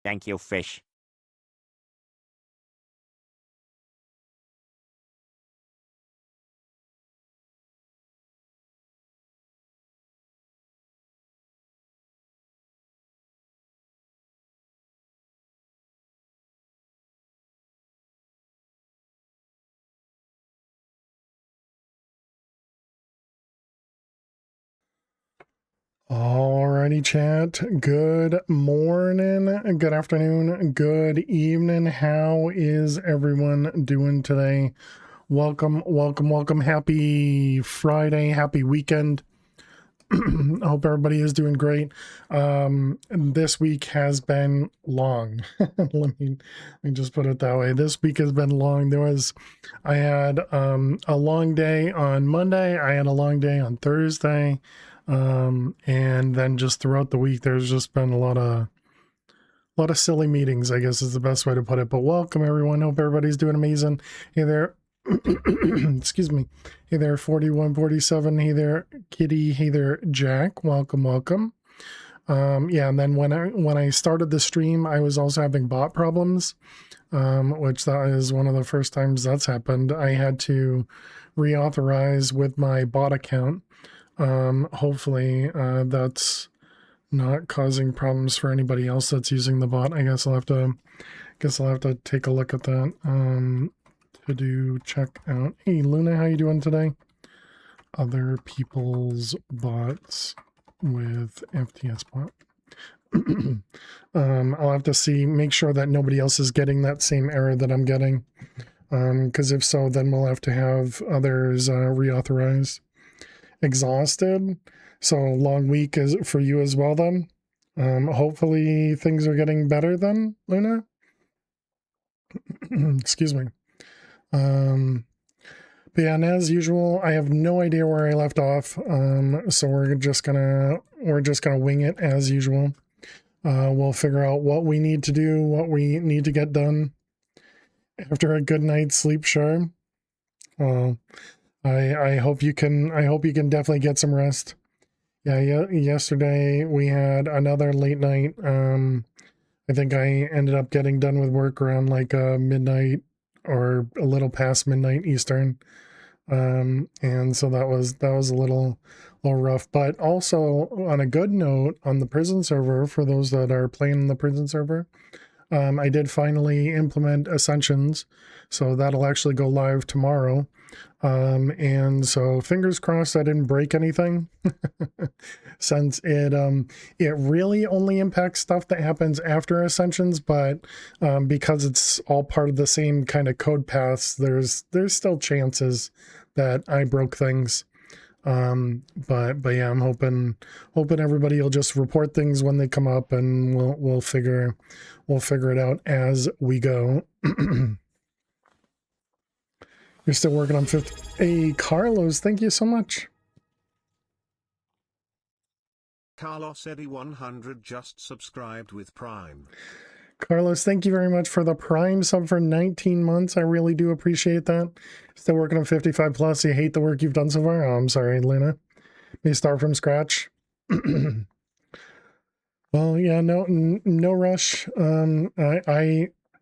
Thank you, fish. Alrighty, chat. Good morning, good afternoon, good evening. How is everyone doing today? Welcome, welcome, welcome. Happy Friday, happy weekend. I hope everybody is doing great. This week has been long. let me just put it that way. This week has been long. I had a long day on Monday. I had a long day on Thursday. And then just throughout the week, there's just been a lot of silly meetings, I guess is the best way to put it. But welcome everyone. Hope everybody's doing amazing. Hey there. Excuse me. Hey there, 4147. Hey there, Kitty. Hey there, Jack. Welcome, welcome. Yeah, and then when I started the stream, I was also having bot problems, which that is one of the first times that's happened. I had to reauthorize with my bot account. Hopefully that's not causing problems for anybody else that's using the bot. I guess I'll have to take a look at that. To do check out. Hey Luna, how you doing today? Other people's bots with FTS bot. I'll have to make sure that nobody else is getting that same error that I'm getting. Because if so, then we'll have to have others reauthorize. Exhausted, so long week is for you as well then. Hopefully things are getting better then, Luna. Excuse me. But yeah, and as usual, I have no idea where I left off. So we're just gonna wing it as usual. We'll figure out what we need to do, what we need to get done after a good night's sleep. Sure. I hope you can definitely get some rest. Yeah, yesterday we had another late night. I think I ended up getting done with work around like midnight or a little past midnight Eastern. And so that was a little rough. But also on a good note, on the prison server, for those that are playing the prison server, I did finally implement Ascensions, so that'll actually go live tomorrow. And so fingers crossed I didn't break anything, since it really only impacts stuff that happens after Ascensions, but because it's all part of the same kind of code paths, there's still chances that I broke things. But yeah, I'm hoping everybody will just report things when they come up, and we'll figure it out as we go. You're still working on 50. Hey, Carlos, thank you so much. Carlos Eddy 100 just subscribed with Prime. Carlos, thank you very much for the Prime sub for 19 months. I really do appreciate that. Still working on 55 plus. You hate the work you've done so far? Oh, I'm sorry, Lena. May start from scratch. Well, yeah, no rush.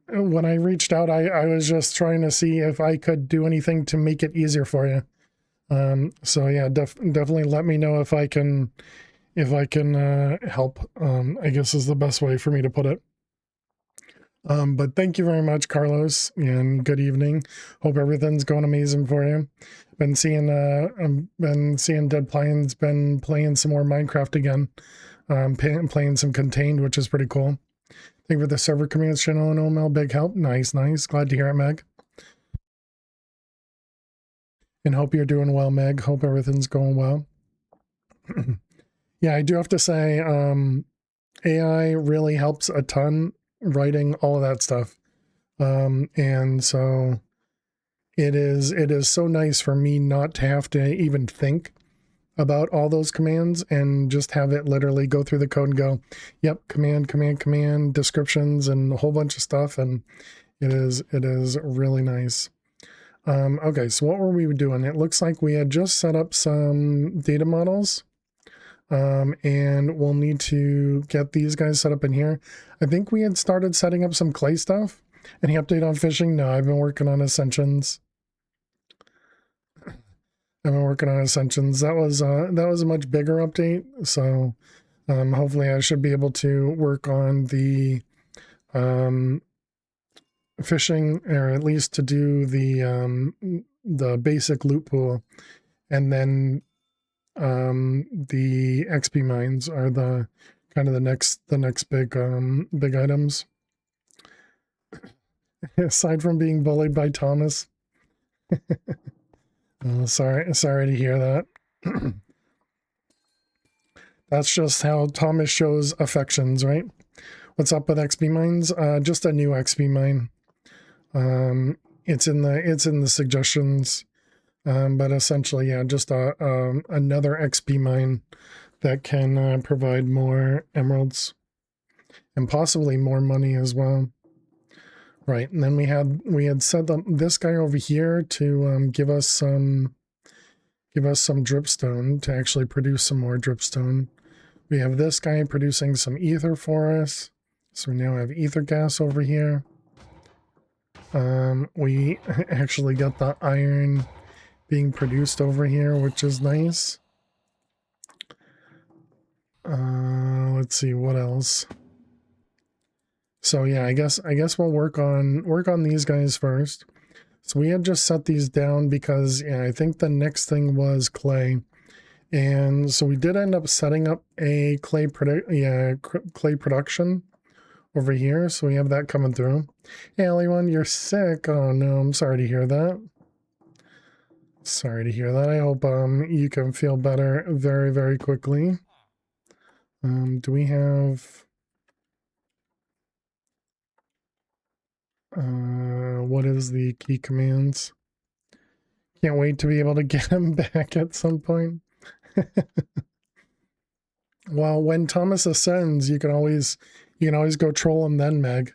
When I reached out, I was just trying to see if I could do anything to make it easier for you. So yeah, definitely let me know if I can help. I guess is the best way for me to put it. But thank you very much, Carlos, and good evening. Hope everything's going amazing for you. Been seeing Dead Plains, been playing some more Minecraft again. Playing some Contained, which is pretty cool. Thank you for the server commands channel and OML, big help. Nice. Glad to hear it, Meg. And hope you're doing well, Meg. Hope everything's going well. Yeah, I do have to say, AI really helps a ton writing all of that stuff. And so it is so nice for me not to have to even think about all those commands and just have it literally go through the code and go, yep, command, descriptions and a whole bunch of stuff. And it is really nice. Okay, so what were we doing? It looks like we had just set up some data models. And we'll need to get these guys set up in here. I think we had started setting up some clay stuff. Any update on fishing? No, I've been working on ascensions. That was a much bigger update. So hopefully I should be able to work on the fishing, or at least to do the basic loot pool, and then the XP mines are the kind of the next big items. Aside from being bullied by Thomas. Oh, sorry to hear that. That's just how Thomas shows affections, right? What's up with XP mines? Just a new XP mine. It's in the suggestions, but essentially, yeah, just another XP mine that can provide more emeralds and possibly more money as well. Right, and then we had set up this guy over here to give us some dripstone, to actually produce some more dripstone. We have this guy producing some ether for us, so we now have ether gas over here. We actually got the iron being produced over here, which is nice. Let's see what else. So yeah, I guess we'll work on these guys first. So we had just set these down because, yeah, I think the next thing was clay. And so we did end up setting up a clay production over here. So we have that coming through. Hey, Allie1, you're sick. Oh no, I'm sorry to hear that. Sorry to hear that. I hope you can feel better very, very quickly. Do we have what is the key commands? Can't wait to be able to get him back at some point. Well, when Thomas ascends, you can always go troll him then, Meg.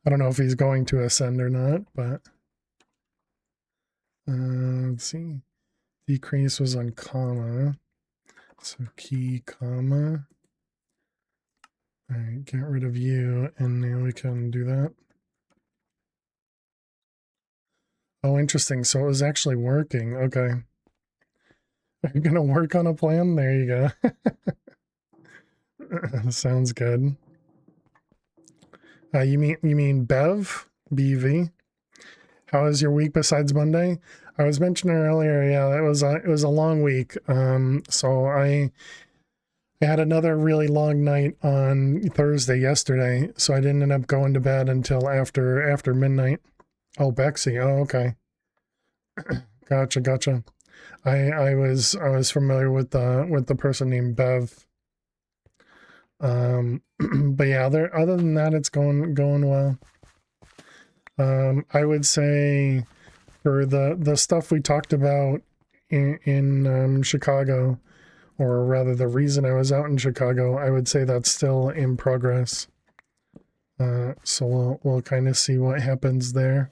I don't know if he's going to ascend or not, but let's see. Decrease was on comma. So key comma. All right, get rid of you, and now we can do that. Oh, interesting. So it was actually working. Okay. I'm gonna work on a plan. There you go. Sounds good. You mean Bev? BV? How was your week besides Monday? I was mentioning earlier, yeah, it was a long week. So I had another really long night on Thursday yesterday, so I didn't end up going to bed until after midnight. Oh, Bexy. Oh, okay. Gotcha. I was familiar with the person named Bev. But yeah, other than that, it's going well. I would say for the stuff we talked about in Chicago, or rather the reason I was out in Chicago, I would say that's still in progress. So we'll kind of see what happens there.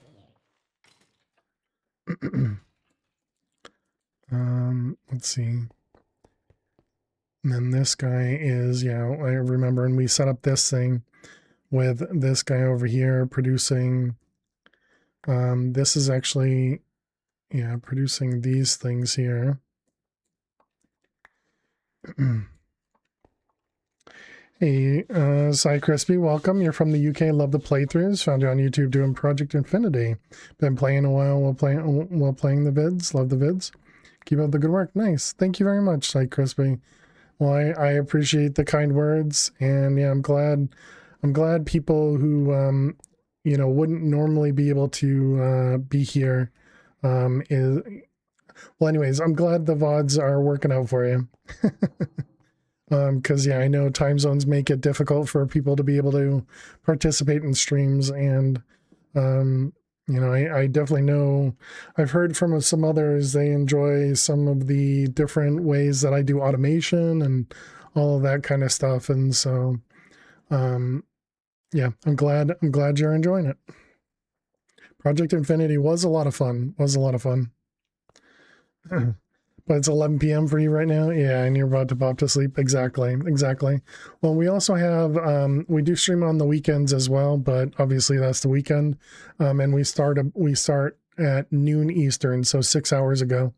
Let's see. And then this guy is, yeah, I remember when we set up this thing with this guy over here producing, this is actually, yeah, producing these things here. Hey, Cy Crispy, welcome. You're from the UK. Love the playthroughs. Found you on YouTube doing Project Infinity. Been playing a while while playing the vids. Love the vids. Keep up the good work. Nice. Thank you very much, Cy Crispy. Well, I appreciate the kind words, and yeah, I'm glad people who wouldn't normally be able to be here well, anyways, I'm glad the VODs are working out for you. Because yeah, I know time zones make it difficult for people to be able to participate in streams, and I definitely know, I've heard from some others, they enjoy some of the different ways that I do automation and all of that kind of stuff, and so yeah, I'm glad you're enjoying it. Project Infinity was a lot of fun. But it's 11 p.m. for you right now? Yeah, and you're about to pop to sleep. Exactly. Exactly. Well, we also have, we do stream on the weekends as well, but obviously that's the weekend. And we start at noon Eastern, so 6 hours ago.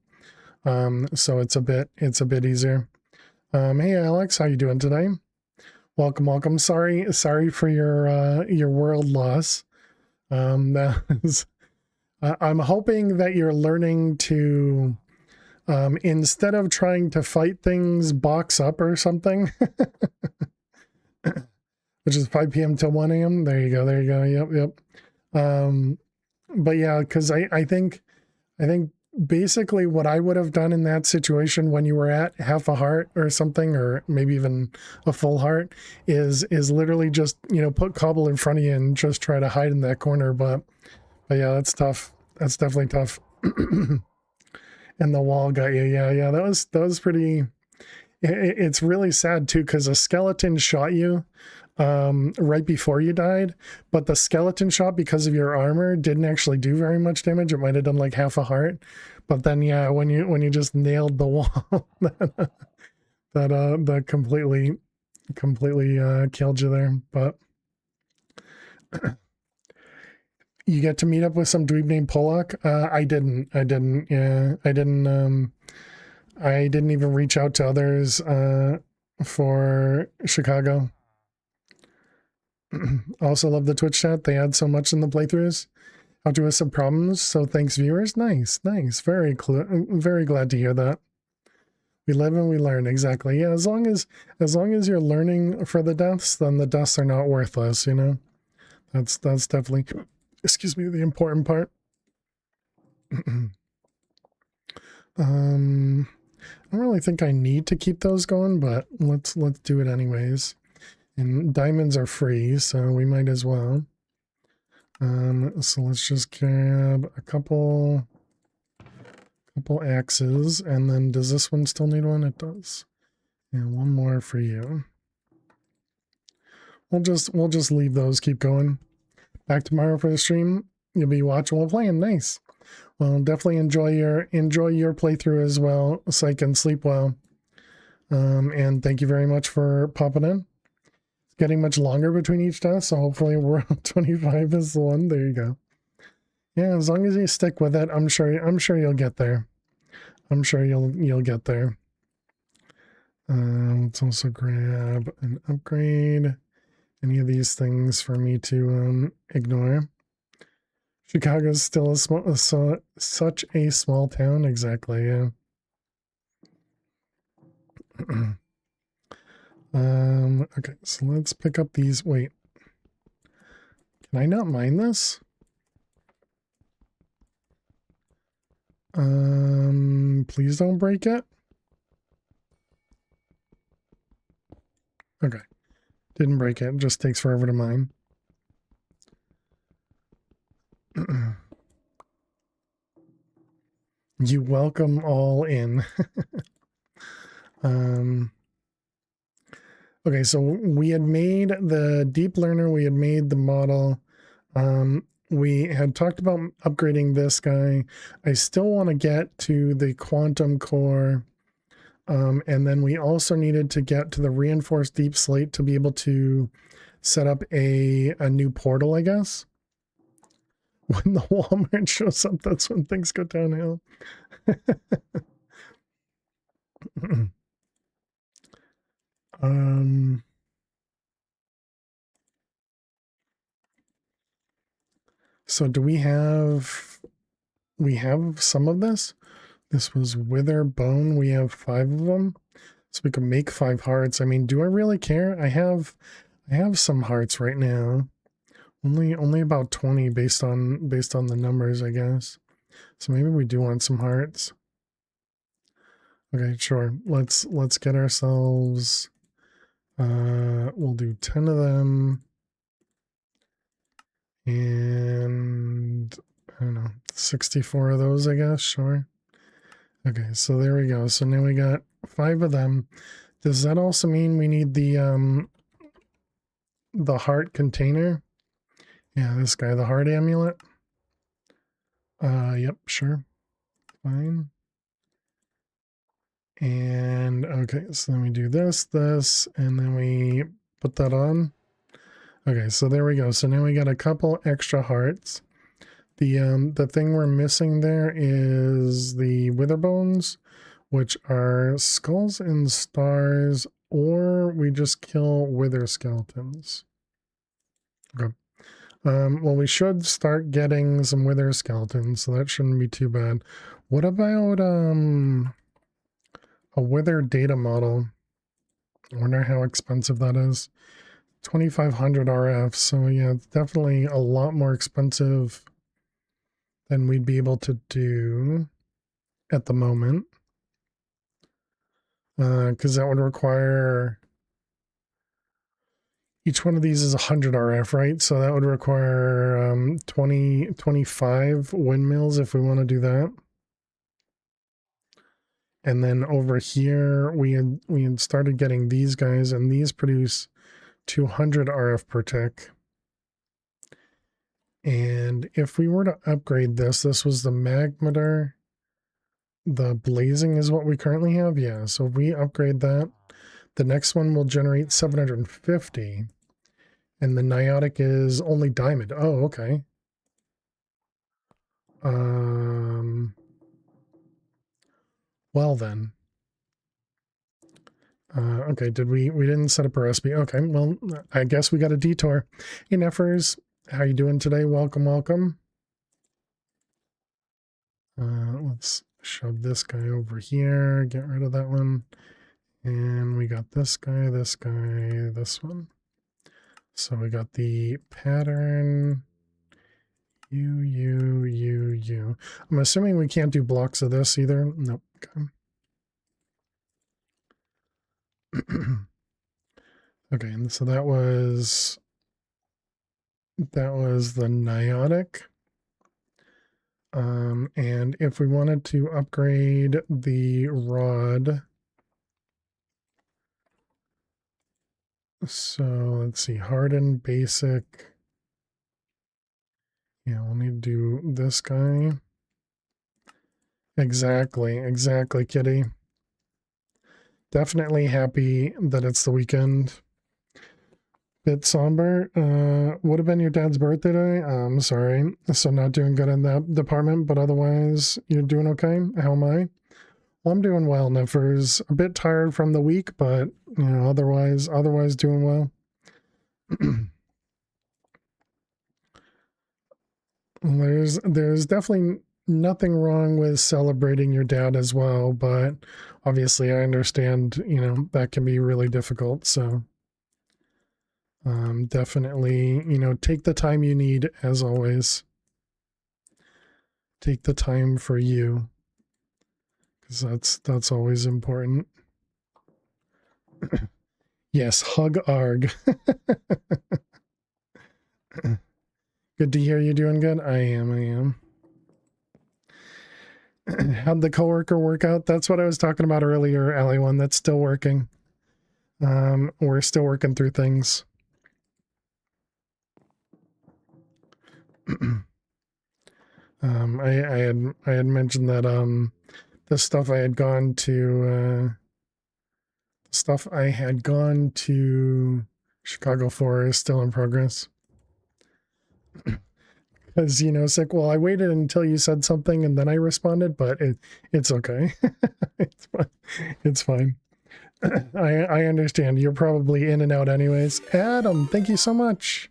So it's a bit easier. Hey Alex, how you doing today? Welcome, welcome. Sorry for your world loss. That is, I'm hoping that you're learning to, instead of trying to fight things, box up or something, which is 5 p.m. till 1 a.m. There you go. There you go. Yep. Yep. But yeah, cause I think basically what I would have done in that situation when you were at half a heart or something, or maybe even a full heart, is literally just, put cobble in front of you and just try to hide in that corner. But yeah, that's tough. That's definitely tough. And the wall got you. Yeah. That was pretty, it's really sad too, because a skeleton shot you right before you died, but the skeleton shot, because of your armor, didn't actually do very much damage. It might have done like half a heart, but then yeah, when you just nailed the wall, that completely killed you there. But you get to meet up with some dweeb named Pollock. I didn't. Yeah, I didn't even reach out to others for Chicago. Also love the Twitch chat. They add so much in the playthroughs. How to us some problems. So thanks, viewers. Nice. Very glad to hear that. We live and we learn. Exactly. Yeah. As long as you're learning for the deaths, then the deaths are not worthless. That's definitely, excuse me, the important part. I don't really think I need to keep those going, but let's do it anyways. And diamonds are free, so we might as well. So let's just grab a couple axes, and then does this one still need one? It does. And one more for you. We'll just leave those, keep going. Back tomorrow for the stream. You'll be watching while playing. Nice. Well, definitely enjoy your playthrough as well, so I can sleep well. And thank you very much for popping in. It's getting much longer between each death, so hopefully World 25 is the one. There you go. Yeah, as long as you stick with it, I'm sure you'll get there. I'm sure you'll get there. Let's also grab an upgrade. Any of these things for me to ignore. Chicago's still such a small town. Exactly. Yeah. Okay, so let's pick up these. Wait, can I not mine this? Please don't break it. Okay, didn't break it. It just takes forever to mine. You welcome all in. Okay, so we had made the deep learner, we had made the model. We had talked about upgrading this guy. I still want to get to the quantum core. And then we also needed to get to the reinforced deep slate to be able to set up a new portal, I guess. When the Walmart shows up, that's when things go downhill. So do we have some of this? This was wither bone. We have 5 of them. So we can make 5 hearts. I mean, do I really care? I have some hearts right now. Only about 20 based on the numbers, I guess. So maybe we do want some hearts. Okay, sure. Let's get ourselves we'll do 10 of them. And I don't know, 64 of those, I guess. Sure. Okay, so there we go. So now we got 5 of them. Does that also mean we need the heart container? Yeah, this guy, the heart amulet. Yep, sure. Fine. And okay, so then we do this, and then we put that on. Okay, so there we go. So now we got a couple extra hearts. The thing we're missing there is the wither bones, which are skulls and stars, or we just kill wither skeletons. Okay. Well, we should start getting some wither skeletons, so that shouldn't be too bad. What about a wither data model? I wonder how expensive that is. 2,500 RF, so yeah, it's definitely a lot more expensive than we'd be able to do at the moment. Because that would require... Each one of these is 100 RF, right? So that would require 25 windmills if we want to do that. And then over here, we had started getting these guys, and these produce 200 RF per tick. And if we were to upgrade this was the magmeter. The blazing is what we currently have. Yeah, so if we upgrade that, the next one will generate 750. And the niotic is only diamond. Oh, okay. Well then. Okay, we didn't set up a recipe. Okay, well, I guess we got a detour. Hey, Neffers, how you doing today? Welcome, welcome. Let's shove this guy over here, get rid of that one. And we got this guy, this one. So we got the pattern, you. I'm assuming we can't do blocks of this either. Nope. Okay. Okay, and so that was the niotic. And if we wanted to upgrade the rod, so let's see, hardened, basic. Yeah, we'll need to do this guy. Exactly, Kitty. Definitely happy that it's the weekend. Bit somber. Would have been your dad's birthday today. I'm sorry. So not doing good in that department, but otherwise you're doing okay. How am I? Well, I'm doing well, Niffers. A bit tired from the week, but you know, otherwise doing well. There's definitely nothing wrong with celebrating your dad as well, but obviously I understand, you know, that can be really difficult. So definitely, you know, take the time you need as always. Take the time for you, because that's always important. Yes, hug arg. Good to hear you doing good. I am. How'd the coworker work out? That's what I was talking about earlier, Alley One. That's still working. We're still working through things. I had mentioned that the stuff I had gone to Chicago for is still in progress. Because, you know, it's like, well, I waited until you said something and then I responded, but it's okay. It's fine. I understand. You're probably in and out anyways. Adam, thank you so much.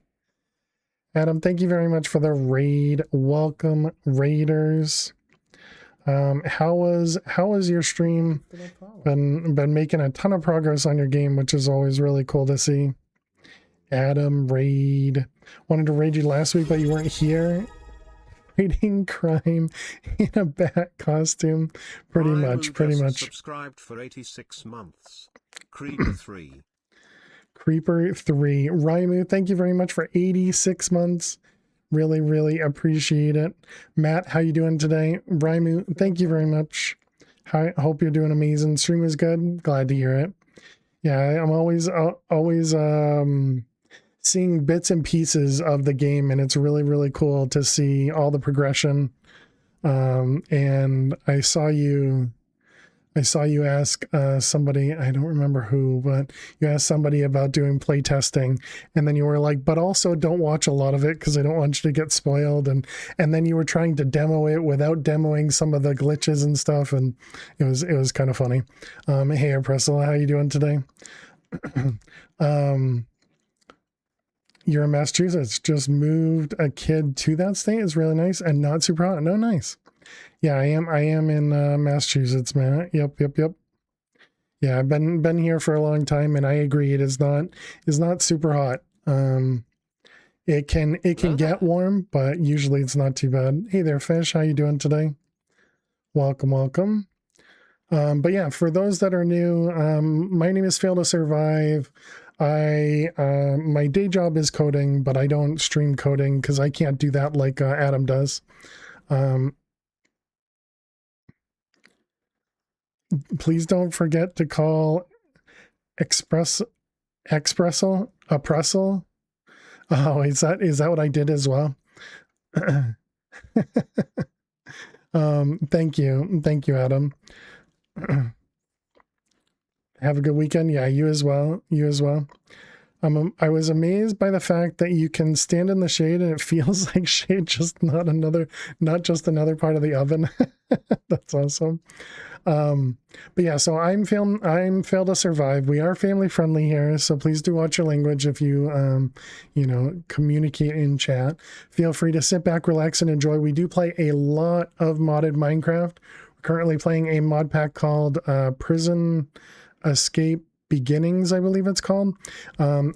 Adam, thank you very much for the raid. Welcome, raiders. How was your stream? Been making a ton of progress on your game, which is always really cool to see. Adam, raid. Wanted to raid you last week, but you weren't here. Raiding crime in a bat costume. Pretty much. Subscribed for 86 months. Creeper 3. Creeper 3. Raimu, thank you very much for 86 months. Really appreciate it. Matt, how you doing today? Raimu, thank you very much. I hope you're doing amazing. Stream is good. Glad to hear it. Yeah, I'm always seeing bits and pieces of the game, and it's really cool to see all the progression. And I saw you I saw you ask somebody, I don't remember who, but you asked somebody about doing play testing, and then you were like, but also don't watch a lot of it because I don't want you to get spoiled. And then you were trying to demo it without demoing some of the glitches and stuff, and it was kind of funny. Hey, Priscilla, how you doing today? You're in Massachusetts. Just moved a kid to that state. Is really nice and not super hot. No, nice. Yeah, I am in Massachusetts, man. Yep. Yeah, I've been here for a long time, and I agree it is not super hot. It can get warm, but usually it's not too bad. Hey there, Fish. How you doing today? Welcome. But yeah, for those that are new, my name is Fail to Survive. My day job is coding, but I don't stream coding because I can't do that like Adam does. Please don't forget to call Espresso Appressal. Oh, is that what I did as well? Thank you, Adam. Have a good weekend. Yeah, you as well. I was amazed by the fact that you can stand in the shade and it feels like shade, just not just another part of the oven. That's awesome. But yeah, so I'm Fail to Survive. We are family friendly here, so please do watch your language if you communicate in chat. Feel free to sit back, relax, and enjoy. We do play a lot of modded Minecraft. We're currently playing a mod pack called Prison Escape Beginnings, I believe it's called.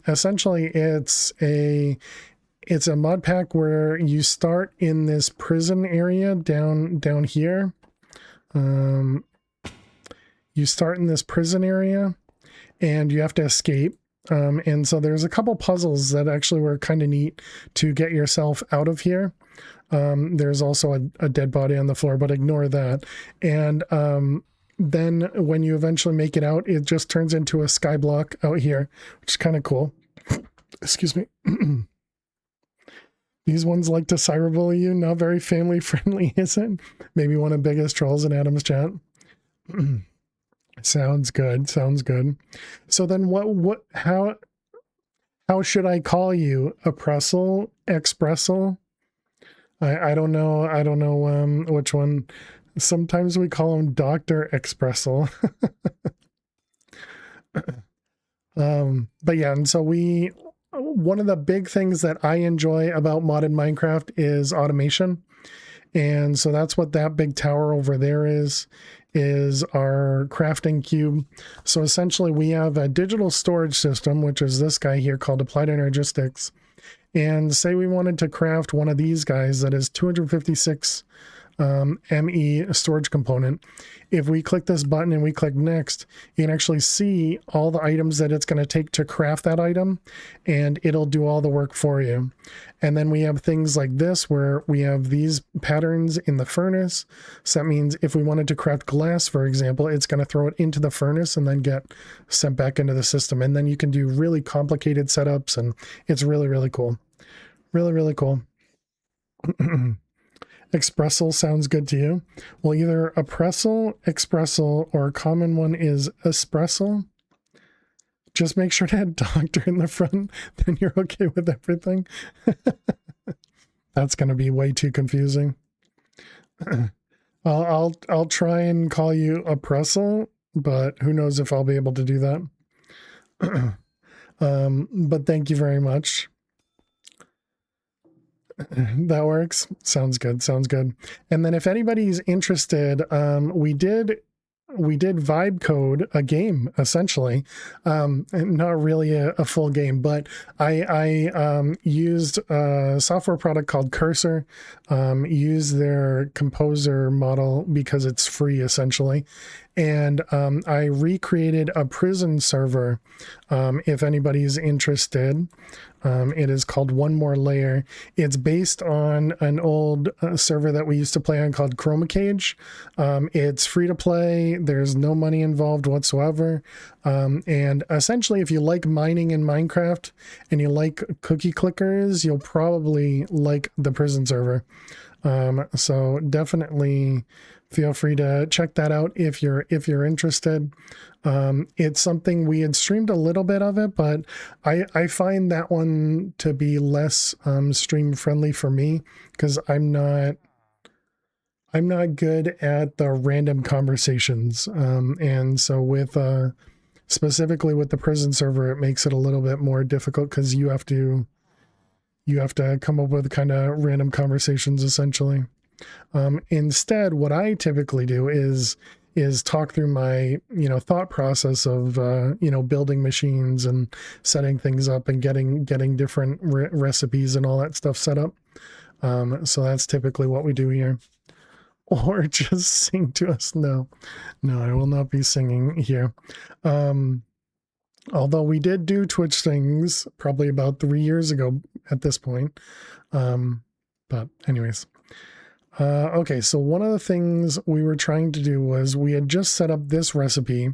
Essentially, it's a mod pack where you start in this prison area down here. You start in this prison area and you have to escape. And so there's a couple puzzles that actually were kind of neat to get yourself out of here. There's also a dead body on the floor, but ignore that. And then when you eventually make it out, it just turns into a sky block out here, which is kind of cool. Excuse me. These ones like to cyberbully you. Not very family friendly, is it? Maybe one of the biggest trolls in Adam's chat. Sounds good. So then how should I call you? Appressal? Expressal? I don't know which one. Sometimes we call him Dr. Expressal. But yeah, and so one of the big things that I enjoy about modded Minecraft is automation. And so that's what that big tower over there is our crafting cube. So essentially we have a digital storage system, which is this guy here called Applied Energistics. And say we wanted to craft one of these guys that is 256 ME storage component. If we click this button and we click next, you can actually see all the items that it's going to take to craft that item, and it'll do all the work for you. And then we have things like this where we have these patterns in the furnace. So that means if we wanted to craft glass, for example, it's going to throw it into the furnace and then get sent back into the system. And then you can do really complicated setups, and it's really, really cool. Really cool. Expressal sounds good to you. Well, either Appressal, Expressal, or a common one is Espressal. Just make sure to add doctor in the front, then you're okay with everything. That's going to be way too confusing. I'll try and call you Appressal, but who knows if I'll be able to do that. But thank you very much. That works. Sounds good. And then if anybody's interested, we did vibe code a game, essentially. Not really a full game, but I used a software product called Cursor, used their composer model because it's free, essentially. And I recreated a prison server. If anybody's interested, it is called One More Layer. It's based on an old server that we used to play on called Chroma Cage. It's free to play. There's no money involved whatsoever. And essentially, if you like mining in Minecraft and you like cookie clickers, you'll probably like the prison server. So definitely feel free to check that out if you're interested. It's something we had streamed a little bit of it, but I find that one to be less stream friendly for me, because I'm not good at the random conversations. And so with specifically with the prison server, it makes it a little bit more difficult, because you have to come up with kind of random conversations essentially. Instead, what I typically do is talk through my, thought process of, building machines and setting things up and getting different recipes and all that stuff set up. So that's typically what we do here. Or just sing to us. No, I will not be singing here. Although we did do Twitch things probably about 3 years ago at this point. But anyways. Okay, so one of the things we were trying to do was we had just set up this recipe,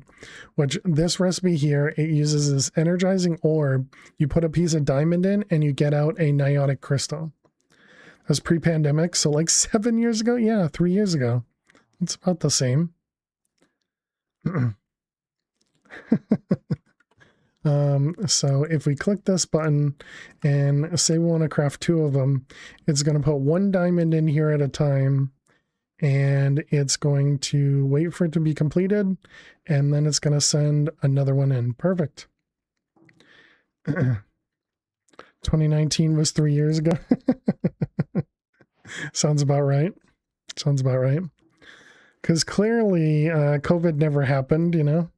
which this recipe here, it uses this energizing orb. You put a piece of diamond in and you get out a niotic crystal. That was pre-pandemic, so like 7 years ago? Yeah, 3 years ago. It's about the same. So if we click this button and say we want to craft 2 of them, it's going to put 1 diamond in here at a time, and it's going to wait for it to be completed, and then it's going to send another one in. Perfect. 2019 was 3 years ago. Sounds about right. Because clearly COVID never happened,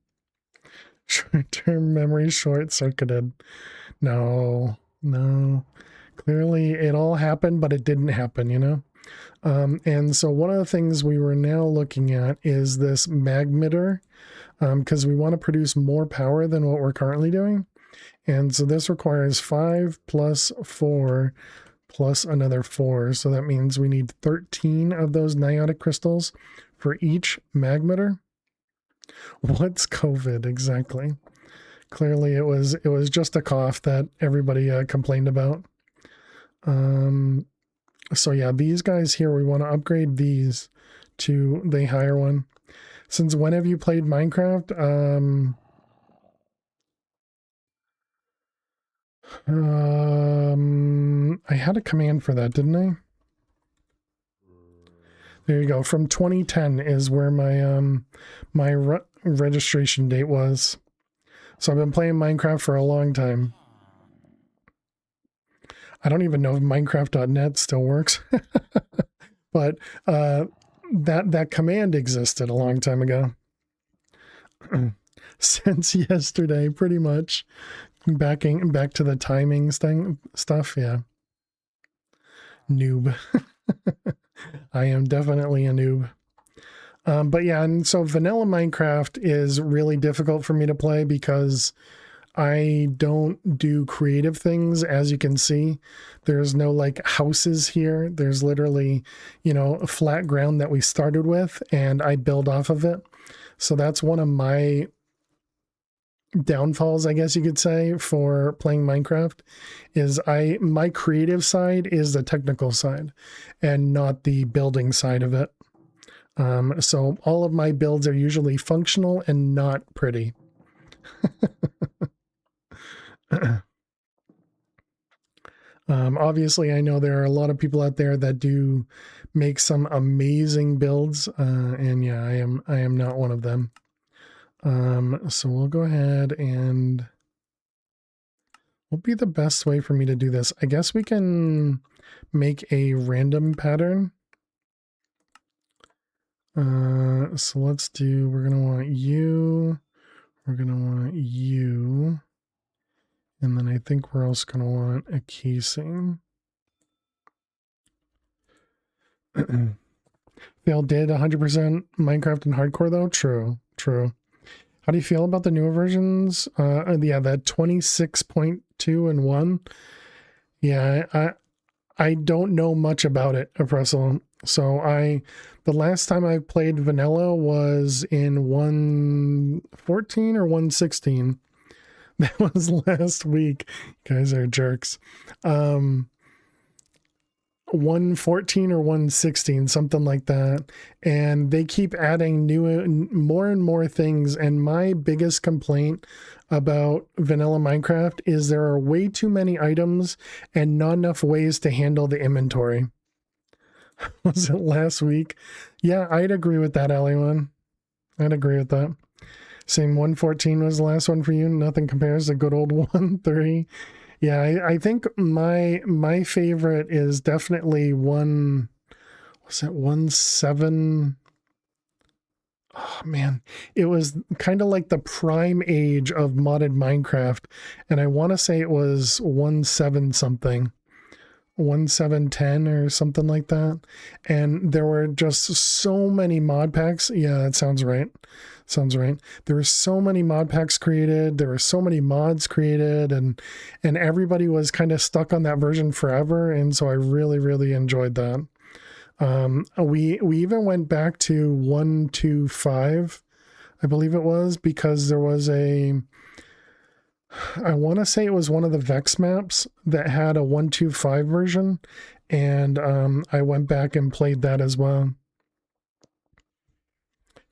Short-term memory short-circuited. No. Clearly it all happened, but it didn't happen, And so one of the things we were now looking at is this magmitter, because we want to produce more power than what we're currently doing. And so this requires 5 plus 4 plus another 4. So that means we need 13 of those niotic crystals for each magmitter. What's COVID exactly? Clearly it was just a cough that everybody complained about. So yeah, these guys here, we want to upgrade these to the higher one. Since when have you played Minecraft? I had a command for that, didn't I? There you go. From 2010 is where my registration date was. So I've been playing Minecraft for a long time. I don't even know if Minecraft.net still works, but that command existed a long time ago. Since yesterday, pretty much. Back to the timing stuff, yeah. Noob. I am definitely a noob. But yeah, and so vanilla Minecraft is really difficult for me to play because I don't do creative things. As you can see, there's no like houses here. There's literally, flat ground that we started with, and I build off of it. So that's one of my downfalls, I guess you could say, for playing Minecraft, is my creative side is the technical side and not the building side of it. So all of my builds are usually functional and not pretty. Obviously, I know there are a lot of people out there that do make some amazing builds, and yeah, I am not one of them. So we'll go ahead and what would be the best way for me to do this? I guess we can make a random pattern. So let's do, we're going to want you, and then I think we're also going to want a casing. Phil did 100% Minecraft and hardcore though? True. How do you feel about the newer versions? Yeah, that 26.2 and 1. Yeah, I don't know much about it, Oppressal. So the last time I played vanilla was in 1.14 or 1.16. That was last week. You guys are jerks. 114 or 116, something like that. And they keep adding more and more things. And my biggest complaint about vanilla Minecraft is there are way too many items and not enough ways to handle the inventory. Was it last week? Yeah, I'd agree with that, One. I'd agree with that. Same 114 was the last one for you. Nothing compares to good old 1.3. Yeah, I think my favorite is definitely was it 1.7? Oh man, it was kind of like the prime age of modded Minecraft, and I want to say it was 1.7 something. 1.7.10 or something like that. And there were just so many mod packs. Yeah, that sounds right. Sounds right. There were so many mod packs created. There were so many mods created, and everybody was kind of stuck on that version forever. And so I really, really enjoyed that. We even went back to 1.2.5, I believe it was, because there was I want to say it was one of the Vex maps that had a 1.2.5 version, and I went back and played that as well.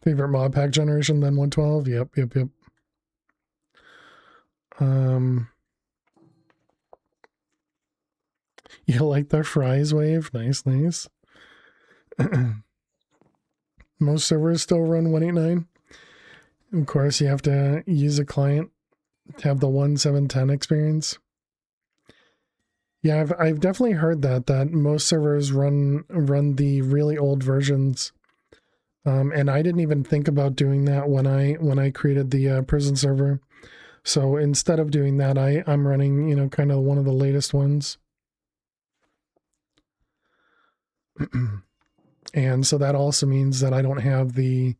Favorite mod pack generation, then 1.12? Yep. You like the fries wave? Nice. Most servers still run 1.8.9. Of course, you have to use a client to have the 1.7.10 experience. Yeah, I've definitely heard that most servers run the really old versions, and I didn't even think about doing that when I created the prison server. So instead of doing that, I'm running kind of one of the latest ones, and so that also means that I don't have I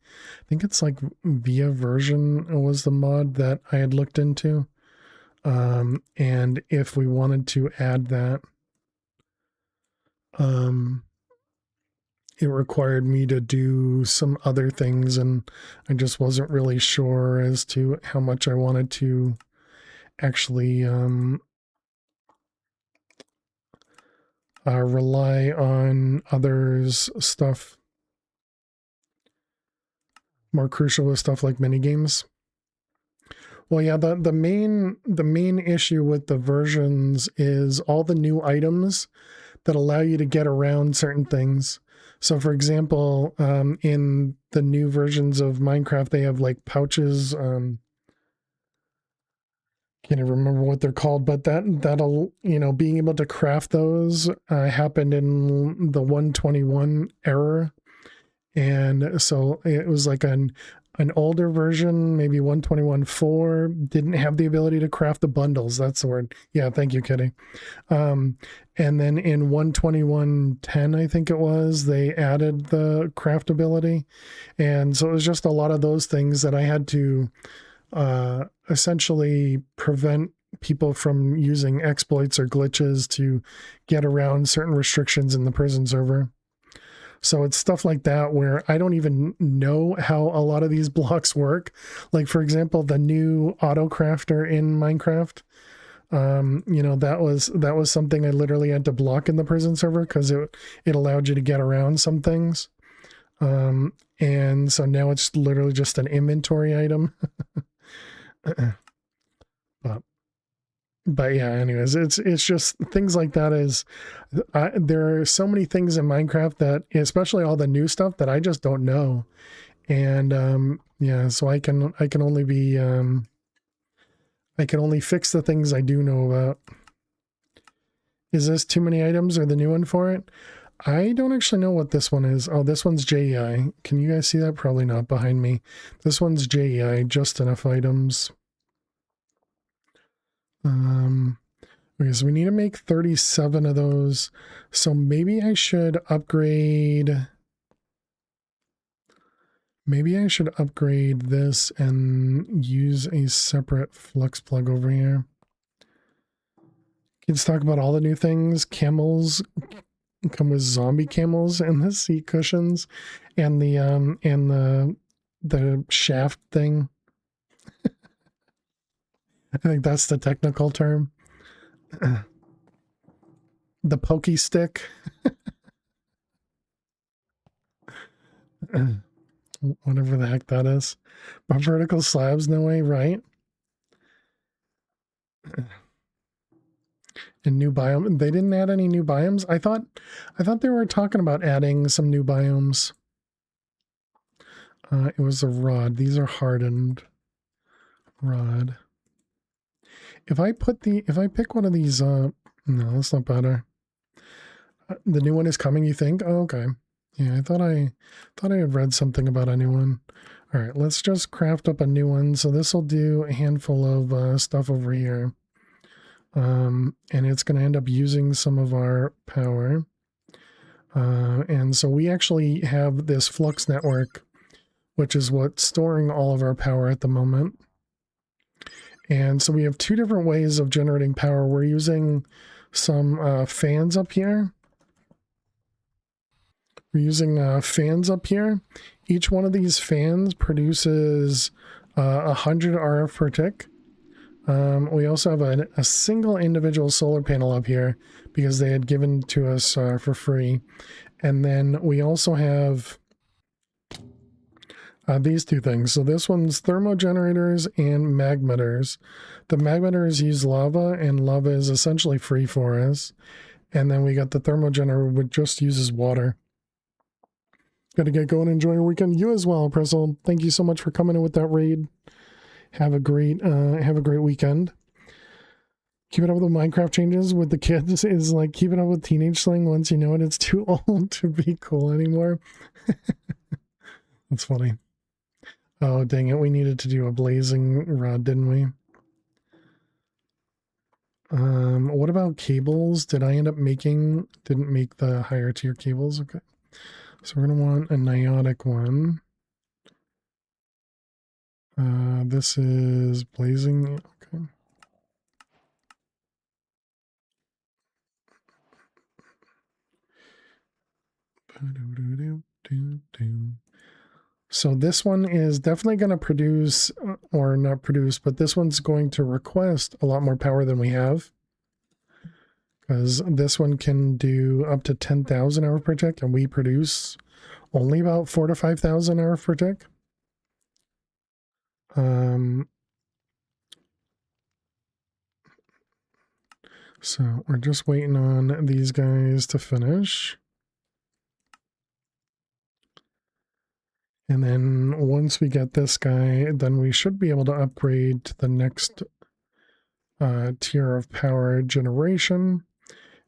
think it's like Via version was the mod that I had looked into. And if we wanted to add that, it required me to do some other things, and I just wasn't really sure as to how much I wanted to actually rely on others' stuff. More crucial with stuff like mini games. Well, yeah, the main issue with the versions is all the new items that allow you to get around certain things. So, for example, in the new versions of Minecraft, they have like pouches. Can't even remember what they're called, but that'll being able to craft those happened in the 1.21 era, and so it was like an older version, maybe 1.21.4, didn't have the ability to craft the bundles. That's the word. Yeah, thank you, Kitty. And then in 1.21.10, I think it was, they added the craftability. And so it was just a lot of those things that I had to essentially prevent people from using exploits or glitches to get around certain restrictions in the prison server. So it's stuff like that where I don't even know how a lot of these blocks work. Like, for example, the new auto crafter in Minecraft, that was something I literally had to block in the prison server because it allowed you to get around some things. And so now it's literally just an inventory item. But yeah, anyways, it's just things like that. There are so many things in Minecraft that, especially all the new stuff, that I just don't know. And yeah, so I can only be I can only fix the things I do know about. Is this too many items or the new one for it? I don't actually know what this one is. Oh, this one's JEI. Can you guys see that? Probably not behind me. This one's JEI, just enough items. Okay, so we need to make 37 of those. So maybe I should upgrade. Maybe I should upgrade this and use a separate flux plug over here. Let's talk about all the new things. Camels come with zombie camels and the seat cushions and the shaft thing. I think that's the technical term. the pokey stick. Whatever the heck that is. But vertical slabs, no way, right? And new biome. They didn't add any new biomes. I thought they were talking about adding some new biomes. It was a rod. These are hardened rod. If I pick one of these up, no, that's not better. The new one is coming, you think? Oh, okay. Yeah, I thought I had read something about a new one. All right, let's just craft up a new one. So this will do a handful of stuff over here. And it's going to end up using some of our power. And so we actually have this flux network, which is what's storing all of our power at the moment. And so we have two different ways of generating power. We're using some fans up here. We're using fans up here. Each one of these fans produces 100 RF per tick. We also have a single individual solar panel up here because they had given to us for free. And then we also have these two things. So this one's thermogenerators and magmeters. The magmeters use lava, and lava is essentially free for us. And then we got the thermogenerator, which just uses water. Got to get going. Enjoy your weekend. You as well, Priscilla. Thank you so much for coming in with that raid. Have a great weekend. Keep it up with the Minecraft changes with the kids is like keep it up with teenage slang. Once you know it, it's too old to be cool anymore. That's funny. Oh, dang it. We needed to do a blazing rod, didn't we? What about cables? Did I end up didn't make the higher tier cables? Okay. So we're going to want a niotic one. This is blazing. Okay. So this one is definitely going to produce, or not produce, but this one's going to request a lot more power than we have. Because this one can do up to 10,000 hours per tick, and we produce only about 4,000 to 5,000 hours per tick. So we're just waiting on these guys to finish. And then once we get this guy, then we should be able to upgrade to the next tier of power generation.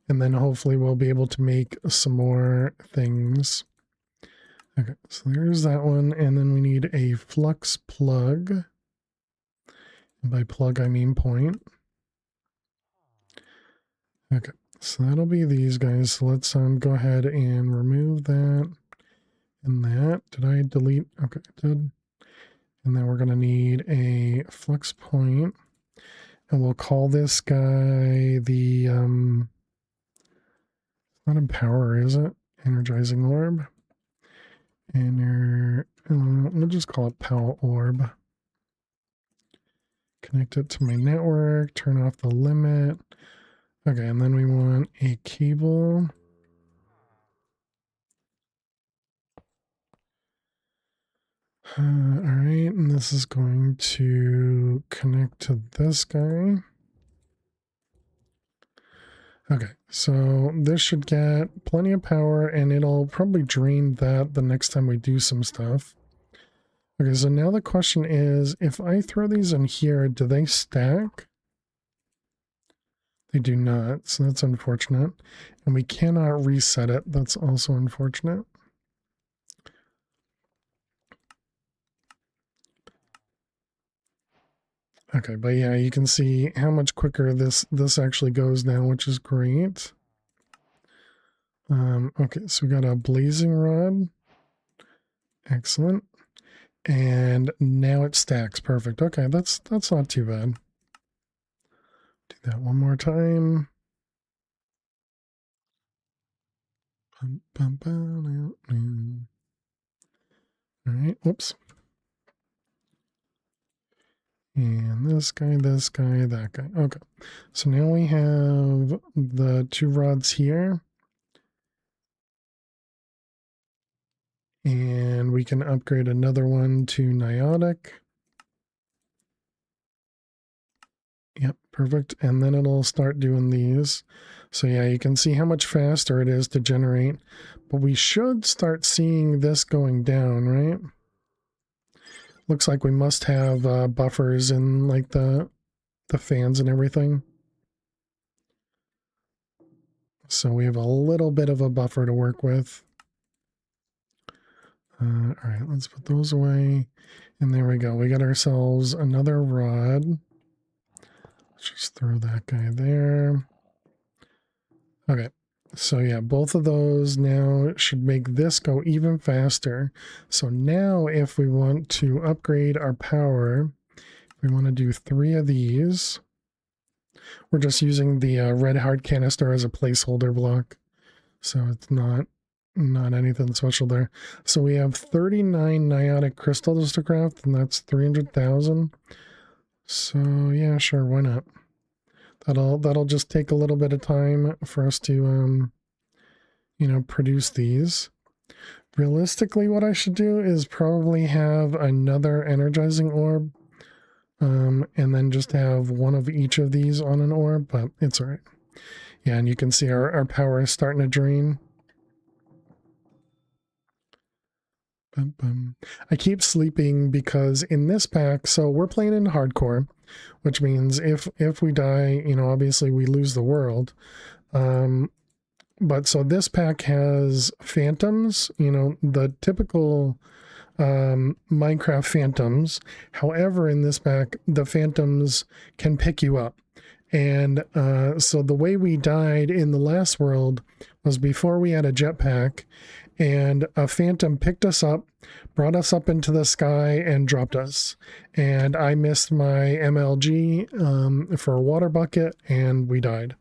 And then hopefully we'll be able to make some more things. Okay, so there's that one. And then we need a flux plug. And by plug, I mean point. Okay, so that'll be these guys. So let's go ahead and remove that and that. Did I delete? Okay, I did. And then we're going to need a flux point. And we'll call this guy the, not empower, is it? Energizing orb. We'll just call it power orb. Connect it to my network, turn off the limit. Okay, and then we want a cable. All right, and this is going to connect to this guy. Okay, so this should get plenty of power, and it'll probably drain that the next time we do some stuff. Okay, so now the question is, if I throw these in here, do they stack? They do not, so that's unfortunate. And we cannot reset it. That's also unfortunate. Okay, but yeah, you can see how much quicker this actually goes now, which is great. Okay, so we got a blazing rod. Excellent. And now it stacks. Perfect. Okay, that's not too bad. Do that one more time. All right, whoops. And this guy, that guy. Okay. So now we have the 2 rods here. And we can upgrade another one to Niotic. Yep, perfect. And then it'll start doing these. So yeah, you can see how much faster it is to generate. But we should start seeing this going down, right? Looks like we must have buffers in like the fans and everything. So we have a little bit of a buffer to work with. All right, let's put those away. And there we go. We got ourselves another rod. Let's just throw that guy there. Okay. So yeah, both of those now should make this go even faster. So now if we want to upgrade our power, we want to do 3 of these. We're just using the red hard canister as a placeholder block. So it's not anything special there. So we have 39 Niotic crystals to craft, and that's 300,000. So yeah, sure, why not? That'll just take a little bit of time for us to produce these. Realistically, what I should do is probably have another energizing orb, and then just have one of each of these on an orb, but it's all right. Yeah, and you can see our power is starting to drain. I keep sleeping because in this pack, so we're playing in hardcore, which means if we die, obviously we lose the world. But so this pack has phantoms, the typical Minecraft phantoms. However, in this pack, the phantoms can pick you up. And so the way we died in the last world was before we had a jetpack, and a phantom picked us up, brought us up into the sky, and dropped us. And I missed my MLG for a water bucket, and we died.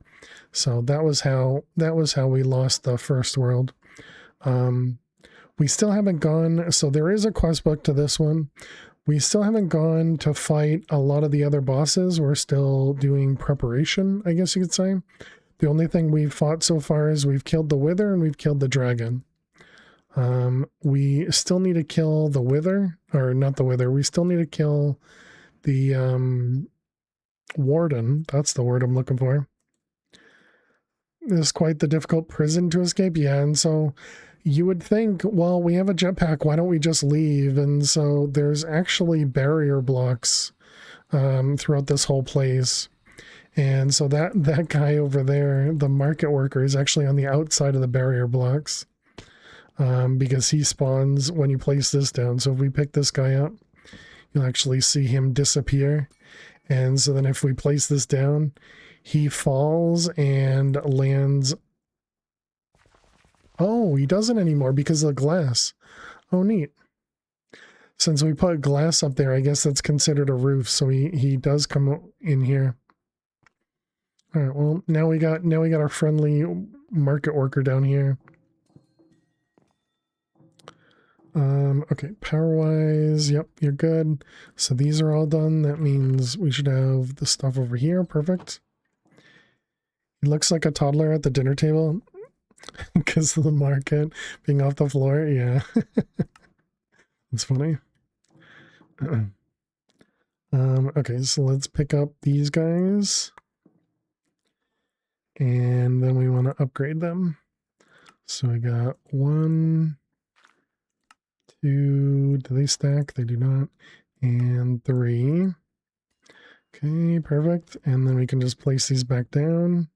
So that was how we lost the first world. We still haven't gone. So there is a quest book to this one. We still haven't gone to fight a lot of the other bosses. We're still doing preparation, I guess you could say. The only thing we've fought so far is we've killed the Wither and we've killed the Dragon. We still need to kill the Wither, or not the Wither. We still need to kill the Warden. That's the word I'm looking for. It's quite the difficult prison to escape. Yeah, and so you would think, well, we have a jetpack, why don't we just leave? And so there's actually barrier blocks throughout this whole place. And so that guy over there, the market worker, is actually on the outside of the barrier blocks because he spawns when you place this down. So if we pick this guy up, you'll actually see him disappear. And so then if we place this down, he falls and lands. Oh, he doesn't anymore because of the glass. Oh, neat. Since we put glass up there, I guess that's considered a roof. So he does come in here. All right. Well, now we got our friendly market worker down here. Okay. Power wise, yep, you're good. So these are all done. That means we should have the stuff over here. Perfect. He looks like a toddler at the dinner table. Because of the market being off the floor. Yeah. That's funny. Okay, so let's pick up these guys. And then we want to upgrade them. So I got 1, 2, do they stack? They do not. And 3. Okay, perfect. And then we can just place these back down.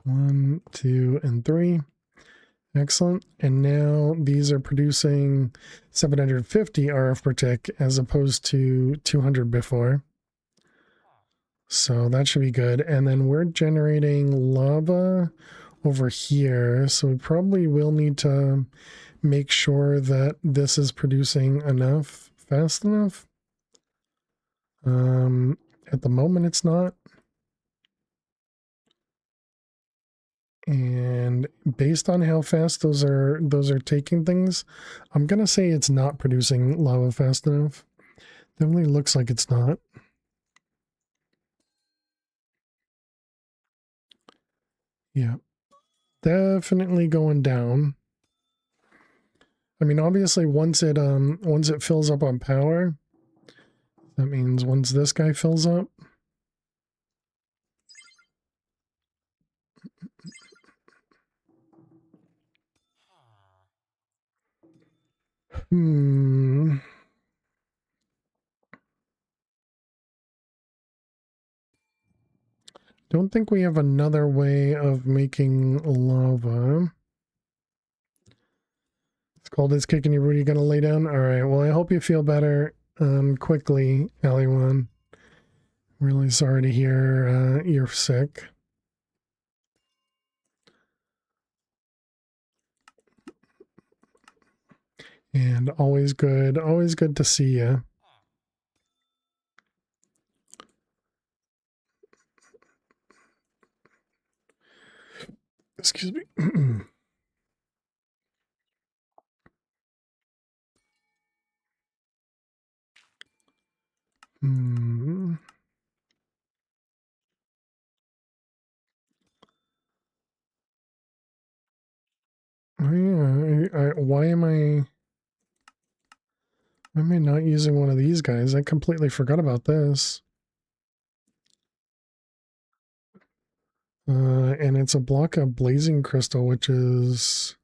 1, 2, and 3. Excellent. And now these are producing 750 RF per tick as opposed to 200 before. So that should be good. And then we're generating lava over here. So we probably will need to make sure that this is producing enough, fast enough. At the moment it's not. And based on how fast those are taking things, I'm gonna say it's not producing lava fast enough. Definitely looks like it's not. Yeah, definitely going down. I mean, obviously once it fills up on power, that means once this guy fills up. Don't think we have another way of making lava. It's called It's Kicking Your Booty. Gonna lay down? Alright, well, I hope you feel better quickly, Ali1. Really sorry to hear you're sick. And always good to see you. Excuse me. Oh, yeah, why am I not using one of these guys? I completely forgot about this. And it's a block of blazing crystal, which is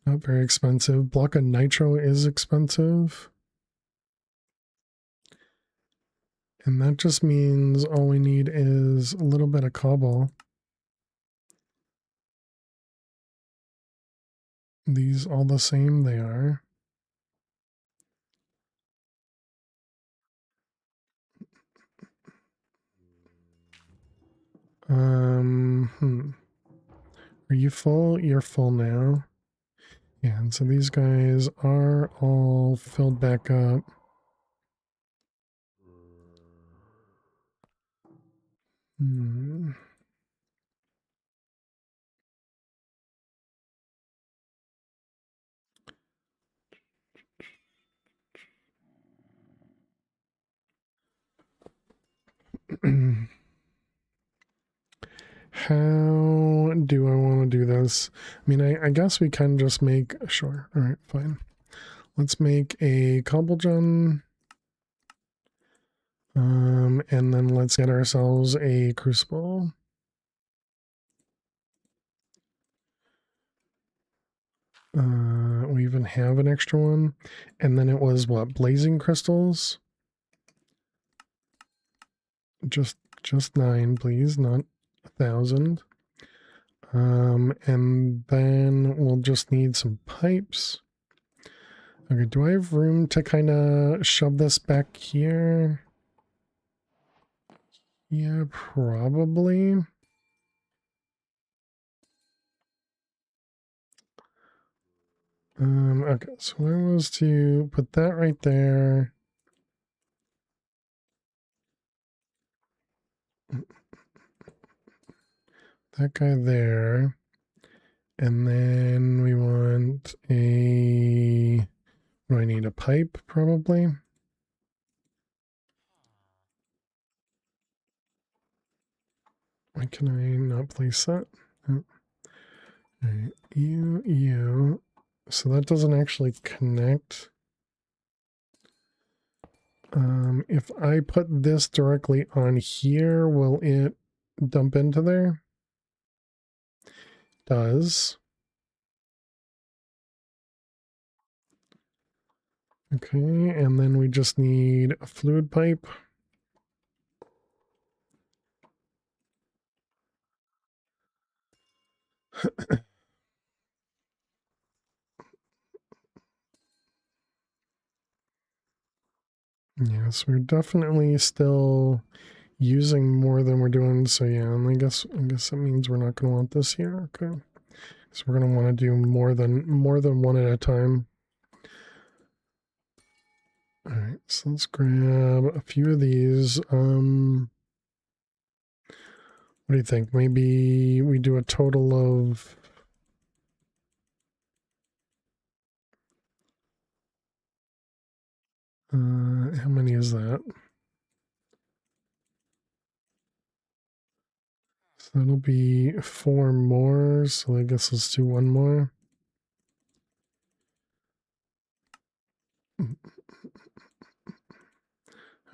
not very expensive. Block of nitro is expensive. And that just means all we need is a little bit of cobble. These all the same, they are. Are you full? You're full now. Yeah, and so these guys are all filled back up. How do I want to do this? I mean, I guess we can just make... Sure. All right, fine. Let's make a cobblestone. And then let's get ourselves a crucible. We even have an extra one. And then it was what? Blazing crystals? Just 9, please, not 1,000. And then we'll just need some pipes. Okay, do I have room to kind of shove this back here? Yeah, probably. Okay, so I was to put that right there. That guy there. And then we want a... Do I need a pipe, probably? Why can I not place that? Oh. Right. You. So that doesn't actually connect. If I put this directly on here, will it dump into there? Does. Okay, and then we just need a fluid pipe. Yes, we're definitely still using more than we're doing. So yeah, and I guess that means we're not going to want this here. Okay, so we're going to want to do more than one at a time. All right, so let's grab a few of these. What do you think? Maybe we do a total of... How many is that? So that'll be 4 more. So I guess let's do 1 more.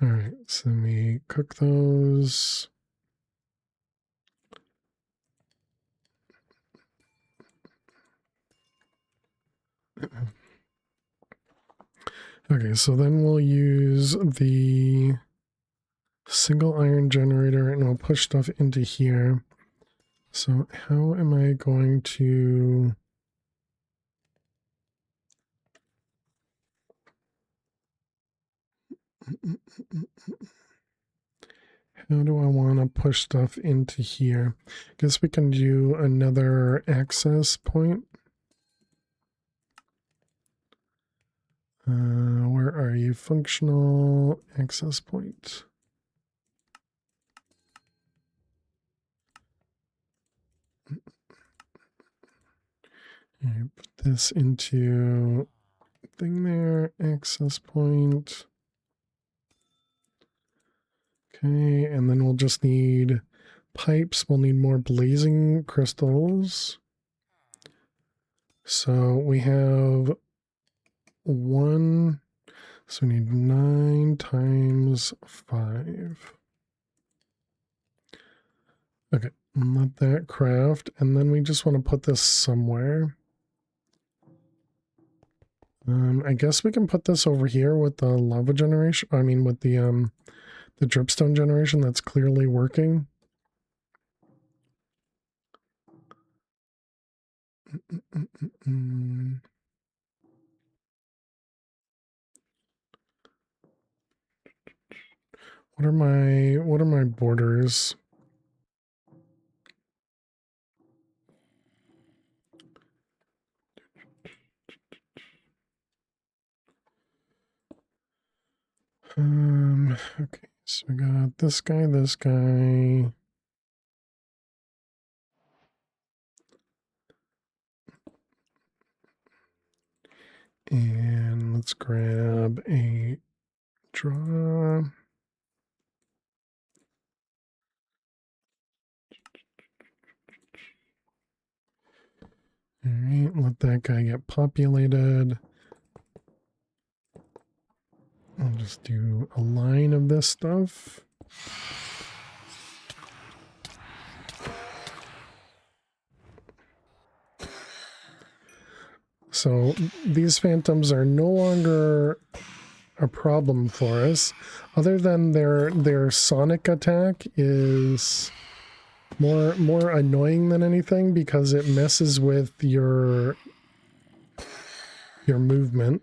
All right, so let me cook those. Okay, so then we'll use the single iron generator and we'll push stuff into here. So how am I going to... How do I want to push stuff into here? Guess we can do another access point. Where are you? Functional access point. Put this into thing there, access point. Okay, and then we'll just need pipes. We'll need more blazing crystals. So we have 1, so we need 9 times 5. Okay, let that craft, and then we just want to put this somewhere. I guess we can put this over here with the lava generation. I mean, with the dripstone generation that's clearly working. What are my borders? Okay, so we got this guy, and let's grab a draw. All right, let that guy get populated. I'll just do a line of this stuff. So these phantoms are no longer a problem for us, other than their sonic attack is more annoying than anything because it messes with your movement.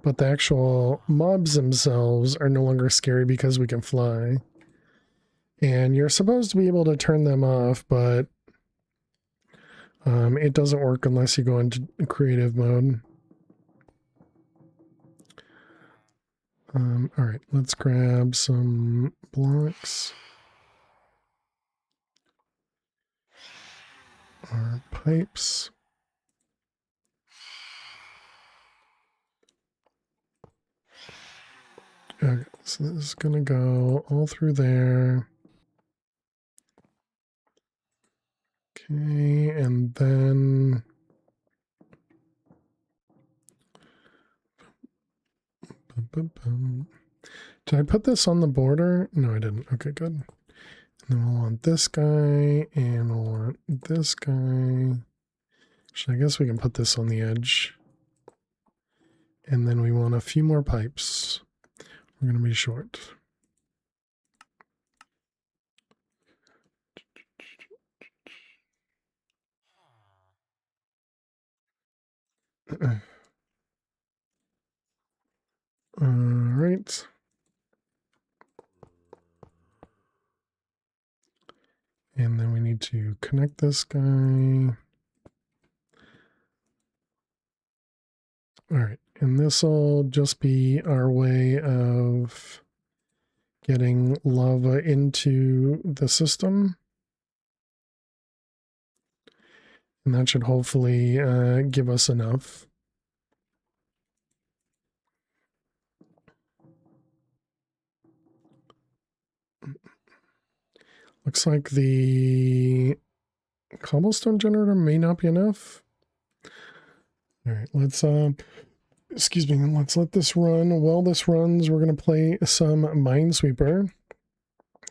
But the actual mobs themselves are no longer scary because we can fly. And you're supposed to be able to turn them off, but it doesn't work unless you go into creative mode. All right, let's grab some blocks. Our pipes. Okay, so this is going to go all through there. Okay, and then... Did I put this on the border? No, I didn't. Okay, good. And then we'll want this guy, and we'll want this guy. Actually, I guess we can put this on the edge. And then we want a few more pipes. We're going to be short. All right. And then we need to connect this guy. All right. And this will just be our way of getting lava into the system. And that should hopefully give us enough. Looks like the cobblestone generator may not be enough. All right, let's excuse me, let's let this run. While this runs, we're gonna play some Minesweeper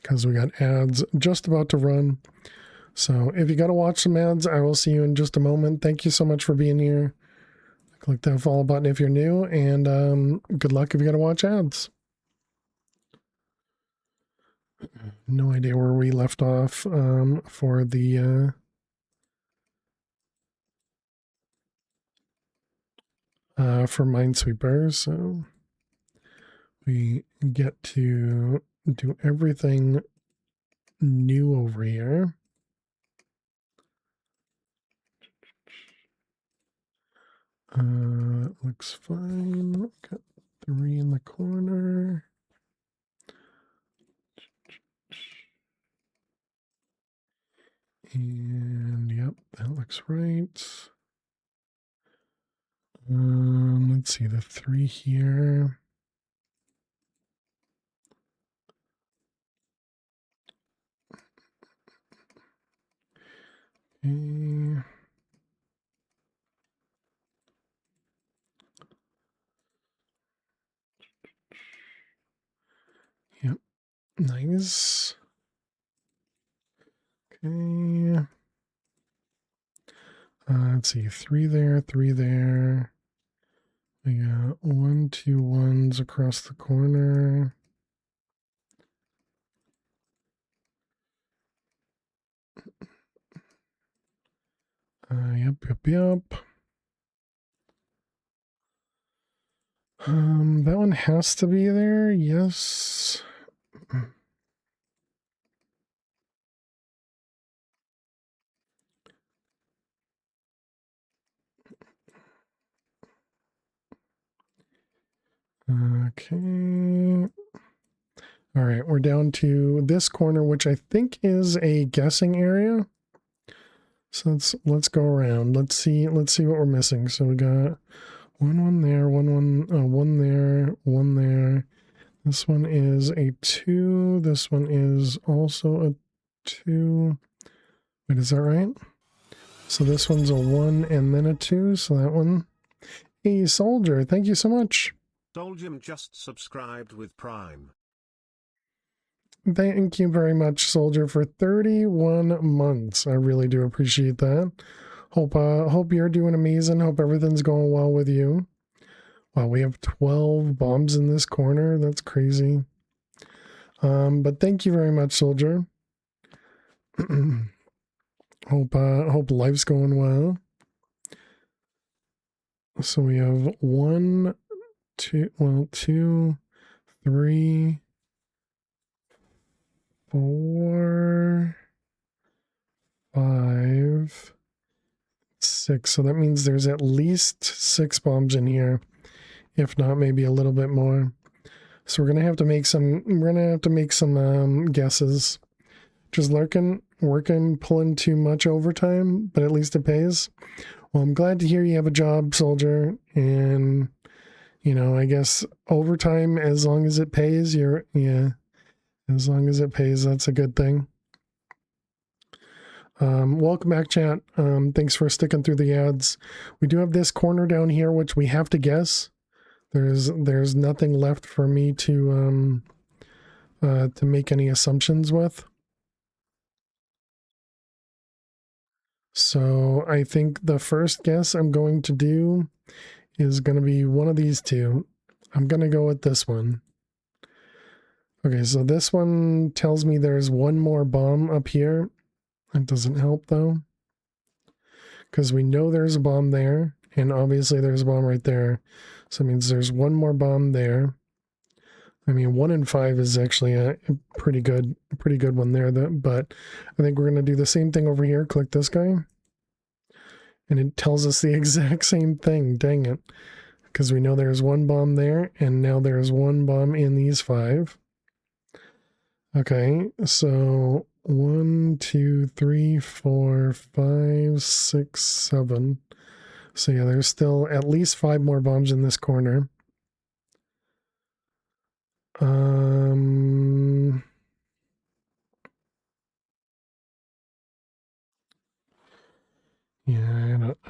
because we got ads just about to run. So if you gotta watch some ads, I will see you in just a moment. Thank you so much for being here. Click that follow button if you're new, and good luck if you gotta watch ads. No idea where we left off for the for Minesweeper. So we get to do everything new over here. Looks fine. Got 3 in the corner. And yep, that looks right. Let's see, the 3 here. Okay. Yep, nice. Okay. Let's see, 3 there, 3 there. We got 1, 2 1s across the corner. Yep. That one has to be there, yes. Okay. All right, we're down to this corner, which I think is a guessing area. So let's go around. Let's see what we're missing. So we got one there, one there, one there. This one is a 2. This one is also a 2. Wait, is that right? So this one's a 1 and then a 2. So that one. Hey, Soldier, thank you so much. Soldier just subscribed with Prime. Thank you very much, Soldier, for 31 months. I really do appreciate that. Hope you're doing amazing. Hope everything's going well with you. Wow, we have 12 bombs in this corner. That's crazy. But thank you very much, Soldier. Hope life's going well. So we have 1, 2, 3, 4, 5, 6. So that means there's at least 6 bombs in here, if not maybe a little bit more. So we're gonna have to make some guesses. Just working, pulling too much overtime, but at least it pays. Well, I'm glad to hear you have a job, Soldier, and I guess overtime, as long as it pays, as long as it pays, that's a good thing. Welcome back, chat. Thanks for sticking through the ads. We do have this corner down here, which we have to guess. There's nothing left for me to make any assumptions with. So I think the first guess I'm going to do is going to be one of these two. I'm going to go with this one. Okay, so this one tells me there's one more bomb up here. That doesn't help though, because we know there's a bomb there, and obviously there's a bomb right there. So it means there's one more bomb there. I mean, 1 and 5 is actually a pretty good one there. But I think we're going to do the same thing over here. Click this guy. And it tells us the exact same thing. Dang it. Because we know there's one bomb there, and now there's one bomb in these 5. Okay, so 1, 2, 3, 4, 5, 6, 7. So yeah, there's still at least 5 more bombs in this corner.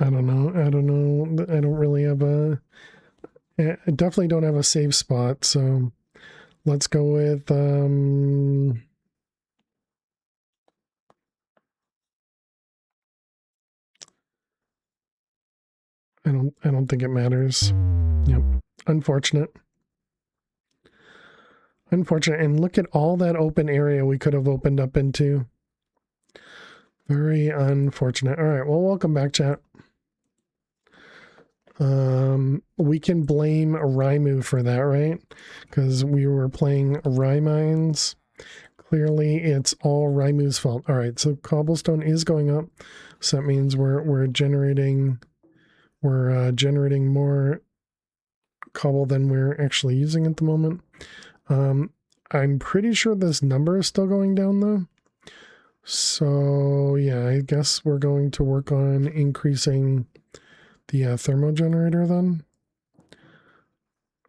I don't know. I don't know. I don't really have I definitely don't have a save spot, so let's go with I don't think it matters. Yep. Unfortunate. Unfortunate. And look at all that open area we could have opened up into. Very unfortunate. All right, well, welcome back, chat. We can blame Raimu for that, right? Because we were playing Raimines. Clearly, it's all Raimu's fault. All right, so cobblestone is going up, so that means we're generating more cobble than we're actually using at the moment. I'm pretty sure this number is still going down though. So yeah, I guess we're going to work on increasing the thermo generator then.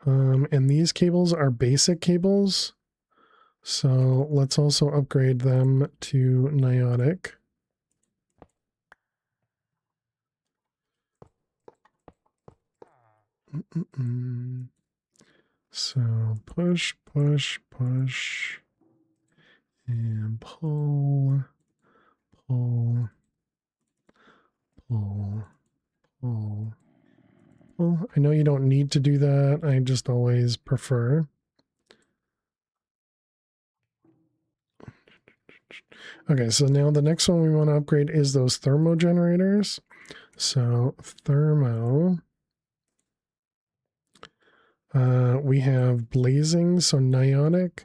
And these cables are basic cables. So let's also upgrade them to niotic. So push, push, push, and pull, pull, pull, pull. Well, I know you don't need to do that. I just always prefer. Okay, so now the next one we want to upgrade is those thermo generators. So thermo. We have blazing, so niotic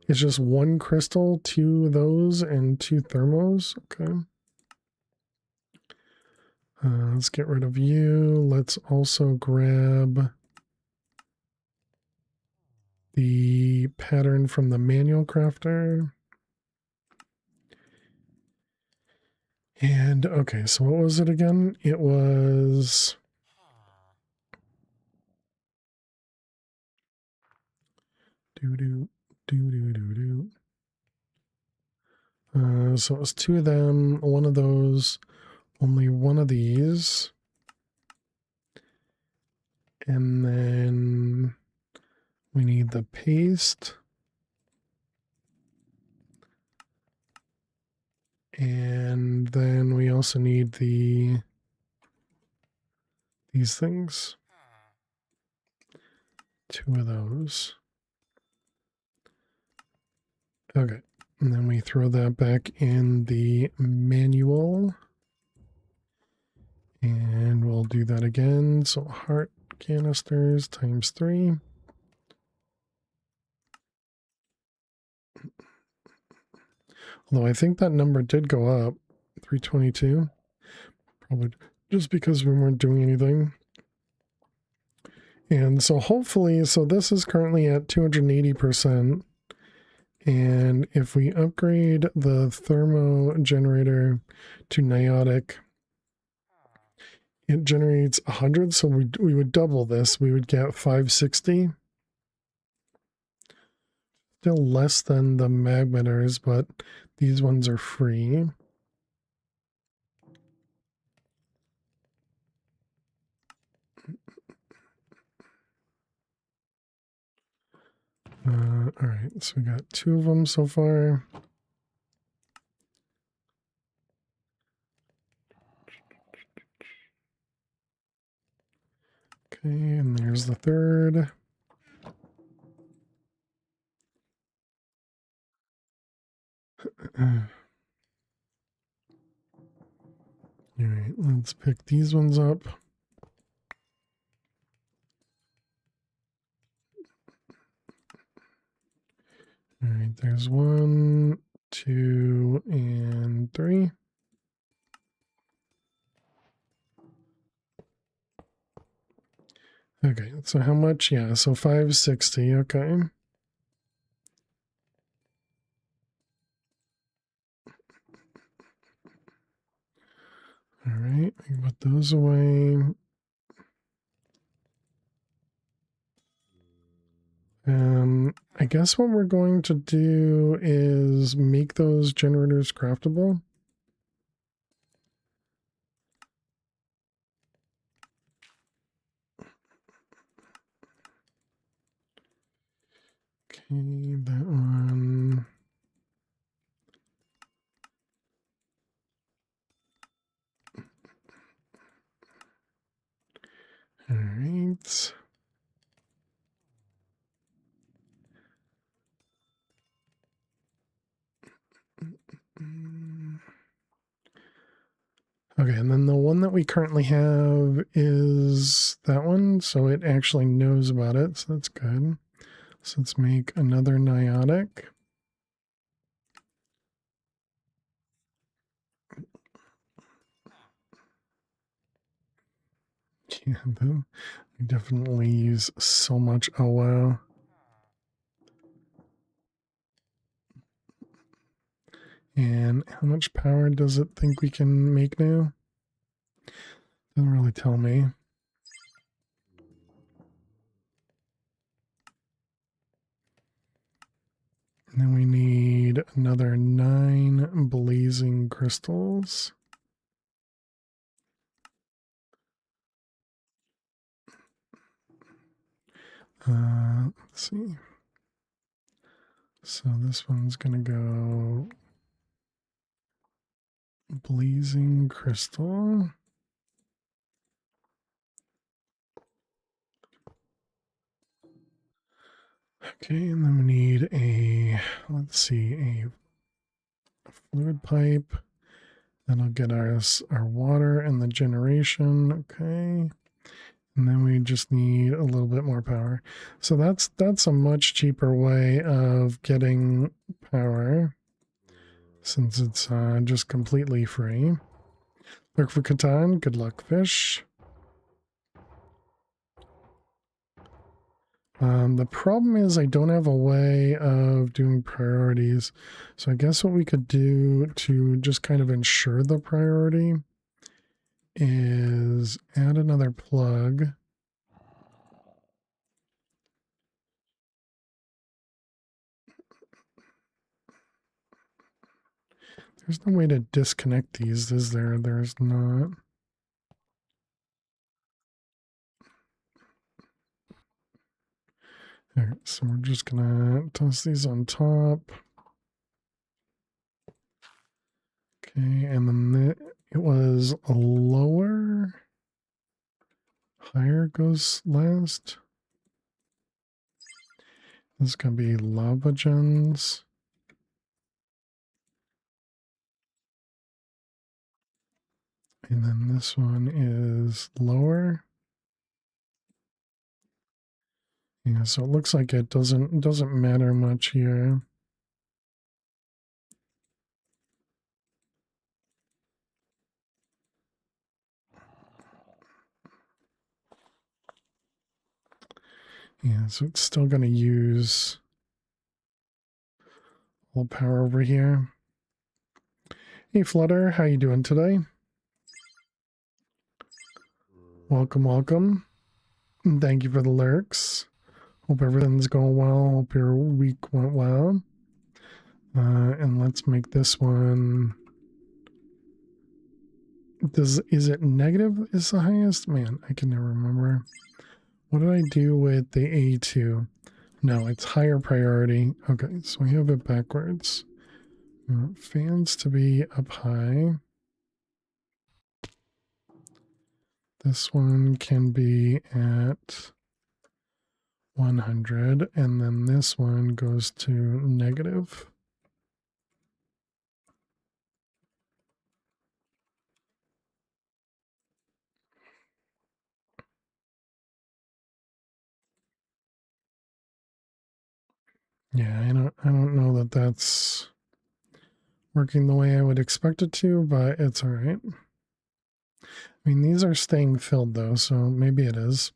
is just one crystal, two of those, and two thermos. Okay. Let's get rid of you. Let's also grab the pattern from the manual crafter. And okay, so what was it again? It was so it was two of them, one of those, only one of these. And then we need the paste. And then we also need these things. Two of those. Okay. And then we throw that back in the manual. And we'll do that again. So heart canisters times 3. Although I think that number did go up. 322. Probably just because we weren't doing anything. And so hopefully, so this is currently at 280%. And if we upgrade the thermo generator to niotic, it generates 100. So we would double this. We would get 560. Still less than the magmeters, but these ones are free. All right, so we got 2 of them so far. Okay, and there's the third. All right, let's pick these ones up. All right, there's 1, 2, and 3. Okay, so how much? Yeah, so 560, okay. All right, I can put those away. I guess what we're going to do is make those generators craftable. Okay, that one. All right. Okay, and then the one that we currently have is that one, so it actually knows about it, so that's good. So let's make another niotic. Yeah, we definitely use so much. Oh, wow. And how much power does it think we can make now? Doesn't really tell me. And then we need another 9 blazing crystals. Let's see. So this one's going to go blazing crystal. Okay, and then we need a, let's see, a fluid pipe. That'll get us our water and the generation. Okay. And then we just need a little bit more power. So that's a much cheaper way of getting power, since it's just completely free. Look for Catan. Good luck, fish. The problem is I don't have a way of doing priorities. So I guess what we could do to just kind of ensure the priority is add another plug. There's no way to disconnect these, is there? There's not. All right, so we're just gonna toss these on top. Okay, and then it was a lower, higher goes last. This is gonna be lava gens. And then this one is lower. Yeah, so it looks like it doesn't matter much here. Yeah, so it's still gonna use all power over here. Hey Flutter, how you doing today? Welcome, welcome. And thank you for the lurks. Hope everything's going well. Hope your week went well. And let's make this one. Is it negative is the highest? Man, I can never remember. What did I do with the A2? No, it's higher priority. Okay, so we have it backwards. Fans to be up high. This one can be at 100, and then this one goes to negative. Yeah, I don't know that that's working the way I would expect it to, but it's all right. I mean, these are staying filled though, so maybe it is.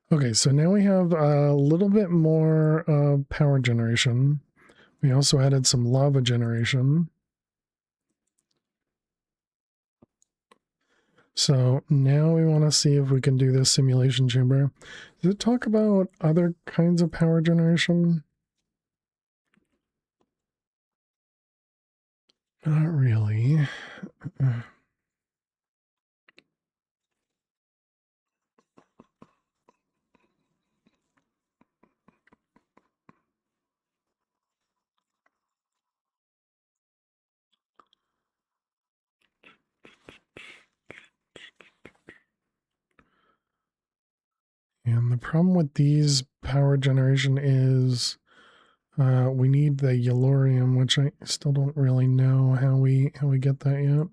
Okay, so now we have a little bit more power generation. We also added some lava generation. So now we want to see if we can do this simulation chamber. Does it talk about other kinds of power generation? Not really. the problem with these power generation is we need the Yellorium, which I still don't really know how we get that yet.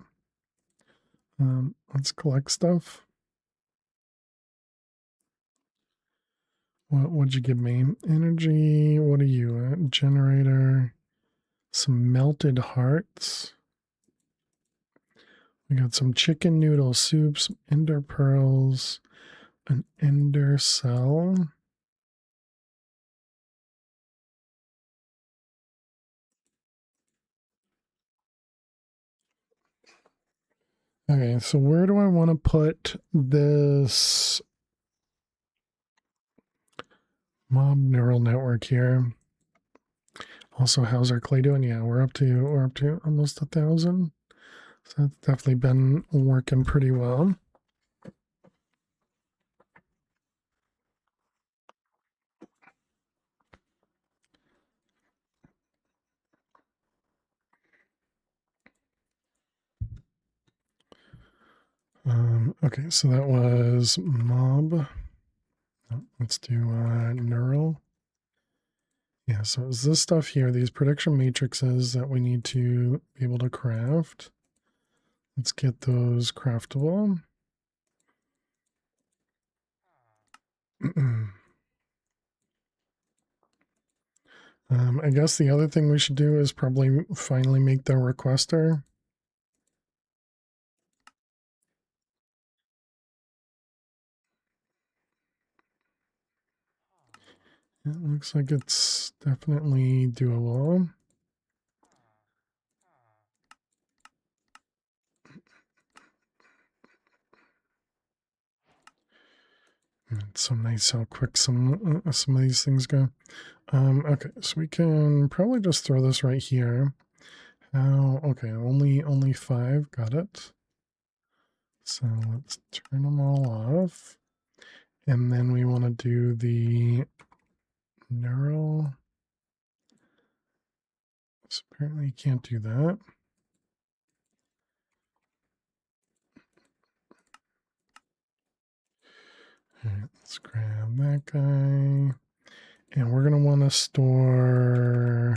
Let's collect stuff. What'd you give me? Energy. What are you at? Generator. Some melted hearts. We got some chicken noodle soup, some ender pearls, an ender cell. Okay, so where do I want to put this mob neural network here? Also, how's our clay doing? Yeah, we're up to almost 1,000. So that's definitely been working pretty well. Okay, so that was mob. Let's do neural. Yeah, so it's this stuff here, these prediction matrices that we need to be able to craft. Let's get those craftable. I guess the other thing we should do is probably finally make the requester. It looks like it's definitely doable. It's so nice how quick some of these things go. Okay, so we can probably just throw this right here. How? Okay, only 5. Got it. So let's turn them all off. And then we want to do the neural. So apparently you can't do that. All right, let's grab that guy. And we're going to want to store,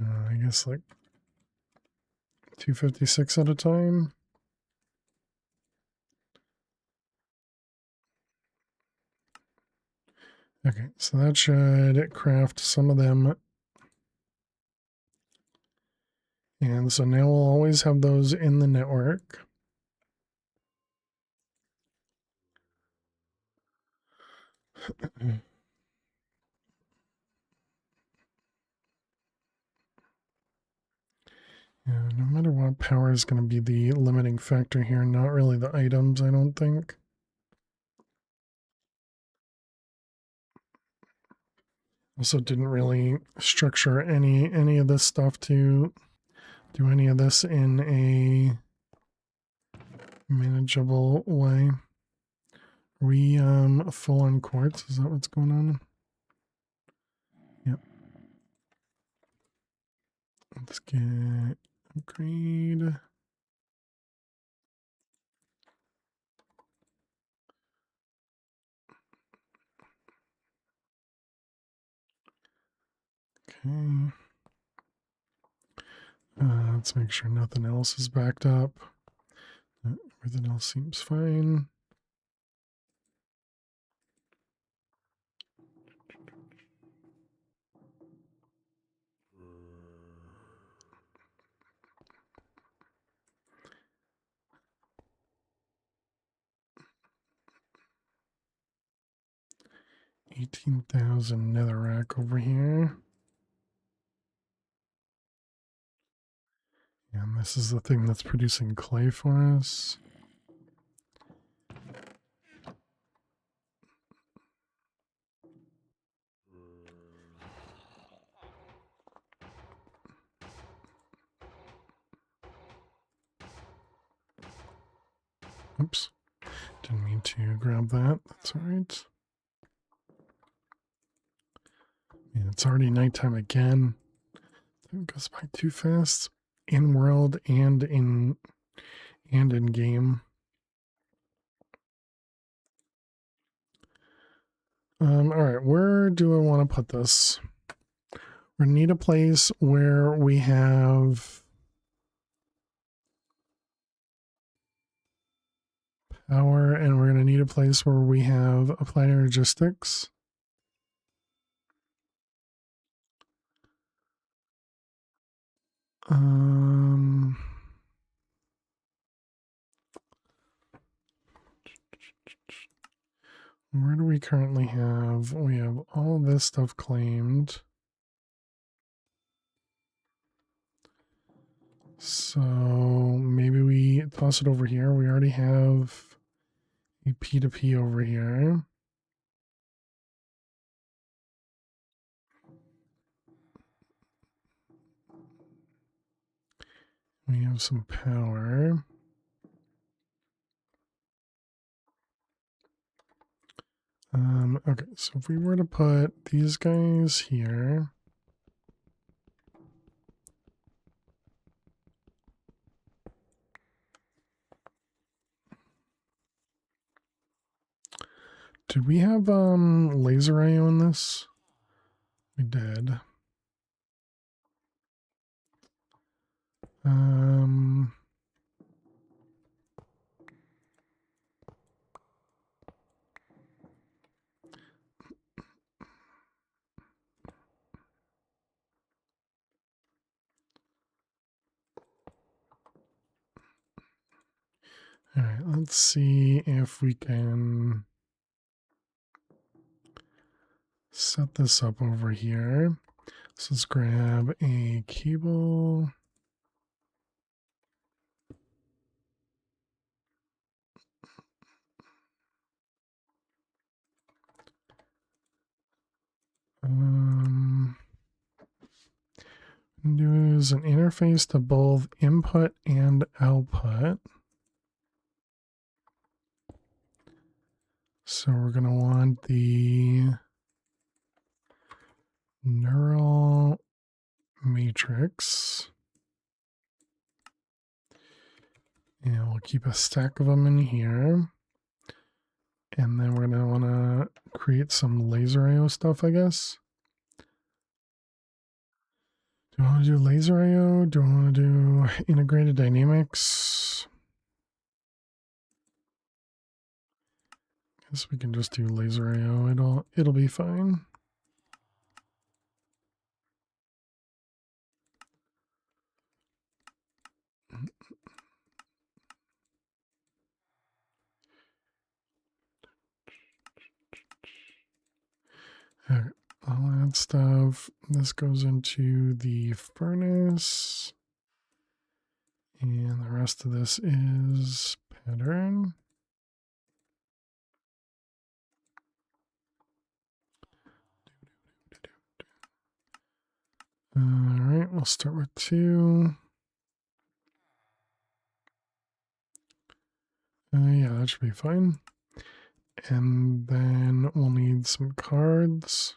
I guess, like 256 at a time. Okay, so that should craft some of them. And so now we'll always have those in the network. Yeah, no matter what, power is going to be the limiting factor here, not really the items, I don't think. Also didn't really structure any of this stuff to do any of this in a manageable way. Are we full on quartz? Is that what's going on? Yep. Let's get upgrade. Okay. Let's make sure nothing else is backed up. Everything else seems fine. $18,000 netherrack over here. And this is the thing that's producing clay for us. Oops. Didn't mean to grab that. That's all right. Yeah, it's already nighttime again. It goes by too fast. In world and in game. All right, where do I want to put this? We need a place where we have power, and we're going to need a place where we have applied energistics. Where do we currently have? We have all this stuff claimed. So maybe we toss it over here. We already have a P2P over here. We have some power. Okay, so if we were to put these guys here. Did we have laser IO in this? We did. All right, let's see if we can set this up over here. So let's grab a cable. Use an interface to both input and output. So we're going to want the neural matrix. And we'll keep a stack of them in here. And then we're going to want to create some laser IO stuff, I guess. Do I want to do laser IO? Do I want to do integrated dynamics? I guess we can just do laser IO. It'll be fine. All right, all that stuff. This goes into the furnace. And the rest of this is pattern. All right, we'll start with 2. Yeah, that should be fine. And then we'll need some cards.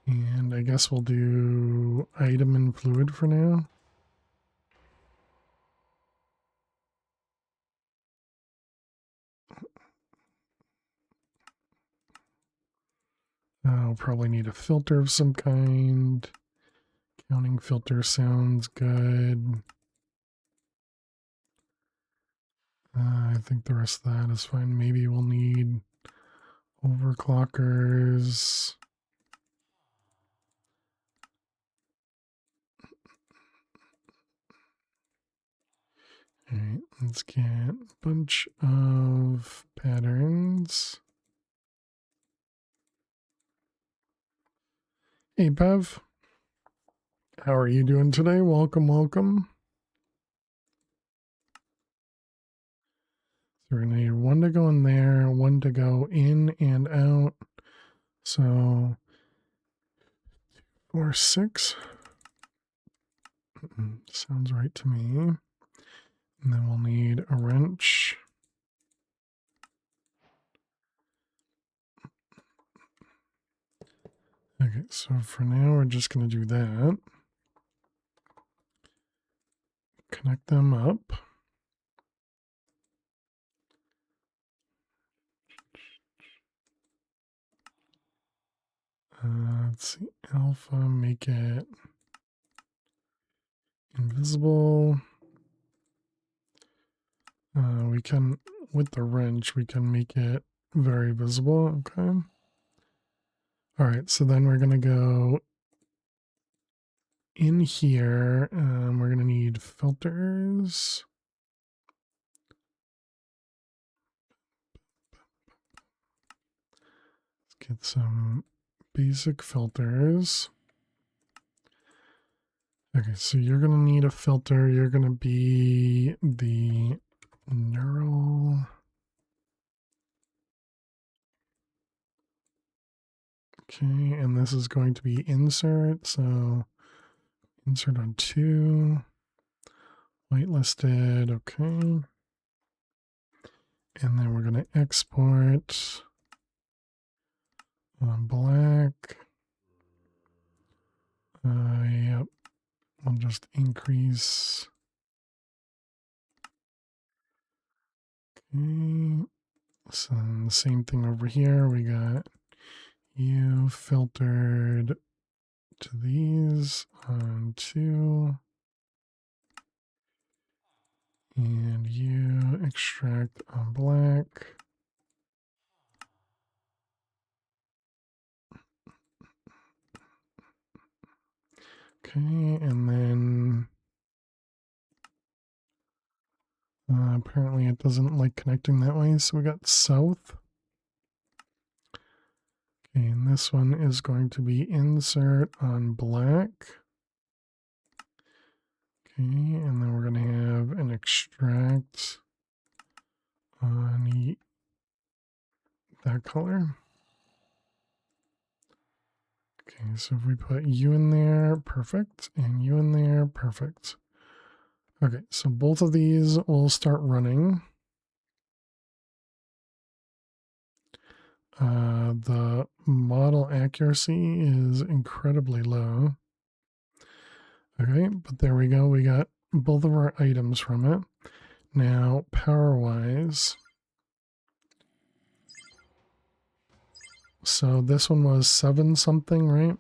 And I guess we'll do item and fluid for now. I'll probably need a filter of some kind. Counting filter sounds good. I think the rest of that is fine. Maybe we'll need overclockers. All right, let's get a bunch of patterns. Hey, Bev. How are you doing today? Welcome, welcome. So we're going to need 1 to go in there, 1 to go in and out. So 4, 6. Sounds right to me. And then we'll need a wrench. Okay, so for now, we're just going to do that. Connect them up. Let's see, alpha, make it invisible. We can, with the wrench, we can make it very visible. Okay. All right, so then we're going to go in here. We're going to need filters. Let's get some basic filters. Okay, so you're going to need a filter. You're going to be the neural. Okay, and this is going to be insert. So insert on 2. Whitelisted. Okay. And then we're going to export on black. Yep. I'll just increase. Okay. So the same thing over here. We got you filtered to these on 2. And you extract on black. Okay, and then apparently it doesn't like connecting that way, so we got south. Okay, and this one is going to be insert on black. Okay, and then we're going to have an extract on that color. Okay, so if we put you in there, perfect, and you in there, perfect. Okay, so both of these will start running. The model accuracy is incredibly low. Okay, but there we go. We got both of our items from it. Now, power-wise, so this one was 7 something, right?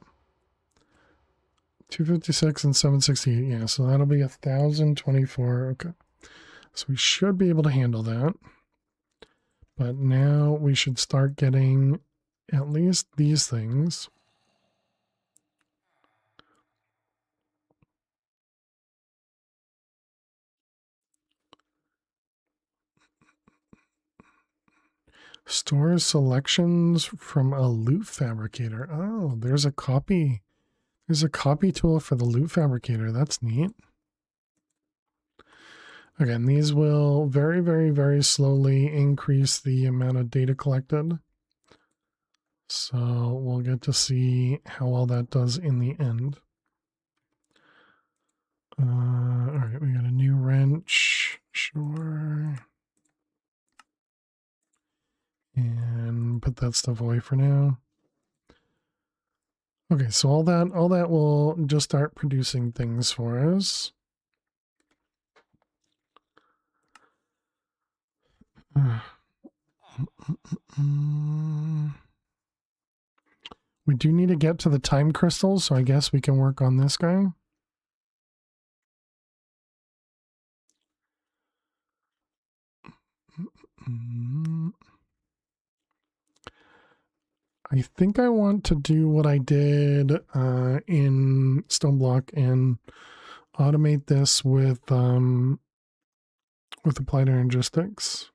256 and 768. Yeah, so that'll be 1,024. Okay, so we should be able to handle that. But now we should start getting at least these things. Stores selections from a loot fabricator. Oh, there's a copy. There's a copy tool for the loot fabricator. That's neat. Again, these will very, very, very slowly increase the amount of data collected. So we'll get to see how well that does in the end. All right, we got a new wrench. Sure. And put that stuff away for now. Okay, so all that will just start producing things for us. We do need to get to the time crystals, so I guess we can work on this guy. I think I want to do what I did in Stoneblock and automate this with applied energistics.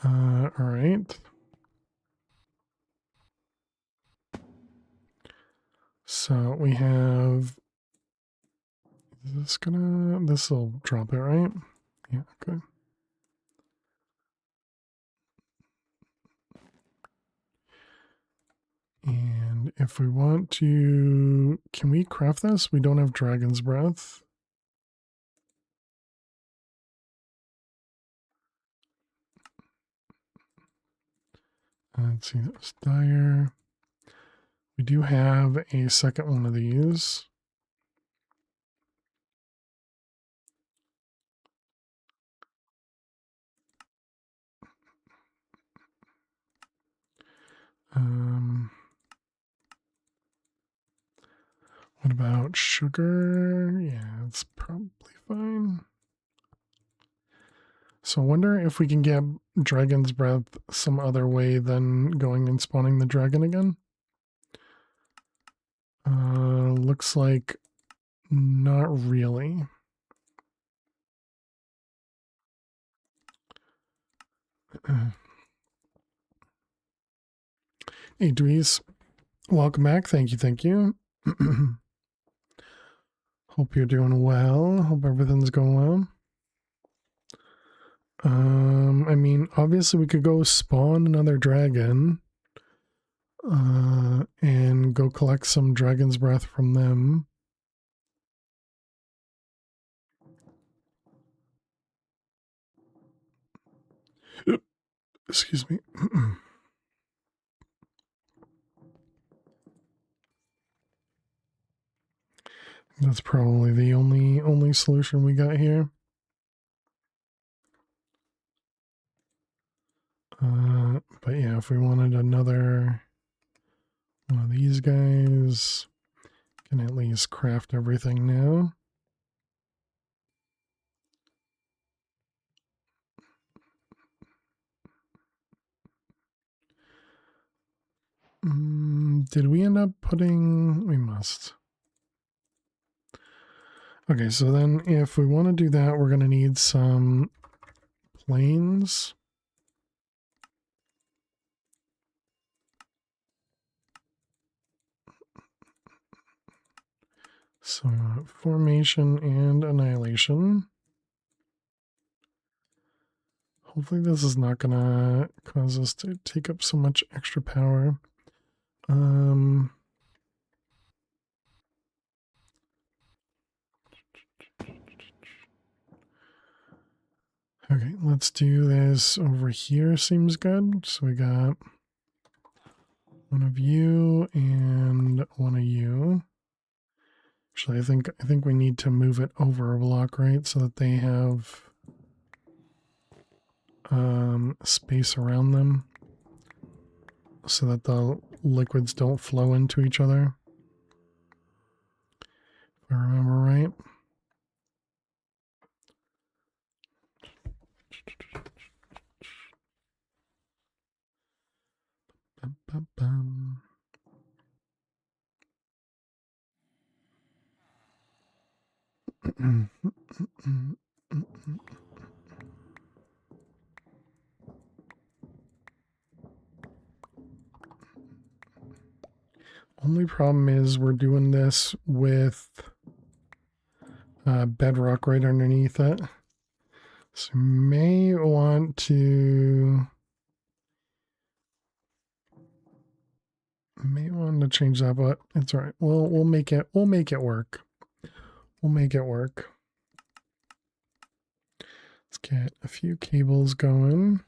All right. So we have, this will drop it, right? Yeah, okay. And if we want to, can we craft this? We don't have Dragon's Breath. Let's see, that's dire. We do have a second one of these. What about sugar? Yeah, it's probably fine. So I wonder if we can get Dragon's Breath some other way than going and spawning the dragon again. Looks like not really. Hey, Dweez. Welcome back. Thank you. Thank you. Hope you're doing well. Hope everything's going well. I mean, obviously we could go spawn another dragon. And go collect some dragon's breath from them. Excuse me. That's probably the only solution we got here. But yeah, if we wanted another one of these guys, can at least craft everything now. Did we end up putting... We must. Okay, so then if we want to do that, we're going to need some planes. So formation and annihilation. Hopefully this is not going to cause us to take up so much extra power. Okay, let's do this over here. Seems good. So we got one of you and one of you. Actually, I think we need to move it over a block, right? So that they have space around them. So that the liquids don't flow into each other. If I remember right. Bum, bum, bum. Only problem is we're doing this with bedrock right underneath it. So you may want to change that, but it's all right. We'll make it work. We'll make it work. Let's get a few cables going.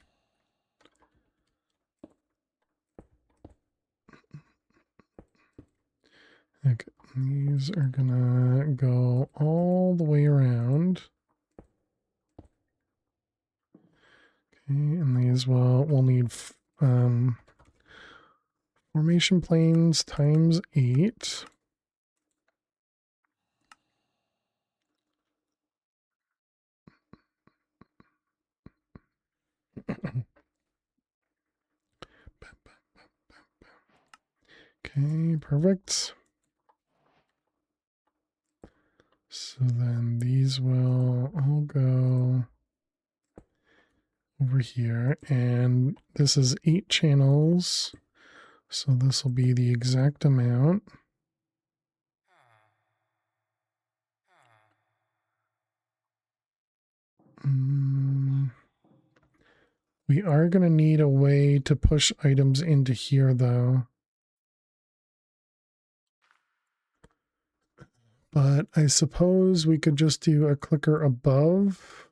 Okay, these are gonna go all the way around. Okay, and these we'll need formation planes times 8. Okay, perfect. So then these will all go over here, and this is 8 channels, so this will be the exact amount. We are going to need a way to push items into here, though. But I suppose we could just do a clicker above.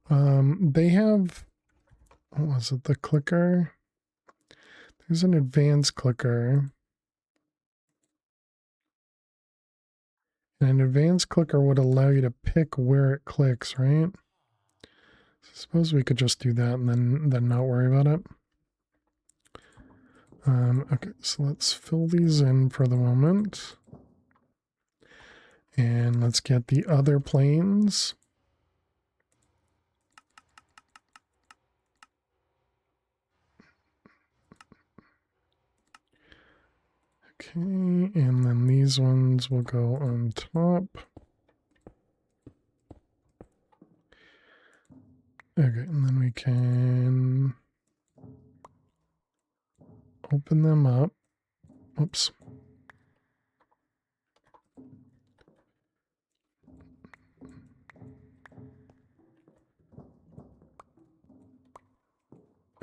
They have, what was it, the clicker? There's an advanced clicker. An advanced clicker would allow you to pick where it clicks, right? So suppose we could just do that and then not worry about it. Okay, so let's fill these in for the moment. And let's get the other planes. Okay, and then these ones will go on top. Okay, and then we can open them up. Oops.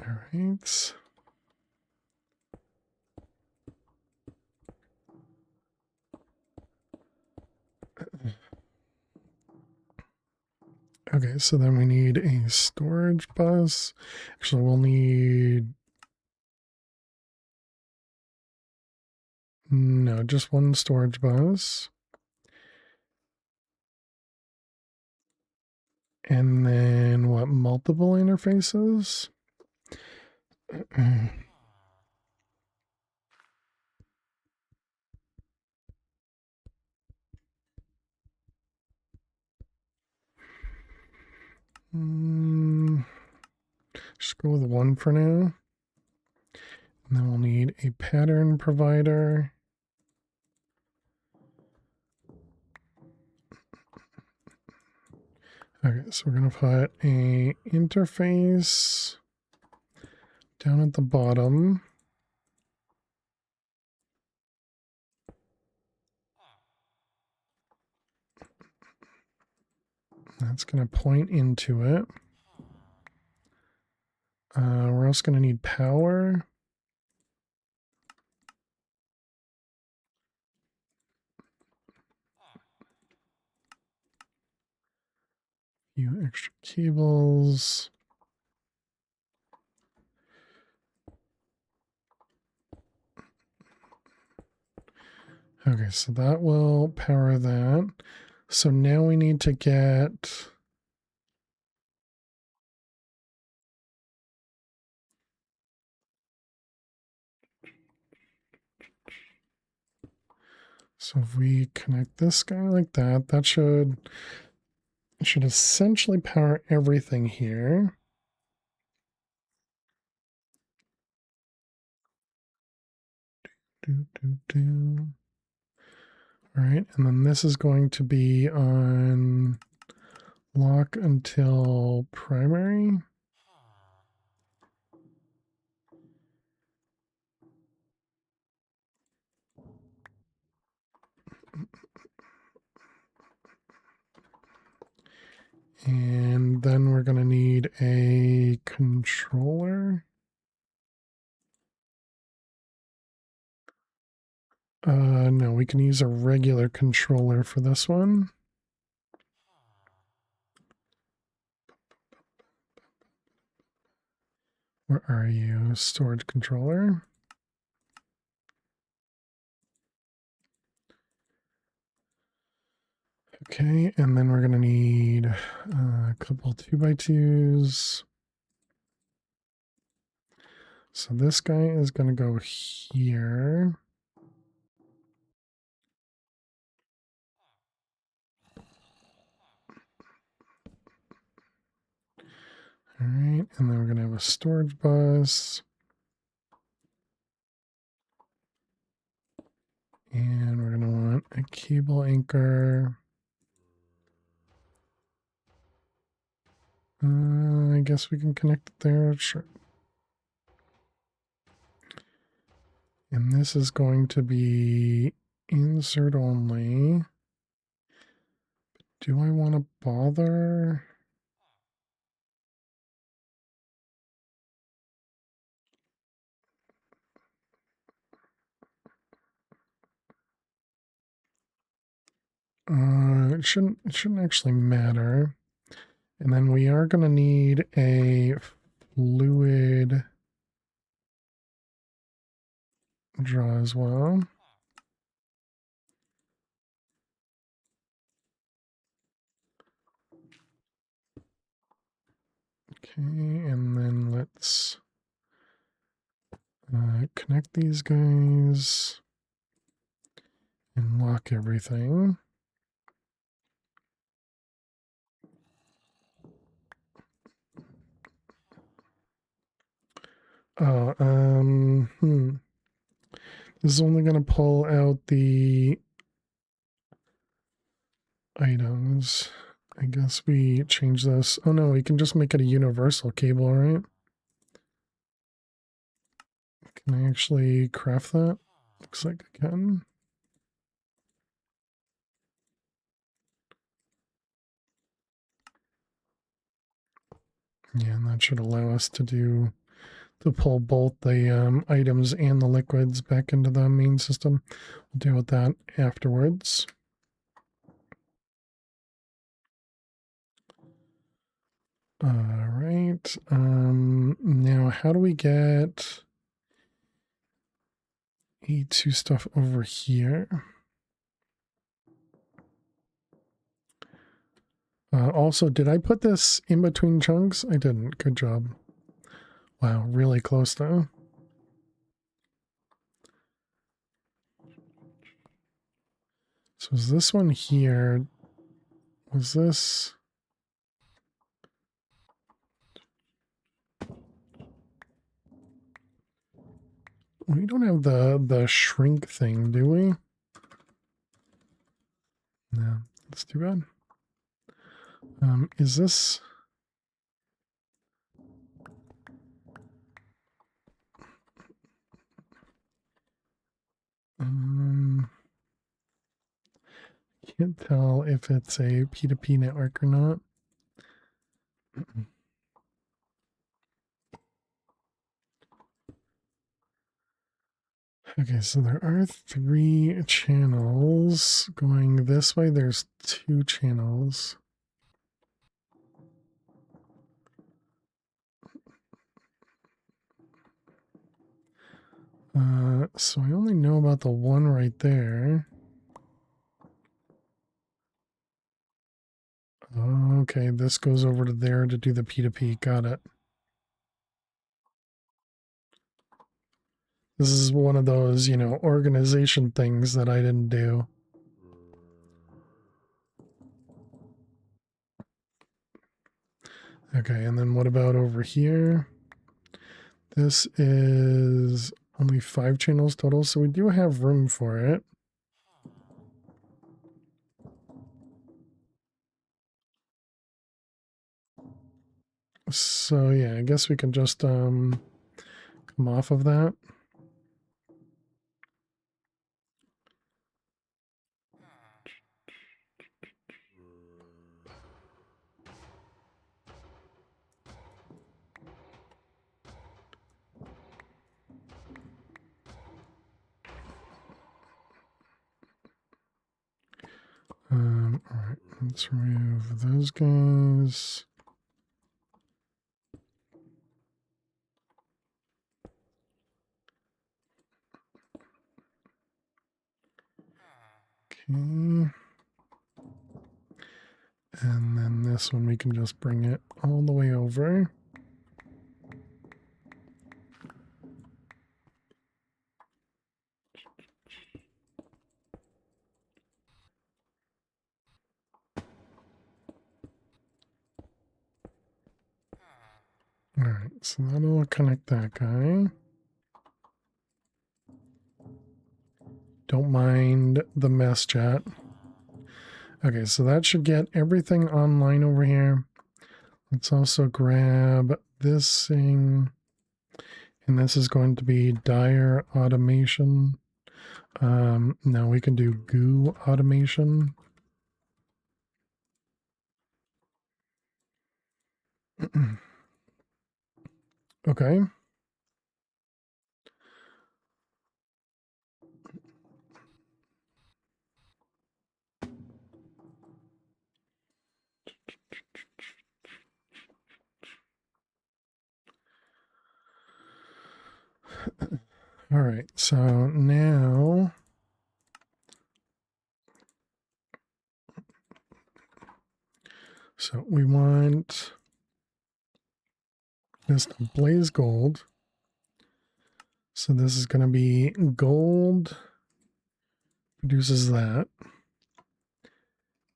All right. Okay, so then we need a storage bus. Actually, we'll need... No, just one storage bus. And then what, multiple interfaces? Just go with one for now. And then we'll need a pattern provider. Okay, so we're going to put a interface down at the bottom. That's going to point into it. We're also going to need power. A few extra cables. Okay, so that will power that. So now we need to get... So if we connect this guy like that, that should essentially power everything here. All right, and then this is going to be on lock until primary. And then we're going to need a controller. No, we can use a regular controller for this one. Where are you? Storage controller. Okay, and then we're going to need a couple 2x2s. So this guy is going to go here. All right, and then we're going to have a storage bus. And we're going to want a cable anchor. I guess we can connect it there, sure. And this is going to be insert only. Do I want to bother? It shouldn't actually matter. And then we are going to need a fluid draw as well. and then let's connect these guys and lock everything. This is only going to pull out the items. I guess we change this. Oh no, we can just make it a universal cable, right? Can I actually craft that? Looks like I can. Yeah, and that should allow us to pull both the items and the liquids back into the main system. We'll deal with that afterwards. All right. Now how do we get E2 stuff over here? Also, did I put this in between chunks? I didn't. Good job. Wow, really close though. So is this one here? Was this? We don't have the shrink thing, do we? No, that's too bad. Is this? Can't tell if it's a P2P network or not. Okay, so there are 3 channels going this way. There's 2 channels. So I only know about the one right there. Okay, this goes over to there to do the P2P. Got it. This is one of those, organization things that I didn't do. Okay, and then what about over here? This is only 5 channels total, so we do have room for it. So yeah, I guess we can just come off of that. All right, let's remove those guys. Okay. And then this one, we can just bring it all the way over. All right, so that'll connect that guy. Don't mind the mess, chat. Okay, so that should get everything online over here. Let's also grab this thing. And this is going to be dire automation. Now we can do goo automation. Okay. All right, so now we want This blaze gold. So this is going to be gold. Produces that.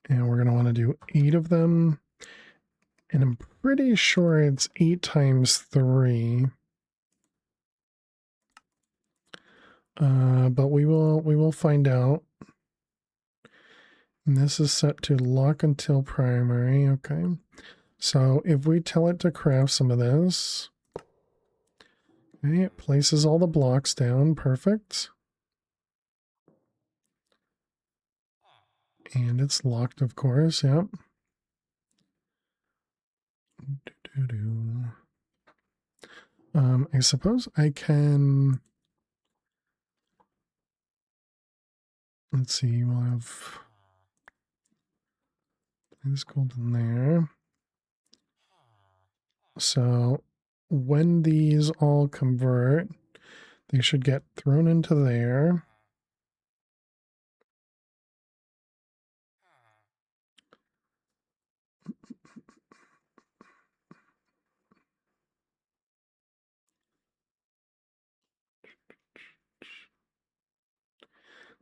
And we're going to want to do 8 of them. And I'm pretty sure it's 8 times 3. But we will find out. And this is set to lock until primary. Okay. So if we tell it to craft some of this, okay, it places all the blocks down. Perfect. And it's locked, of course. Yep. I suppose I can. Let's see. We'll have this gold in there. So when these all convert, they should get thrown into there.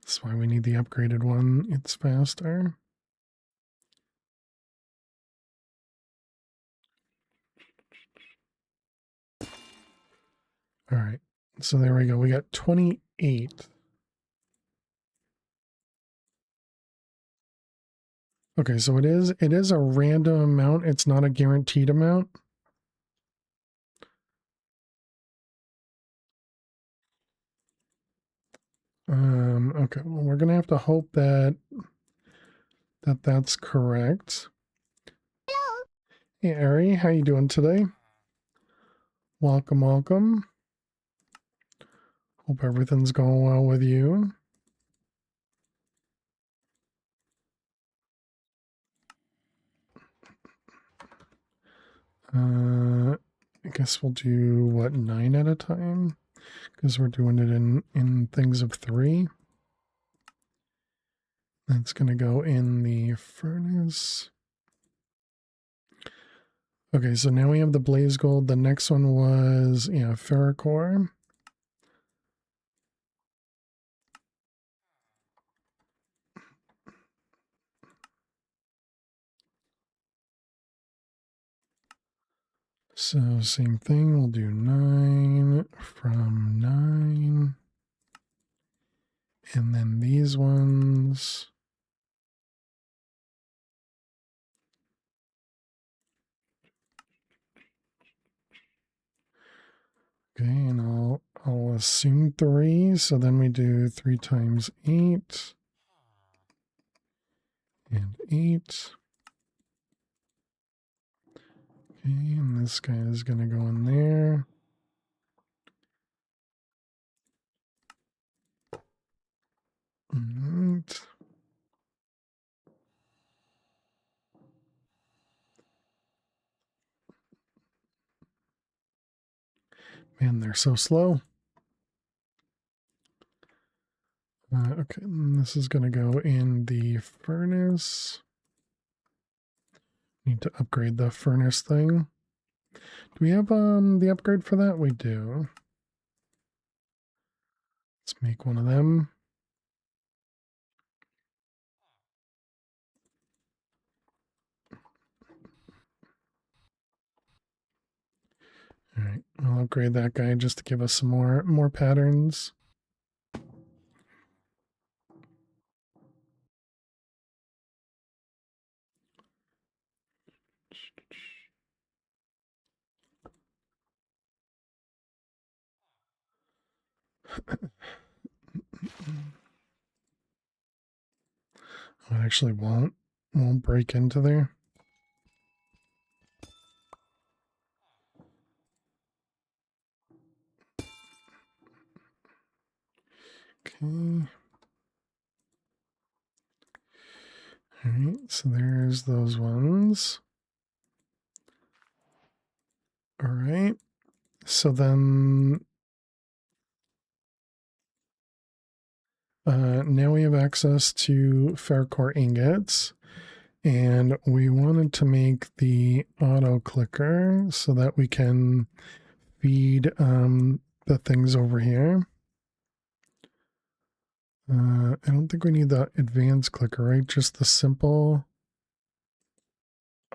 That's why we need the upgraded one. It's faster. All right. So there we go. We got 28. Okay, so it is a random amount. It's not a guaranteed amount. Okay, well, we're gonna have to hope that's correct. Hello. Hey, Ari, how you doing today? Welcome, welcome. Hope everything's going well with you. I guess we'll do, what, 9 at a time? Because we're doing it in things of 3. That's going to go in the furnace. Okay, so now we have the blaze gold. The next one was, yeah, ferrocore. So same thing, we'll do 9 from 9. And then these ones. Okay, and I'll assume 3. So then we do 3 times 8. And 8. Okay, and this guy is going to go in there. Alright. Man, they're so slow. Okay, and this is going to go in the furnace. Need to upgrade the furnace thing. Do we have the upgrade for that? We do. Let's make one of them. All right, I'll upgrade that guy just to give us some more patterns. Oh, it actually won't break into there. Okay. All right, so there's those ones. All right, so then now we have access to ferrocore ingots, And we wanted to make the auto clicker so that we can feed the things over here. I don't think we need the advanced clicker, right? Just the simple.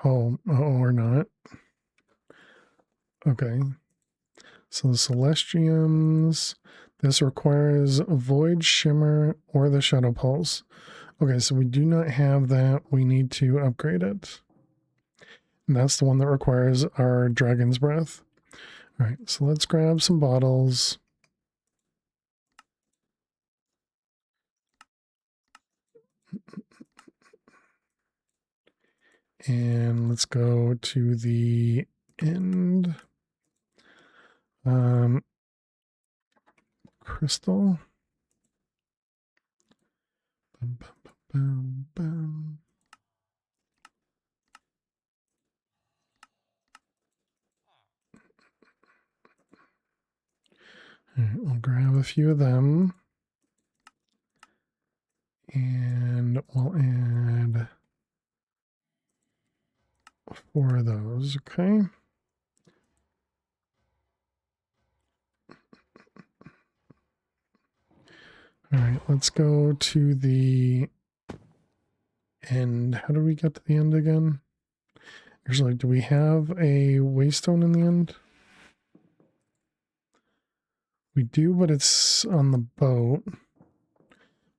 Oh, or not. Okay. So the Celestiums, this requires Void, Shimmer, or the Shadow Pulse. Okay, so we do not have that. We need to upgrade it. And that's the one that requires our Dragon's Breath. All right, so let's grab some bottles. And let's go to the end. Crystal. Bum, bum, bum, bum. All right, we'll grab a few of them. And we'll add 4 of those, okay? All right, let's go to the end. How do we get to the end again? Usually, do we have a waystone in the end? We do, but it's on the boat.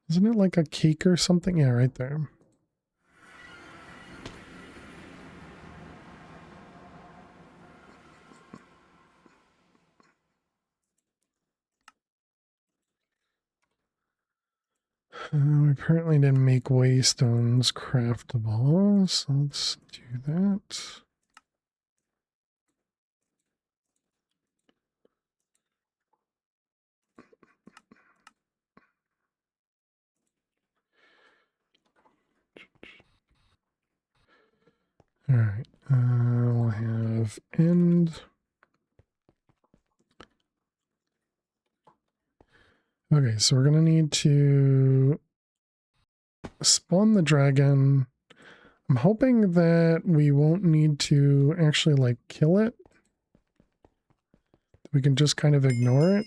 Isn't it like a cake or something? Yeah, right there. We apparently didn't make waystones craftable, so let's do that. All right, we'll have end. Okay, so we're gonna need to spawn the dragon. I'm hoping that we won't need to actually like kill it. We can just kind of ignore it.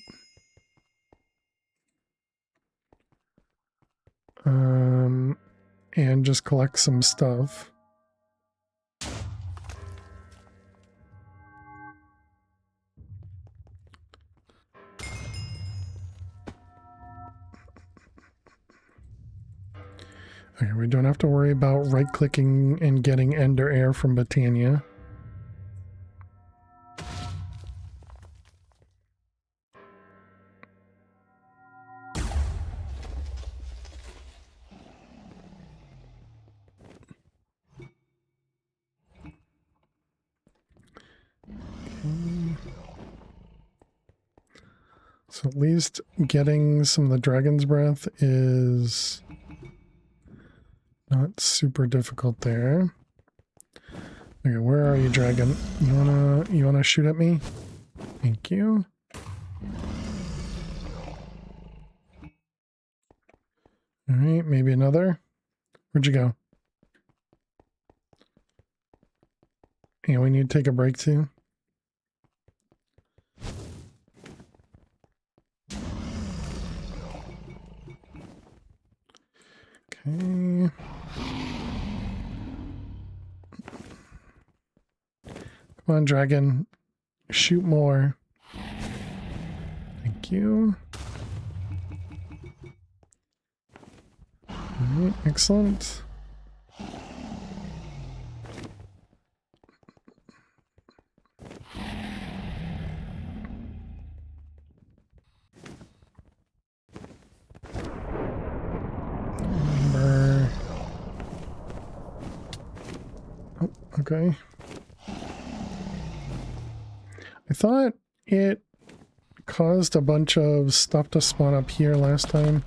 And just collect some stuff. Okay, we don't have to worry about right-clicking and getting Ender Air from Botania. So at least getting some of the Dragon's Breath is not super difficult there. Okay, where are you, dragon? You wanna shoot at me? Thank you. All right, maybe another. Where'd you go? Yeah, we need to take a break too. Okay. Come on, dragon. Shoot more. Thank you. Alright, excellent. Number. Oh, okay. I thought it caused a bunch of stuff to spawn up here last time.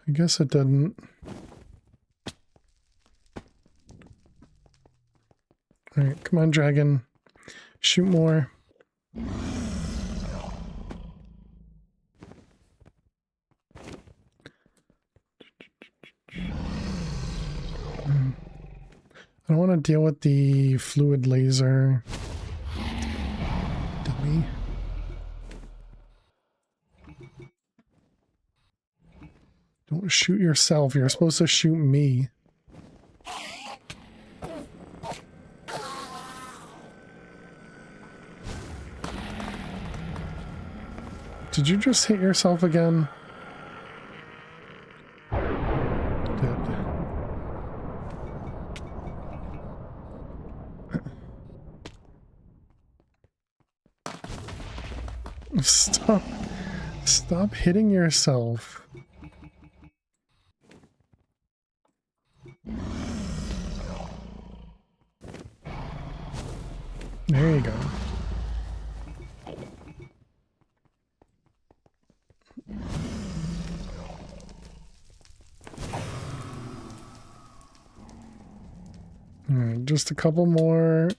I guess it didn't. Alright, come on, dragon. Shoot more. don't want to deal with the fluid laser. Dummy. Don't shoot yourself. You're supposed to shoot me. Did you just hit yourself again? Stop hitting yourself. There you go. All right, just a couple more.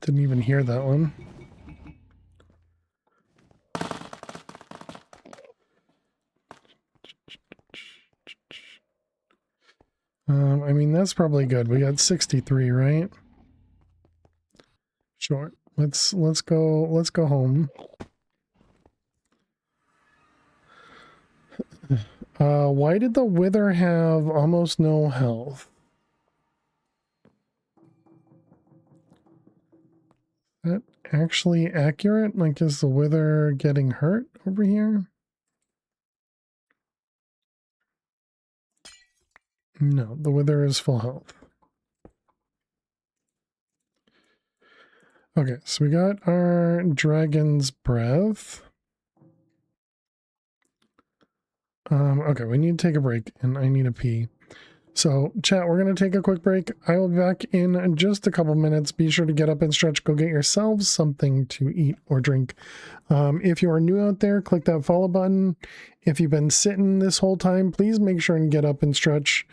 Didn't even hear that one. I mean, that's probably good. We got 63, right? Sure. Let's go home. Why did the Wither have almost no health? Is that actually accurate? Like, is the Wither getting hurt over here? No, the Wither is full health. Okay, so we got our Dragon's Breath. Okay, we need to take a break, and I need a pee. So, chat, we're going to take a quick break. I will be back in just a couple minutes. Be sure to get up and stretch. Go get yourselves something to eat or drink. If you are new out there, click that follow button. If you've been sitting this whole time, please make sure and get up and stretch.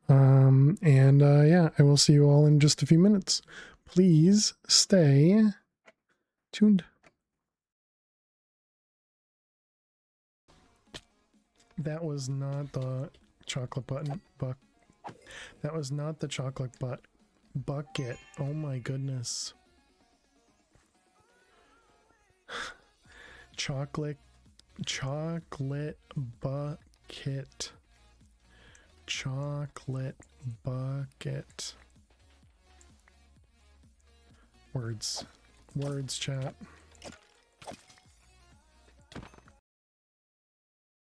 Yeah, I will see you all in just a few minutes. Please stay tuned. That was not the chocolate button, that was not the chocolate bucket. Oh my goodness. Chocolate bucket. Chocolate bucket. Words, chat.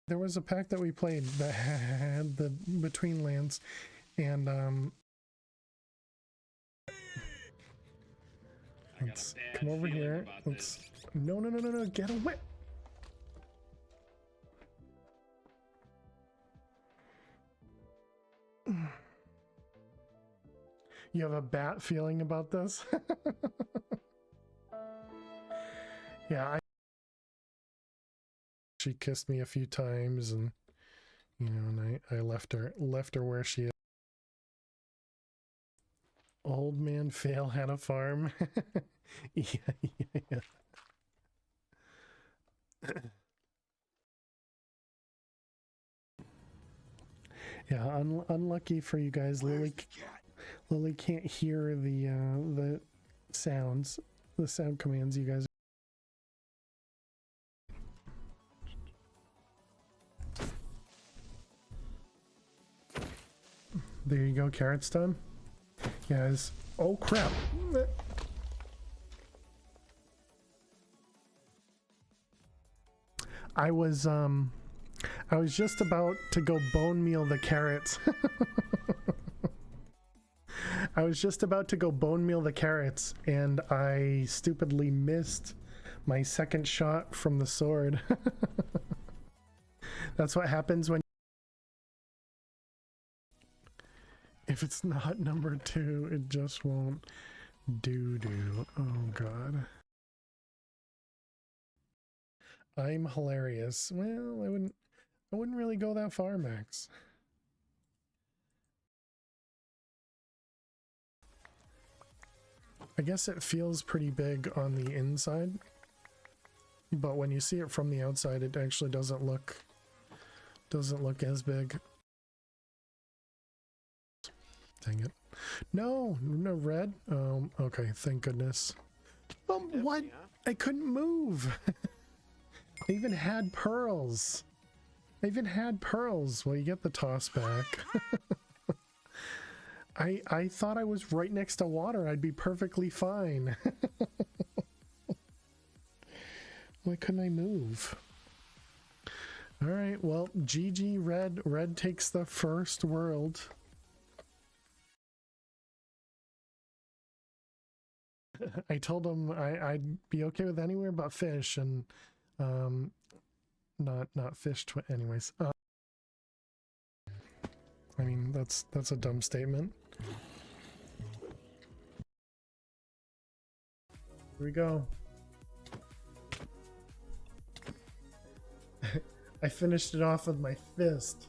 There was a pack that we played that had the between lands, and let's come over here. Let's no, get away. You have a bad feeling about this? Yeah, she kissed me a few times, and you know, and I left her where she is. Old man Fail had a farm. Yeah. Yeah, unlucky for you guys. Lily can't hear the sounds, the sound commands you guys. There you go, carrot's done. Guys, oh crap. I was just about to go bone meal the carrots. I was just about to go bone meal the carrots, and I stupidly missed my second shot from the sword. That's what happens when if it's not number 2, it just won't do. Oh god. I'm hilarious. Well, I wouldn't really go that far, Max. I guess it feels pretty big on the inside, but when you see it from the outside, it actually doesn't look as big. Dang it. No, no red. Okay, thank goodness. What? I couldn't move. I even had pearls. Well, you get the toss back. I thought I was right next to water. I'd be perfectly fine. Why couldn't I move? All right, well, GG red. Red takes the first world. I told him I'd be okay with anywhere but fish, and not fish. Anyways, I mean that's a dumb statement. Here we go. I finished it off with my fist.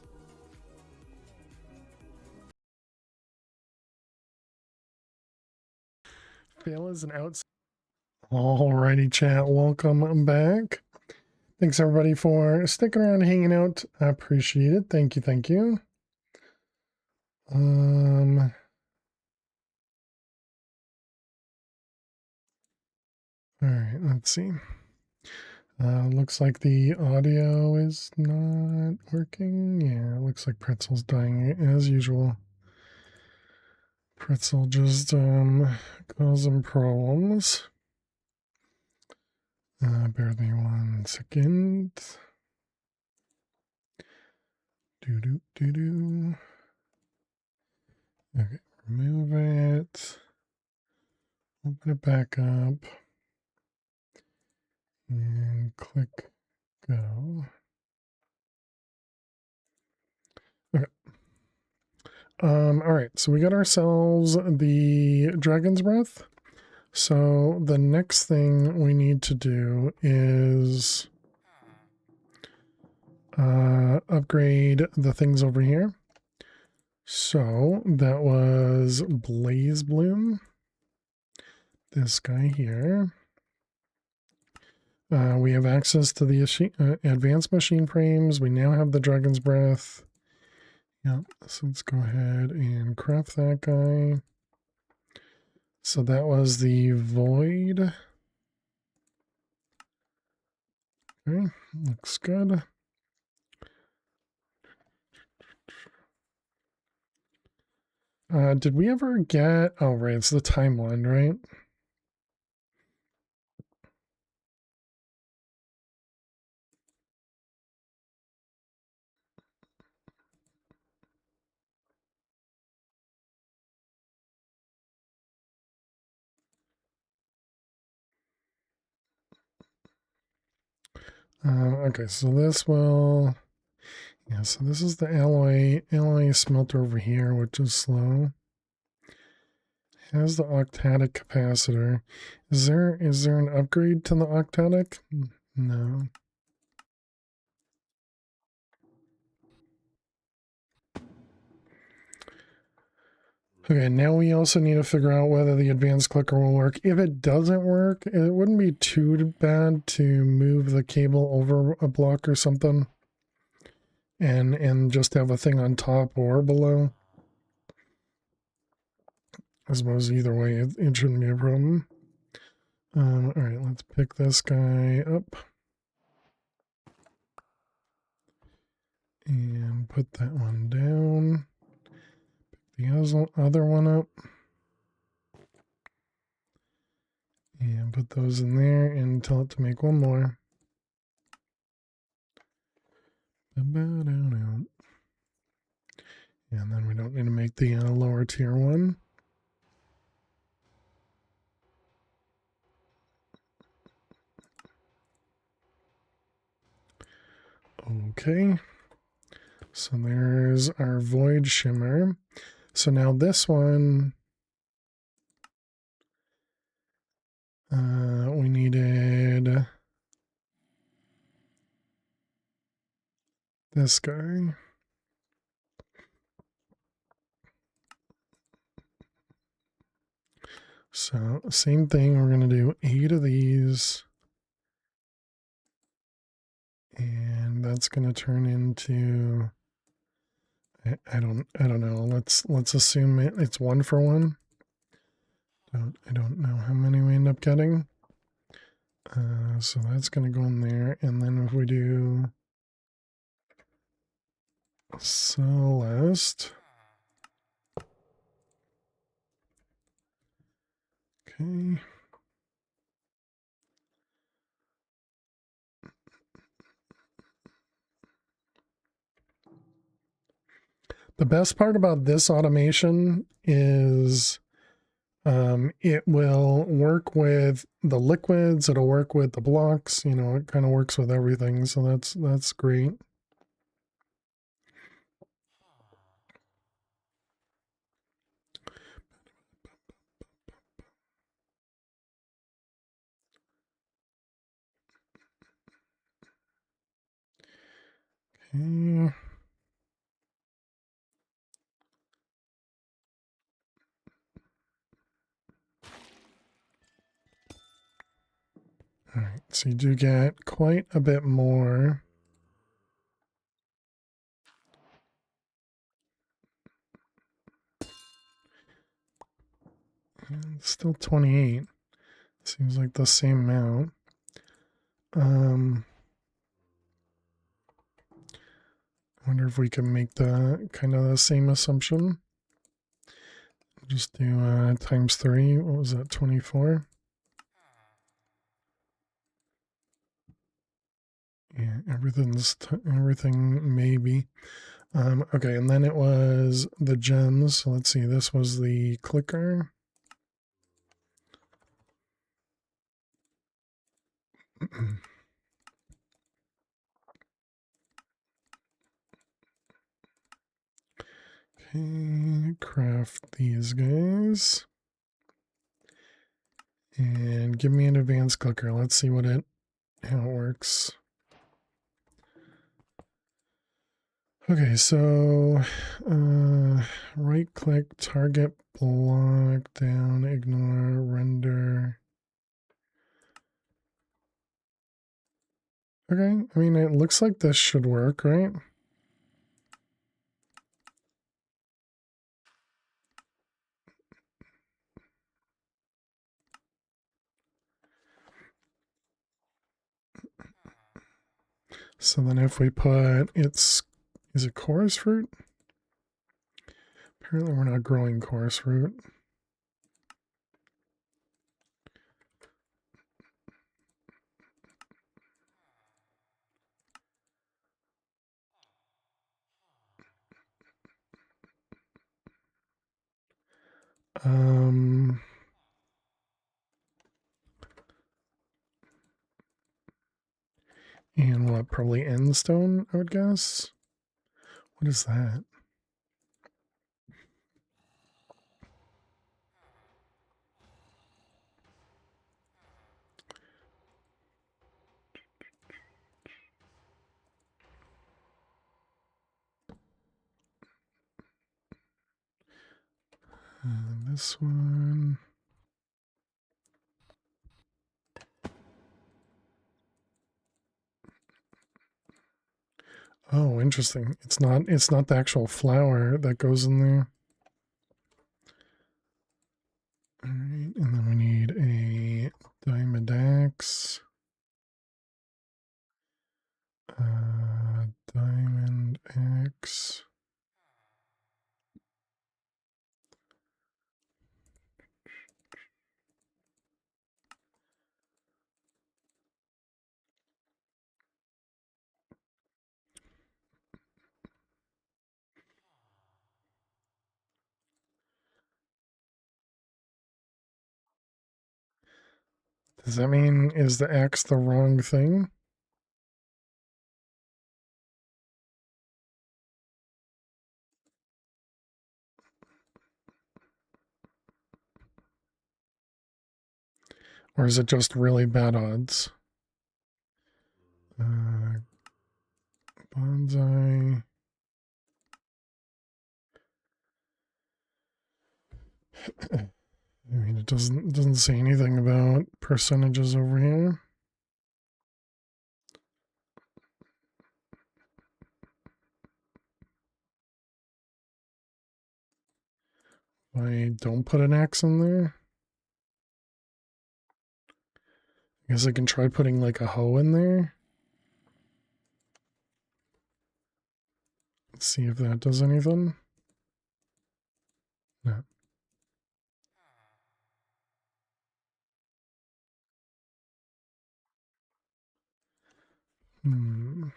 Fail is an outside. Alrighty, chat. Welcome back. Thanks everybody for sticking around, hanging out. I appreciate it. Thank you. Thank you. All right. Let's see. Looks like the audio is not working. Yeah, looks like Pretzel's dying as usual. Pretzel just causing problems. Bear with me 1 second. Do. Okay, remove it. Open it back up. And click go. Okay. All right, so we got ourselves the Dragon's Breath. So the next thing we need to do is upgrade the things over here. So that was Blaze Bloom. This guy here. We have access to the advanced machine frames. We now have the Dragon's Breath. Yeah, so let's go ahead and craft that guy. So that was the Void. Okay, looks good. Did we ever get... Oh, right, it's the timeline, right? Okay, so this will... Yeah, so this is the alloy smelter over here, which is slow. Has the octadic capacitor. Is there an upgrade to the octadic? No. Okay, now we also need to figure out whether the advanced clicker will work. If it doesn't work, it wouldn't be too bad to move the cable over a block or something. And just have a thing on top or below. I suppose either way, it shouldn't be a problem. Alright, let's pick this guy up. And put that one down. Pick the other one up. And put those in there and tell it to make one more. And then we don't need to make the lower tier one. Okay. So there's our Void Shimmer. So now this one, we needed this guy. So same thing, we're going to do 8 of these. And that's going to turn into I don't know. Let's assume it's 1-for-1. I don't know how many we end up getting. So that's gonna go in there, and then if we do Celeste. Okay. The best part about this automation is it will work with the liquids, it'll work with the blocks, you know, it kind of works with everything, so that's great. Okay. All right, so you do get quite a bit more. And still 28. Seems like the same amount. I wonder if we can make the kind of the same assumption. Just do times 3. What was that? 24. Yeah, everything maybe. Okay, and then it was the gems. So let's see. This was the clicker. Okay, craft these guys. And give me an advanced clicker. Let's see how it works. Okay, so right click, target, block, down, ignore, render. Okay, I mean, it looks like this should work, right? So then if we put is it chorus fruit? Apparently we're not growing chorus fruit. And what, probably end stone, I would guess. What is that? This one. Oh, interesting. It's not the actual flower that goes in there. All right, and then we need a diamond axe. Diamond axe. Does that mean is the axe the wrong thing? Or is it just really bad odds? Bonsai. I mean, it doesn't say anything about percentages over here. I don't put an X in there. I guess I can try putting like a hoe in there. Let's see if that does anything. No. Hmm.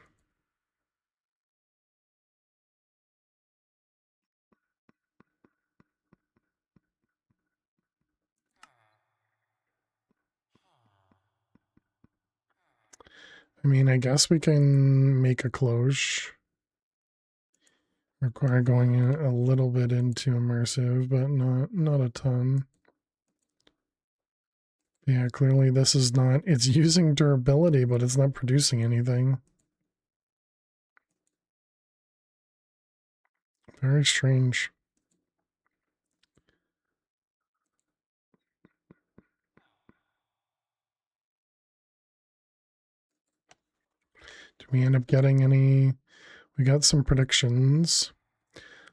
I mean, I guess we can make a cloche. Require going in a little bit into immersive, but not a ton. Yeah, clearly this is not, it's using durability, but it's not producing anything. Very strange. Do we end up getting any? We got some predictions.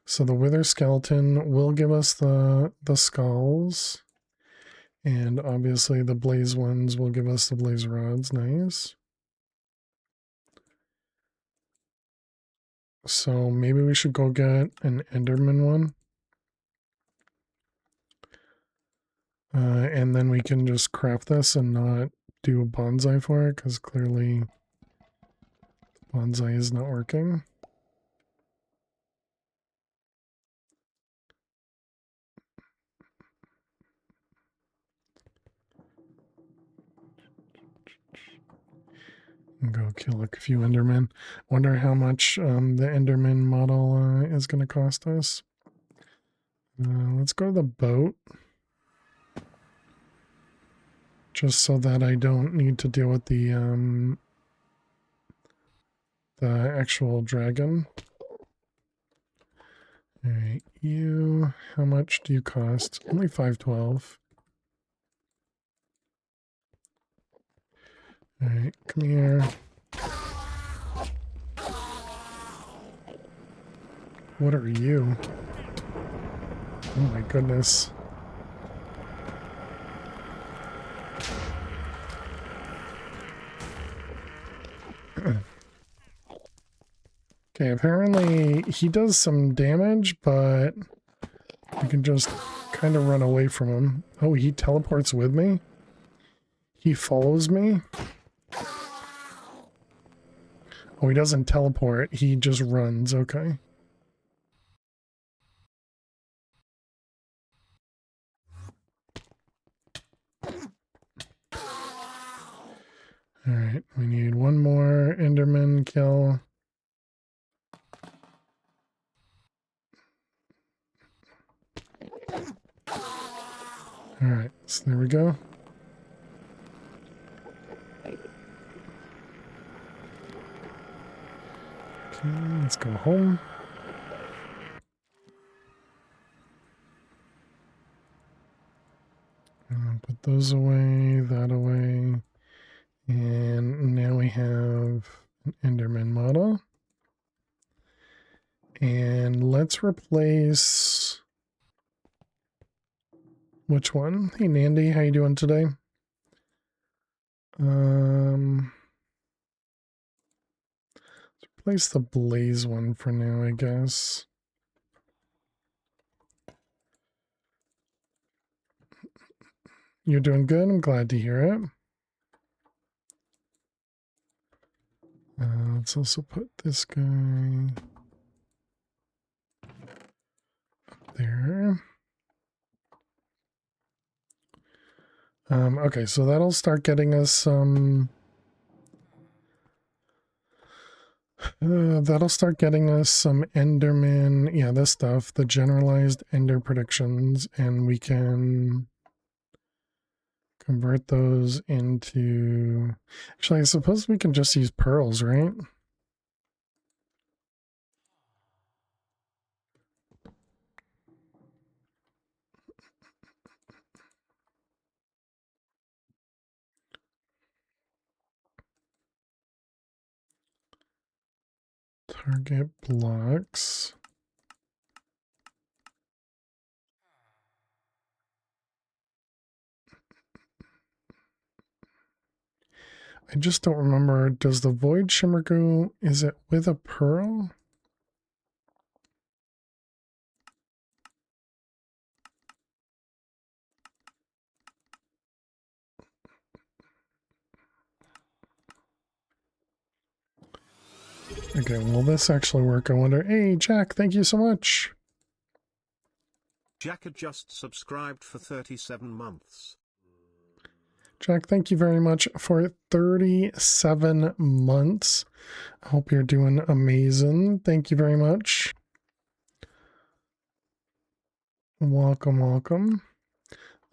So the wither skeleton will give us the skulls. And obviously the blaze ones will give us the blaze rods. Nice. So maybe we should go get an enderman one. And then we can just craft this and not do a bonsai for it, because clearly bonsai is not working. Go kill a few endermen. Wonder how much the enderman model is going to cost us. Let's go to the boat. Just so that I don't need to deal with the actual dragon. Alright, you, how much do you cost? Only 512. Alright, come here. What are you? Oh my goodness. Okay, apparently he does some damage, but I can just kind of run away from him. Oh, he teleports with me? He follows me? Oh, he doesn't teleport. He just runs. Okay. Alright, we need one more Enderman kill. Alright, so there we go. Okay, let's go home. Put those away, that away. And now we have an Enderman model. And let's replace... Which one? Hey Nandy, how you doing today? Let's replace the blaze one for now, I guess. You're doing good. I'm glad to hear it. Let's also put this guy up there. Okay, so that'll start getting us some... that'll start getting us some Enderman, yeah, this stuff, the generalized Ender predictions, and we can convert those into... Actually, I suppose we can just use pearls, right? Target blocks. I just don't remember. Does the Void Shimmer go, is it with a pearl? Okay, will this actually work? I wonder. Hey, Jack, thank you so much. Jack had just subscribed for 37 months. Jack, thank you very much for 37 months. I hope you're doing amazing. Thank you very much. Welcome, welcome.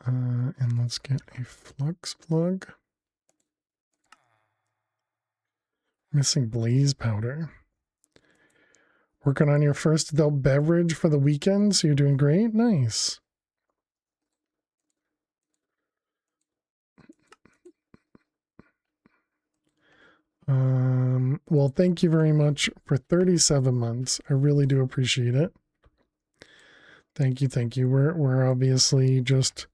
And let's get a flux plug. Missing blaze powder. Working on your first adult beverage for the weekend, so you're doing great. Nice. Well, thank you very much for 37 months. I really do appreciate it. Thank you, thank you. We're obviously just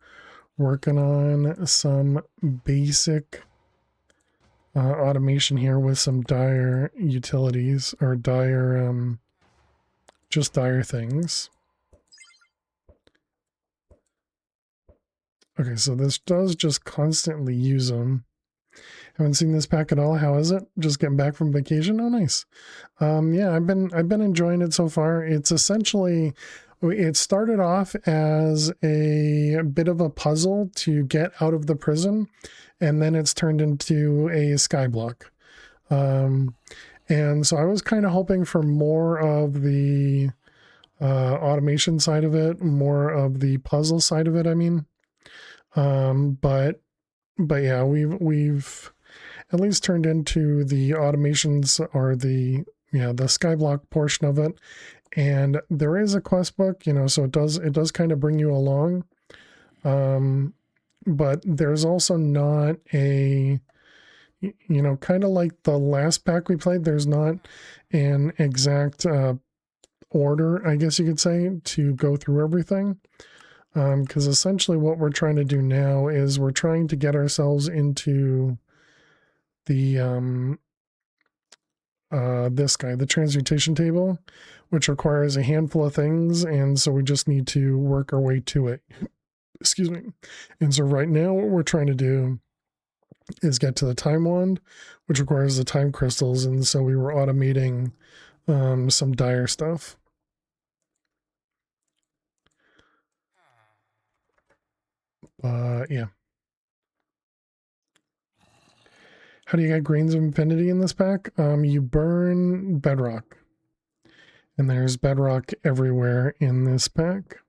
working on some basic automation here with some dire utilities or dire just dire things. Okay, so this does just constantly use them. Haven't seen this pack at all. How is it? Just getting back from vacation? Oh, nice. Yeah, I've been enjoying it so far. It's essentially, it started off as a bit of a puzzle to get out of the prison, and then it's turned into a skyblock. And so I was kind of hoping for more of the automation side of it, more of the puzzle side of it. I mean, but yeah, we've at least turned into the automations or the skyblock portion of it, and there is a quest book, so it does kind of bring you along, but there's also not a kind of like the last pack we played, there's not an exact order, I guess you could say, to go through everything, because essentially what we're trying to do now is we're trying to get ourselves into the this guy, the transmutation table, which requires a handful of things, and so we just need to work our way to it. Excuse me. And so right now what we're trying to do is get to the time wand, which requires the time crystals, and so we were automating some dire stuff. Yeah. How do you get grains of infinity in this pack? You burn bedrock. And there's bedrock everywhere in this pack.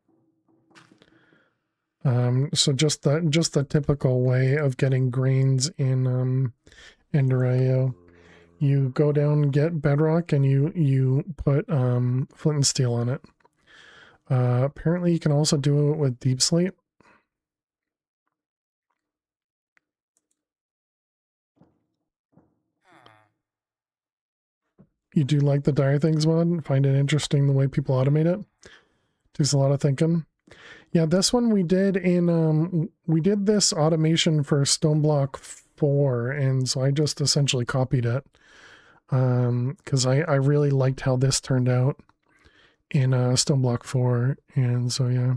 So just the typical way of getting grains in Enduraio. You go down and get bedrock, and you put flint and steel on it. Apparently you can also do it with deep slate. You do like the dire things mod? Find it interesting the way people automate it? Takes a lot of thinking. Yeah, this one we did we did this automation for Stoneblock 4, and so I just essentially copied it. Because I really liked how this turned out in Stoneblock 4, and so yeah.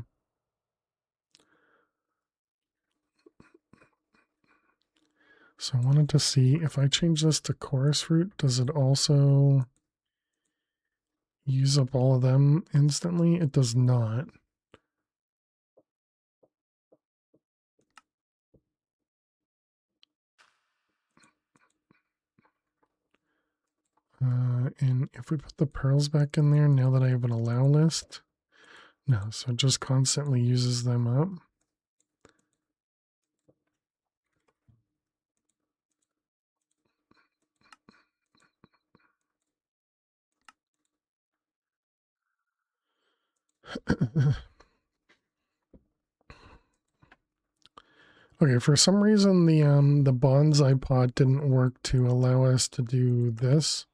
So I wanted to see if I change this to chorus fruit, does it also use up all of them instantly? It does not. And if we put the pearls back in there, now that I have an allow list, no, so it just constantly uses them up. Okay, for some reason the bonsai pot didn't work to allow us to do this.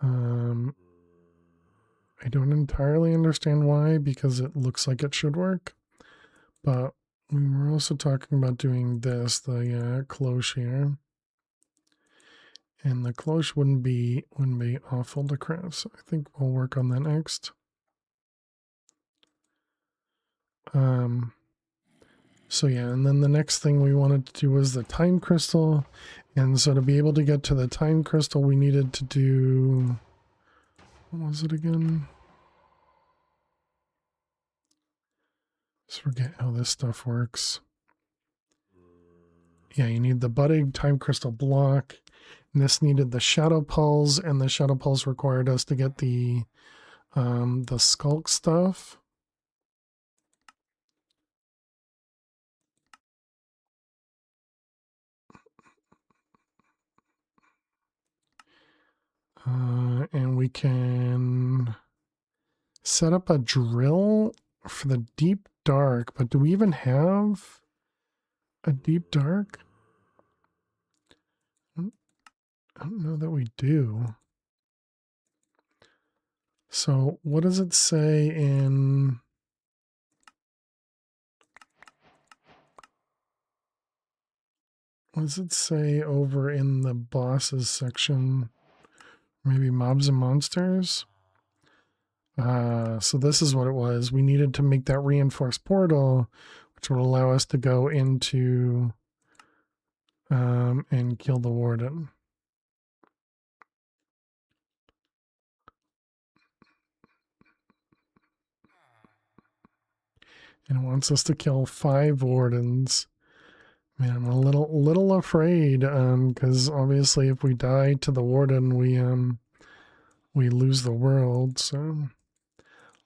I don't entirely understand why, because it looks like it should work, but we were also talking about doing this, the cloche here. And the cloche wouldn't be awful to craft, so I think we'll work on that next. So yeah, and then the next thing we wanted to do was the time crystal. And so to be able to get to the time crystal, we needed to do, what was it again? Just forget how this stuff works. Yeah, you need the budding time crystal block. And this needed the shadow pulse, and the shadow pulse required us to get the skulk stuff. And we can set up a drill for the deep dark, but do we even have a deep dark? I don't know that we do. So what does it say in... What does it say over in the bosses section? Maybe mobs and monsters? So this is what it was. We needed to make that reinforced portal, which would allow us to go into and kill the warden. And it wants us to kill 5 wardens. Man, I'm a little afraid, because obviously if we die to the warden, we lose the world. So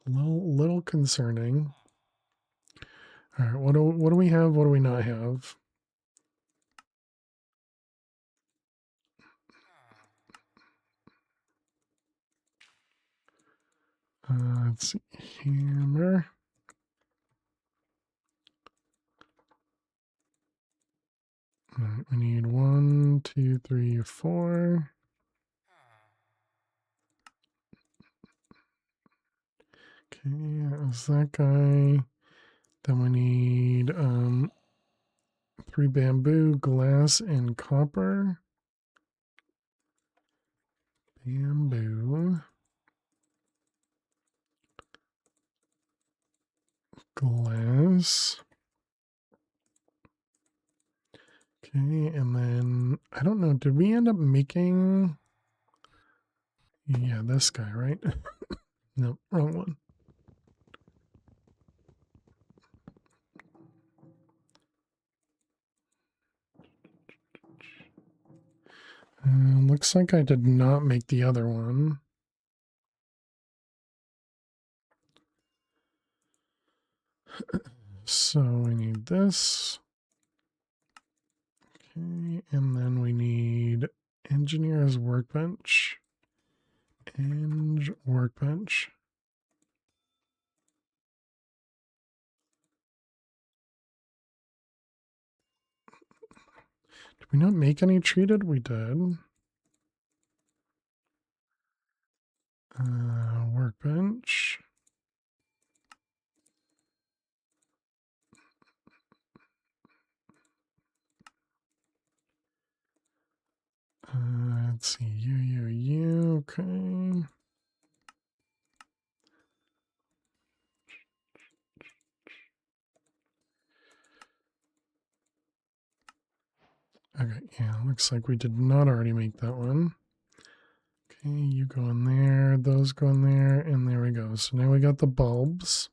a little concerning. All right, what do we have? What do we not have? Let's see, hammer. All right, we need 1, 2, 3, 4. Okay, that was that guy. Then we need 3 bamboo, glass, and copper. Bamboo. Glass. Okay, and then I don't know, did we end up making... Yeah, this guy, right? Nope, wrong one. Looks like I did not make the other one. So we need this. Okay, and then we need engineer's workbench. Workbench. Did we not make any treated? We did. Workbench. Let's see, you, okay. Okay, yeah, looks like we did not already make that one. Okay, you go in there, those go in there, and there we go. So now we got the bulbs.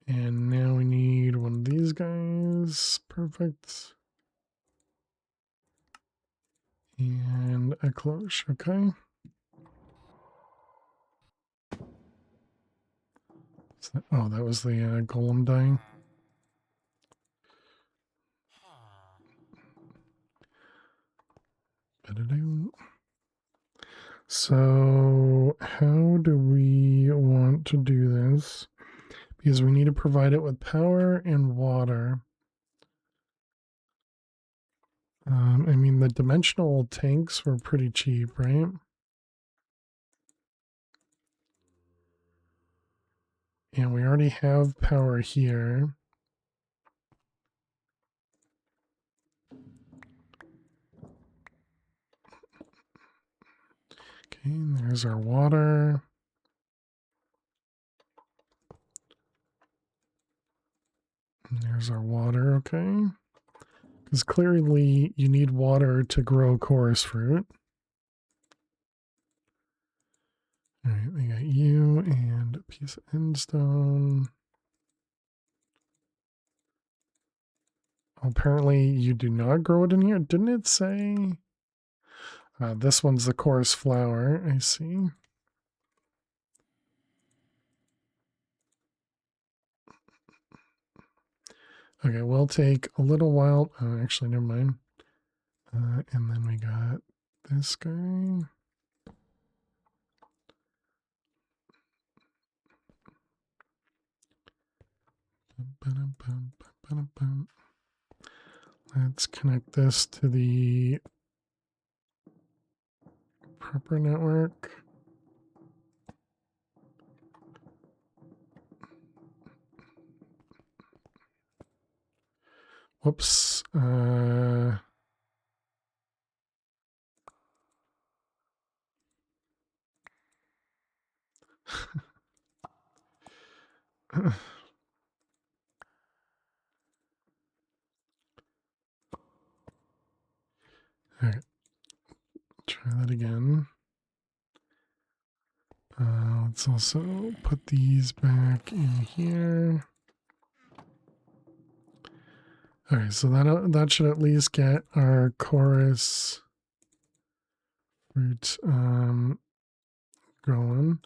And now we need one of these guys. Perfect. And a cloche, okay. Oh, that was the golem dying. So how do we want to do this? Because we need to provide it with power and water. I mean, the dimensional tanks were pretty cheap, right? and we already have power here. Okay, and there's our water. And there's our water, okay. Because clearly you need water to grow chorus fruit. All right, we got you and a piece of endstone. Apparently you do not grow it in here. Didn't it say? This one's the chorus flower, I see. Okay, we'll take a little while. Actually, never mind. And then we got this guy. Let's connect this to the proper network. Whoops. Okay, try that again. Let's also put these back in here. Okay, so that should at least get our chorus fruit going.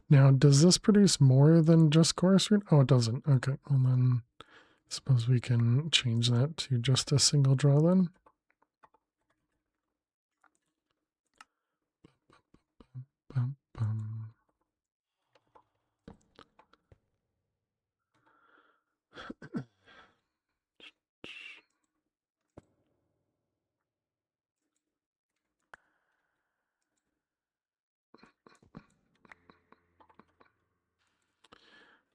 Now, does this produce more than just chorus fruit? Oh, it doesn't. Okay, well then, I suppose we can change that to just a single draw then. Bum, bum.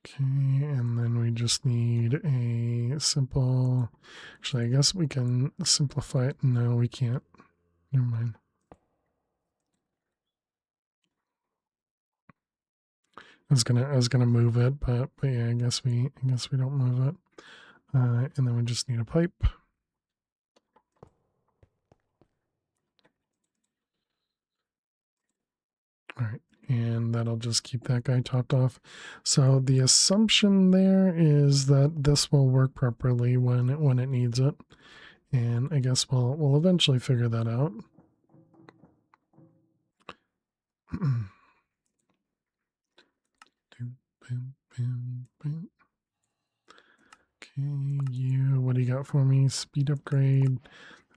Okay, and then we just need a simple, actually, I guess we can simplify it. No, we can't. Never mind. I was gonna move it, but yeah, I guess we don't move it. And then we just need a pipe. All right, and that'll just keep that guy topped off. So the assumption there is that this will work properly when it needs it, and I guess we'll eventually figure that out. Okay, you. What do you got for me? Speed upgrade.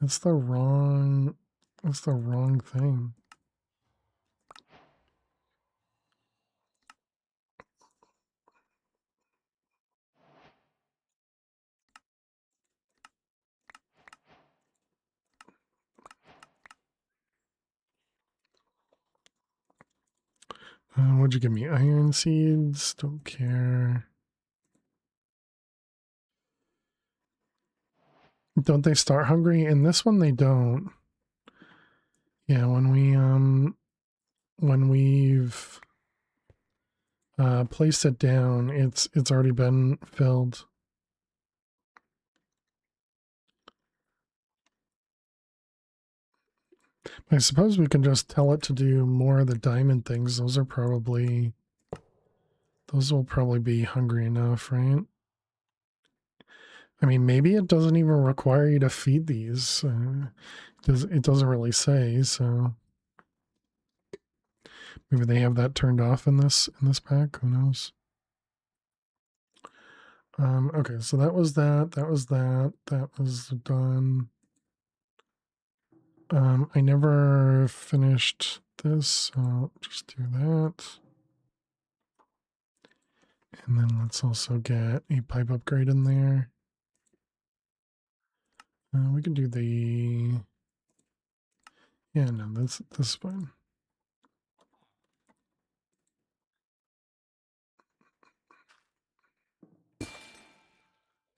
That's the wrong thing. What'd you give me? Iron seeds? Don't care. Don't they start hungry? In this one, they don't. Yeah, when we've placed it down, it's already been filled. I suppose we can just tell it to do more of the diamond things. Those will probably be hungry enough, right? I mean, maybe it doesn't even require you to feed these. It doesn't really say, so maybe they have that turned off in this pack. Who knows? Okay, so that was that. That was done. I never finished this, so I'll just do that. And then let's also get a pipe upgrade in there. We can do the... Yeah, no, that's fine.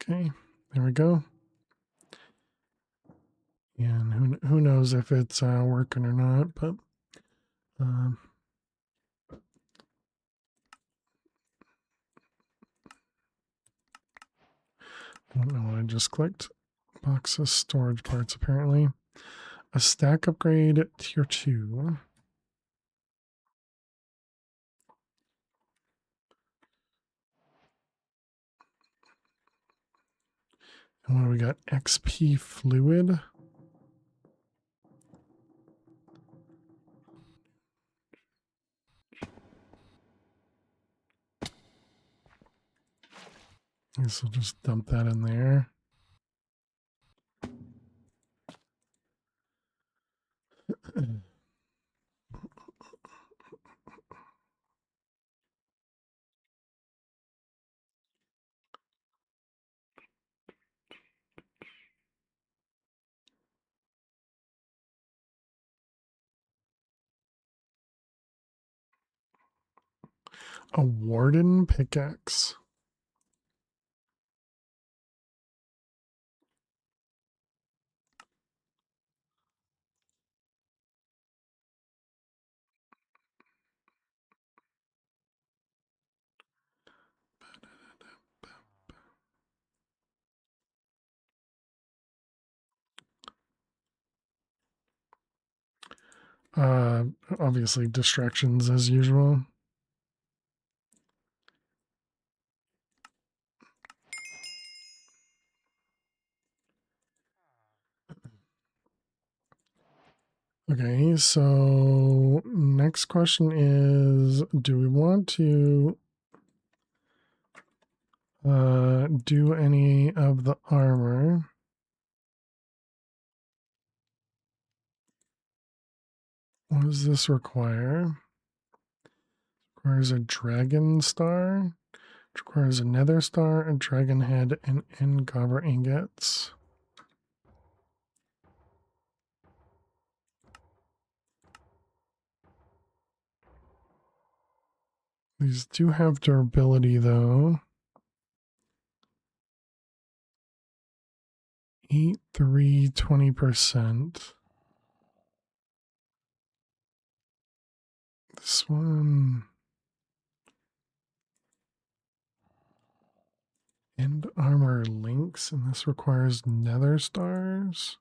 Okay, there we go. And who knows if it's working or not, but um, I don't know what I just clicked. Boxes, storage parts, apparently. A stack upgrade, tier 2. And what do we got? XP fluid. I guess I'll just dump that in there. A warden pickaxe. Uh, Obviously distractions as usual. Okay, so next question is, do we want to do any of the armor? What does this require? Requires a dragon star. It requires a nether star, a dragon head, and engobber ingots. These do have durability though. Eat 3, 20%. This one. End armor links, and this requires nether stars.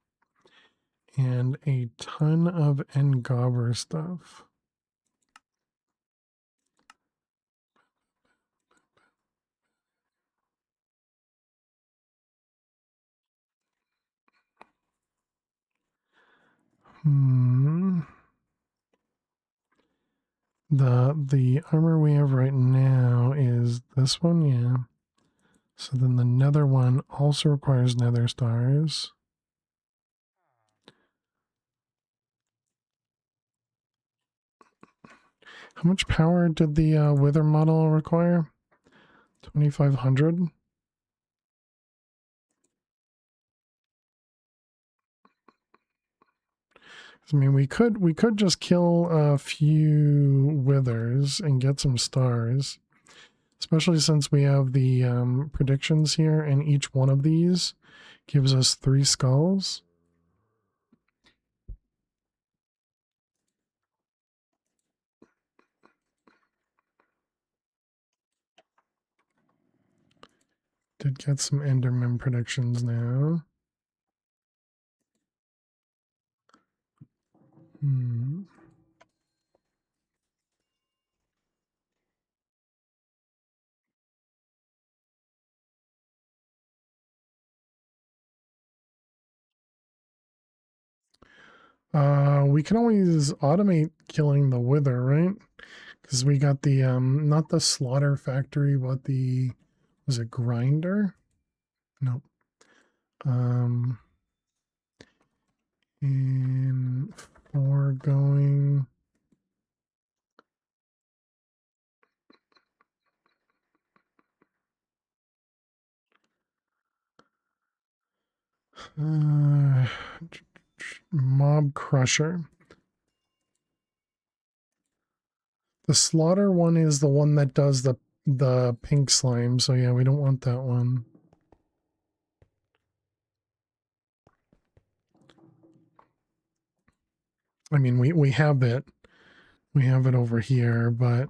And a ton of engobber stuff. The armor we have right now is this one, yeah. So then the nether one also requires nether stars. How much power did the wither model require? 2,500. I mean, we could just kill a few withers and get some stars, especially since we have the predictions here, and each one of these gives us 3 skulls. Did get some Enderman predictions now. We can always automate killing the wither, right? Because we got the not the slaughter factory, but the, was it grinder? Nope. In foregoing. Mob crusher. The slaughter one is the one that does the pink slime, so yeah, we don't want that one. I mean, we have it. We have it over here, but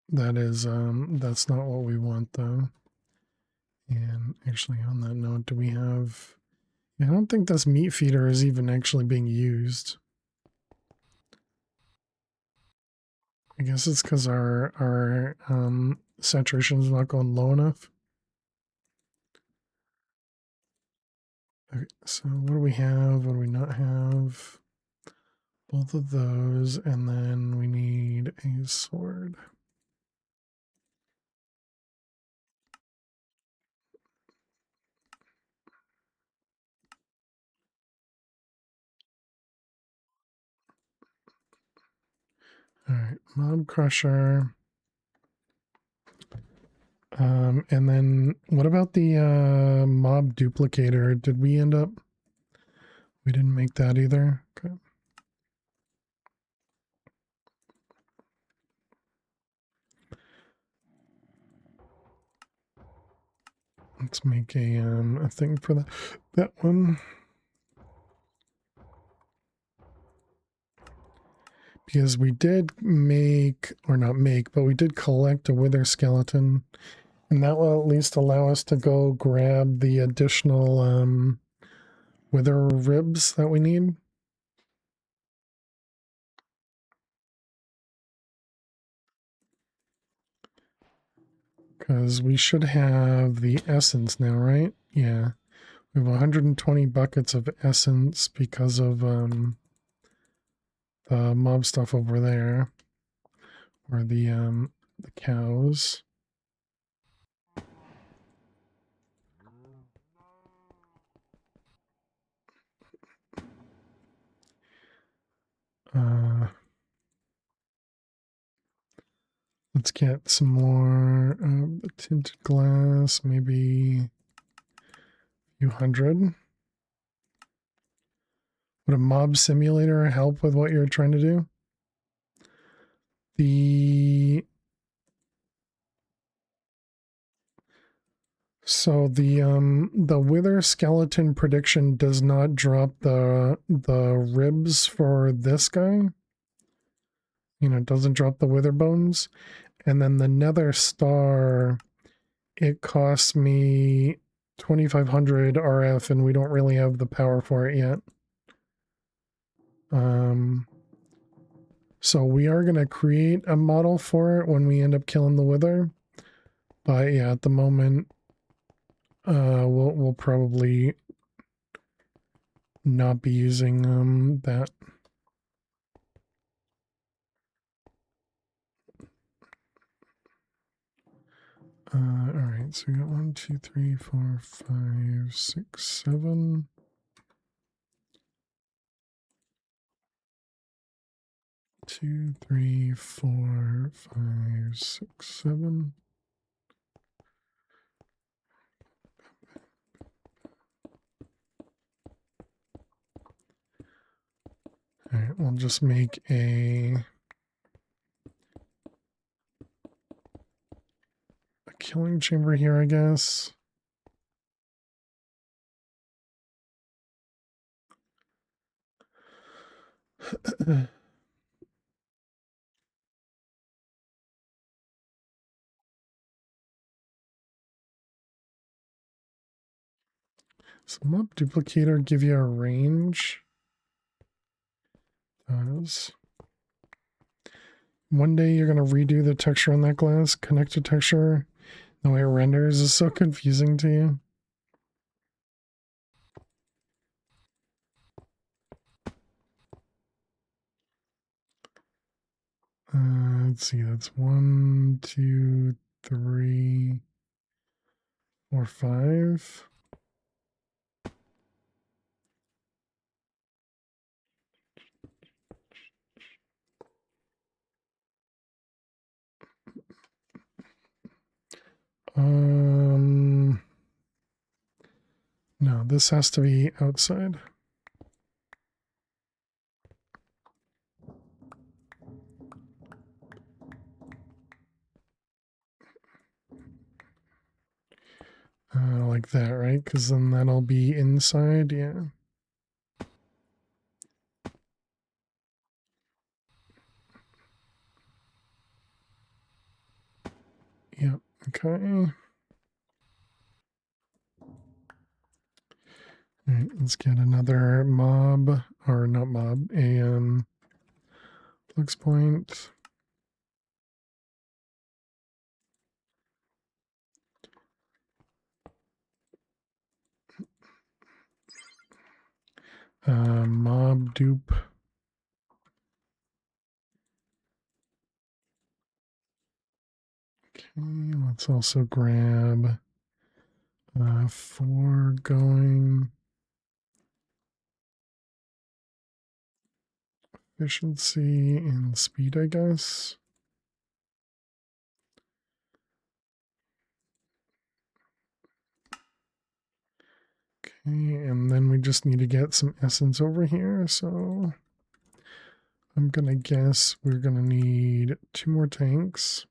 that's not what we want though. And actually on that note, do we have, I don't think this meat feeder is even actually being used. I guess it's because our saturation is not going low enough. Okay, so what do we have? What do we not have? Both of those, and then we need a sword. All right, mob crusher. And then what about the mob duplicator? Did we end up? We didn't make that either. Okay. Let's make a thing for that one. Because we did make, or not make, but we did collect a wither skeleton. And that will at least allow us to go grab the additional wither ribs that we need. Because we should have the essence now, right? Yeah. We have 120 buckets of essence because of the mob stuff over there. Or the cows. Let's get some more tinted glass, maybe a few hundred. Would a mob simulator help with what you're trying to do? So the wither skeleton prediction does not drop the ribs for this guy. You know, it doesn't drop the wither bones. And then the nether star, it costs me 2500 RF, and we don't really have the power for it yet. So we are going to create a model for it when we end up killing the wither. But yeah, at the moment, we'll probably not be using that. All right, so we got 1, 2, 3, 4, 5, 6, 7. 2, 3, 4, 5, 6, 7. All right, we'll just make a killing chamber here, I guess. So mob duplicator give you a range. Does. One day you're going to redo the texture on that glass, connect to texture. The way it renders is so confusing to you. Let's see, that's 1, 2, 3, 4, 5. No, this has to be outside. Like that, right? Because then that'll be inside, yeah. Yep. Okay. All right, let's get another mob, or not mob, a flux point. Mob dupe. Okay, let's also grab 4 going. Efficiency and speed, I guess. Okay, and then we just need to get some essence over here, so I'm gonna guess we're gonna need 2 more tanks.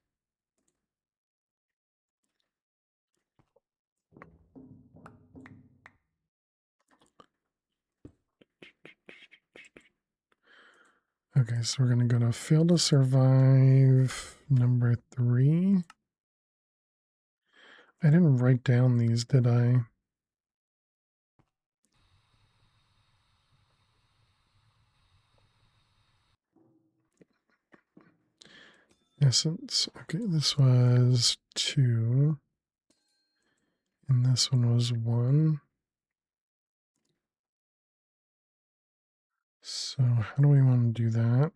Okay, so we're gonna go to fail to survive number 3. I didn't write down these, did I? Essence. Okay, this was 2. And this one was 1. So how do we want to do that?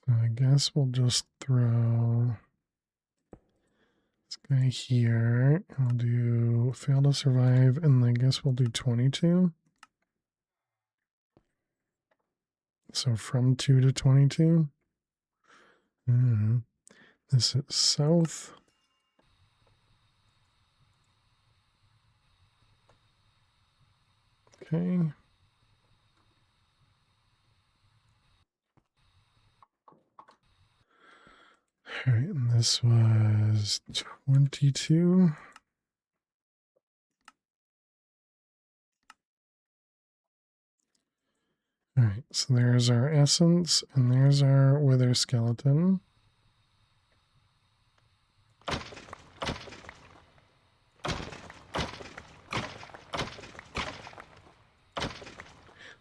So I guess we'll just throw this guy here. And we'll do fail to survive, and I guess we'll do 22. So from 2 to 22. This is south. Okay. All right, and this was 22. All right, so there's our essence, and there's our wither skeleton.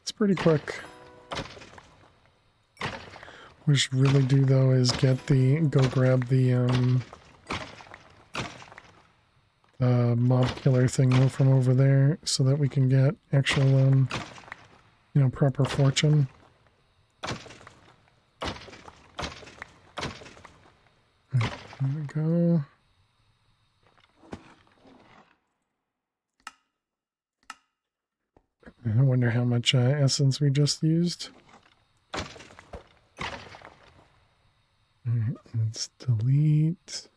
It's pretty quick. What we should really do though is go grab the mob killer thing from over there so that we can get actual proper fortune. Right, there we go. I wonder how much essence we just used. Alright, let's delete.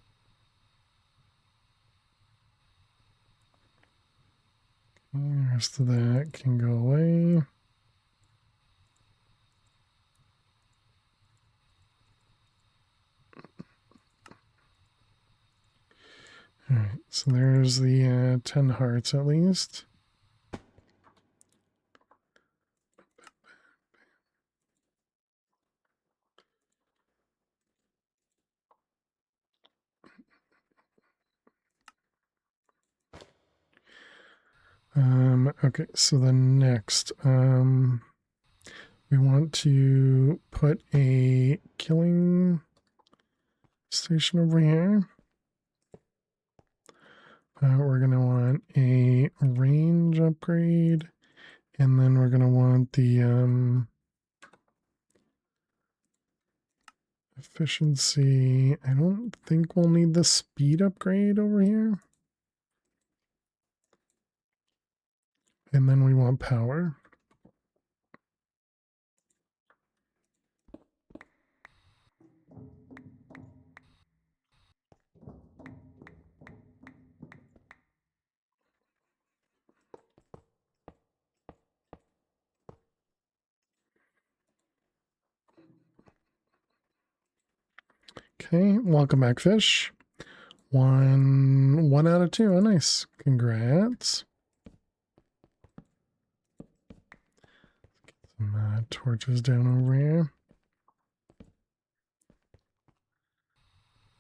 Okay, the rest of that can go away. Alright, so there's the 10 hearts at least. Okay, so the next, we want to put a killing station over here. We're going to want a range upgrade, and then we're going to want the efficiency. I don't think we'll need the speed upgrade over here. And then we want power. Okay, welcome back, fish. One out of 2. Oh, nice. Congrats. torches down over here.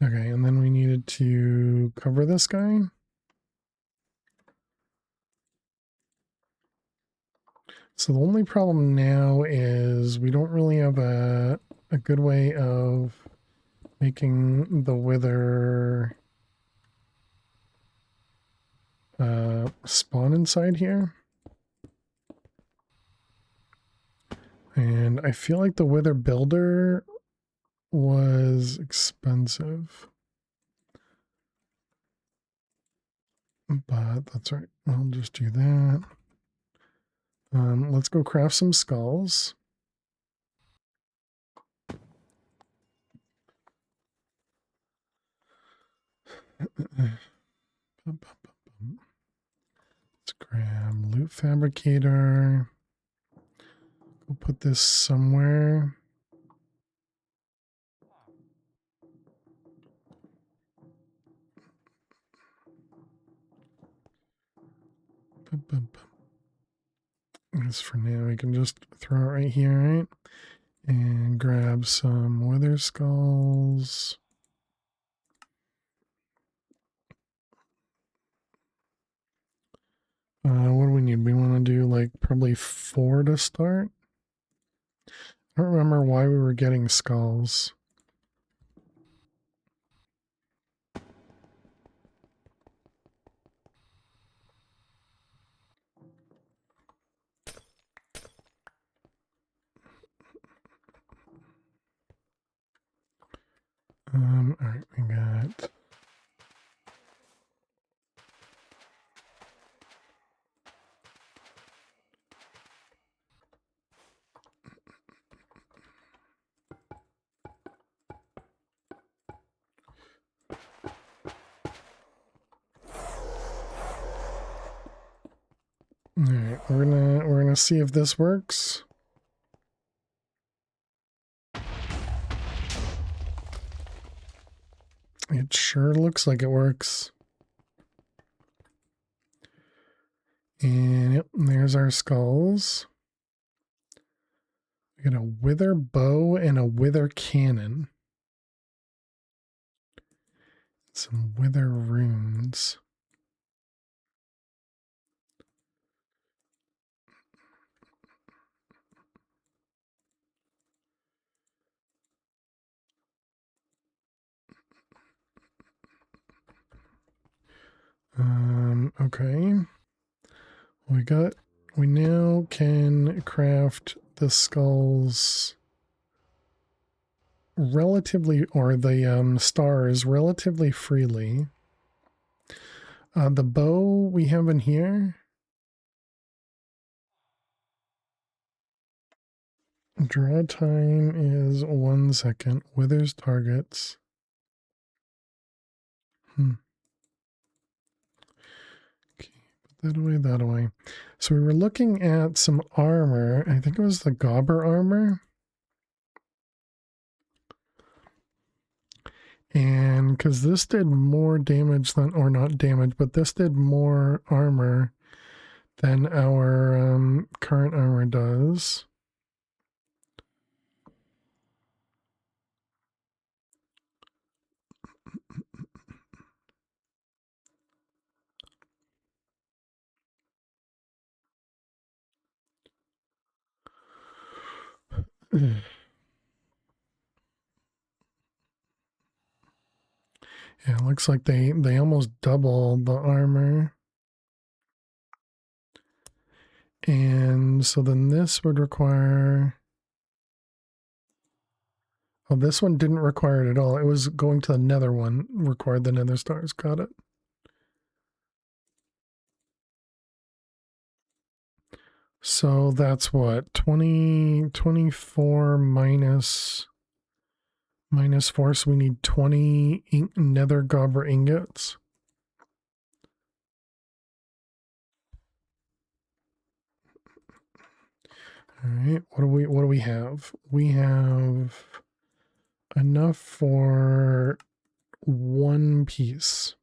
Okay, and then we needed to cover this guy. So the only problem now is we don't really have a good way of making the wither spawn inside here. And I feel like the wither builder was expensive. But that's right. I'll just do that. Let's go craft some skulls. Let's grab loot fabricator. We'll put this somewhere. As for now, we can just throw it right here, right? And grab some wither skulls. What do we need? We want to do like probably 4 to start. I don't remember why we were getting skulls. All right, we got. All right, we're gonna see if this works. It sure looks like it works. And yep, there's our skulls. We got a wither bow and a wither cannon. Some wither runes. Okay. We now can craft the skulls relatively, or the stars relatively freely. The bow we have in here. Draw time is 1 second. Withers targets. Okay, put that away, that away. So we were looking at some armor. I think it was the gobber armor. And because this did more damage than, or not damage, but this did more armor than our current armor does. Yeah, it looks like they almost double the armor. And so then this would require... Oh, this one didn't require it at all. It was going to the nether one, required the nether stars. Got it. So that's what? 24 minus 4. So we need 20 nether gobber ingots. All right. What do we have? We have enough for 1 piece.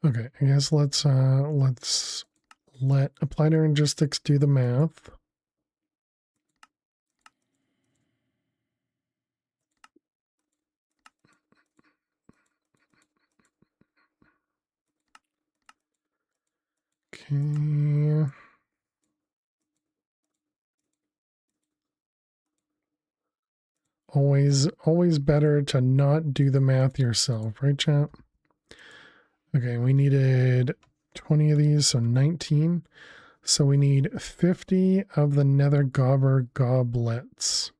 Okay, I guess let's let applied energistics do the math. Okay. Always better to not do the math yourself, right, chat? Okay, we needed 20 of these, so 19. So we need 50 of the nether gobber goblets.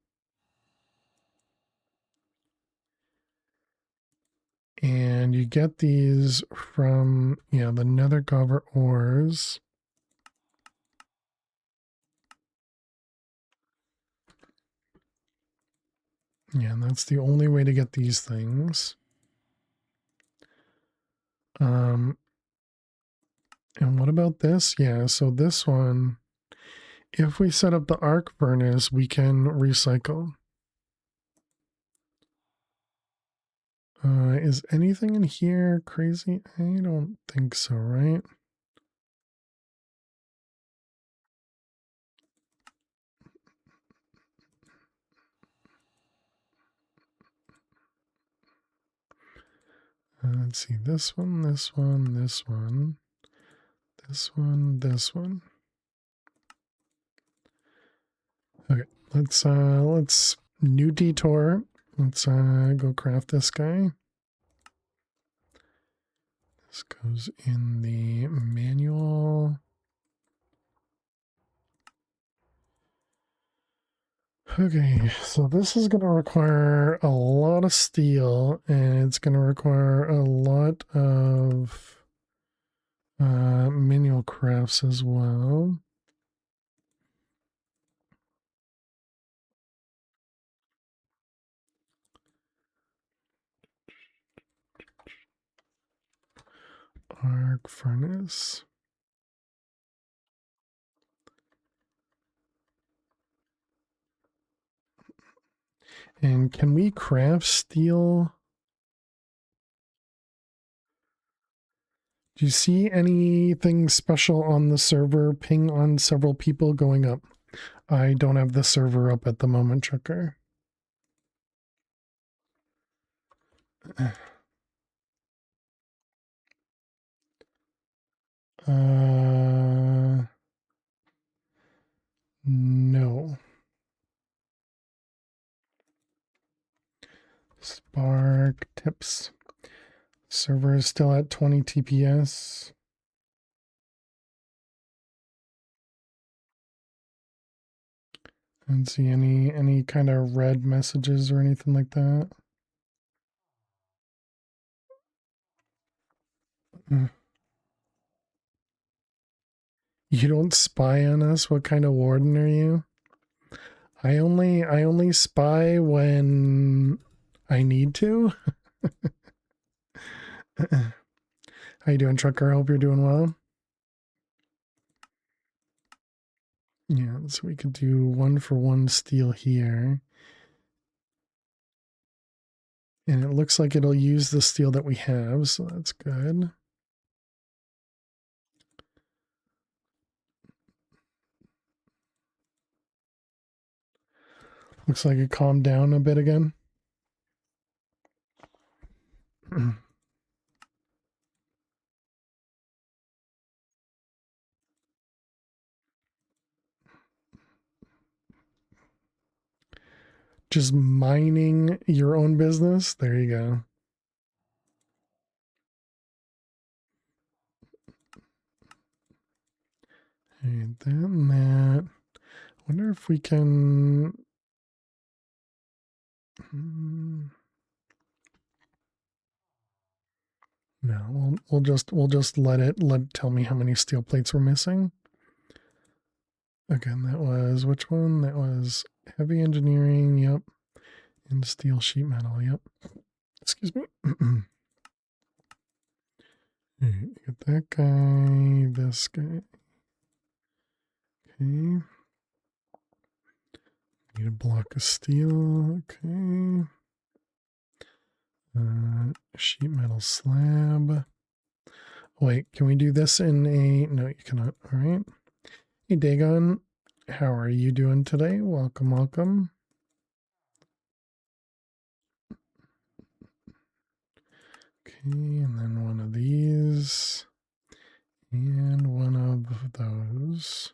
And you get these from, the nether gobber ores. Yeah, and that's the only way to get these things. And what about this? Yeah, so this one, if we set up the arc furnace, we can recycle. Is anything in here crazy? I don't think so, right? Let's see, this one, this one, this one, this one, this one. Okay, let's new detour. Let's go craft this guy. This goes in the manual. Okay, so this is going to require a lot of steel, and it's going to require a lot of manual crafts as well. Arc furnace. And can we craft steel? Do you see anything special on the server? Ping on several people going up. I don't have the server up at the moment, Chucker. No. Spark tips. Server is still at 20 TPS. I don't see any kind of red messages or anything like that. You don't spy on us? What kind of warden are you? I only spy when I need to. How you doing, Trucker? I hope you're doing well. Yeah, so we could do 1-for-1 steel here. And it looks like it'll use the steel that we have, so that's good. Looks like it calmed down a bit again. Just mining your own business. There you go. And that and that. I wonder if we can. No, we'll just let it tell me how many steel plates we're missing. Again, that was which one? That was heavy engineering. Yep. And steel sheet metal. Yep. Excuse me. Get that guy. This guy. Okay. Need a block of steel. Okay. Sheet metal slab. Wait, can we do this in a... No, you cannot. All right. Hey, Dagon. How are you doing today? Welcome, welcome. Okay, and then one of these. And one of those.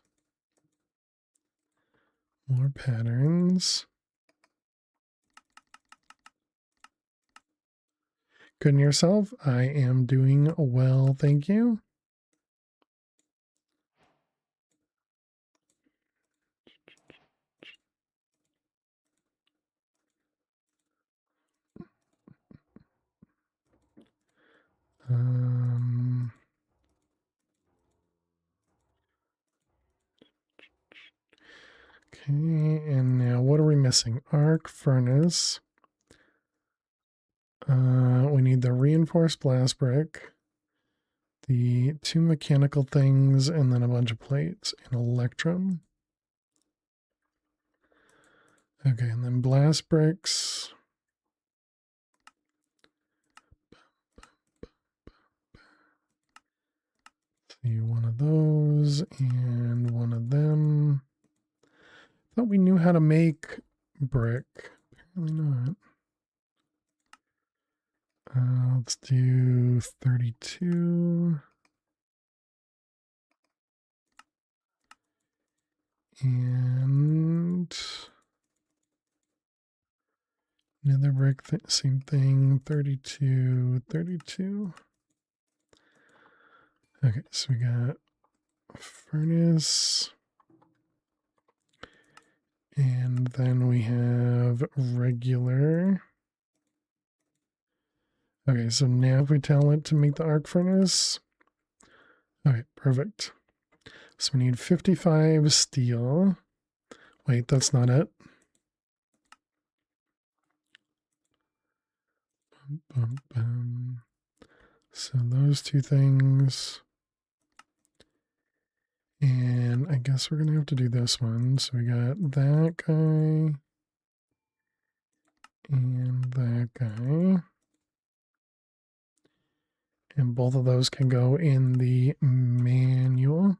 More patterns. Good and yourself? I am doing well, thank you. Okay, and now what are we missing? Arc furnace. We need the reinforced blast brick, the 2 mechanical things, and then a bunch of plates and electrum. Okay, and then blast bricks. See, one of those and one of them. Thought we knew how to make brick. Apparently not. Let's do 32. And another brick, same thing, 32, 32. Okay, so we got a furnace. And then we have regular. Okay, so now if we tell it to make the arc furnace. Okay, perfect. So we need 55 steel. Wait, that's not it. Bum, bum. So those 2 things. And I guess we're going to have to do this one. So we got that guy. And that guy. And both of those can go in the manual.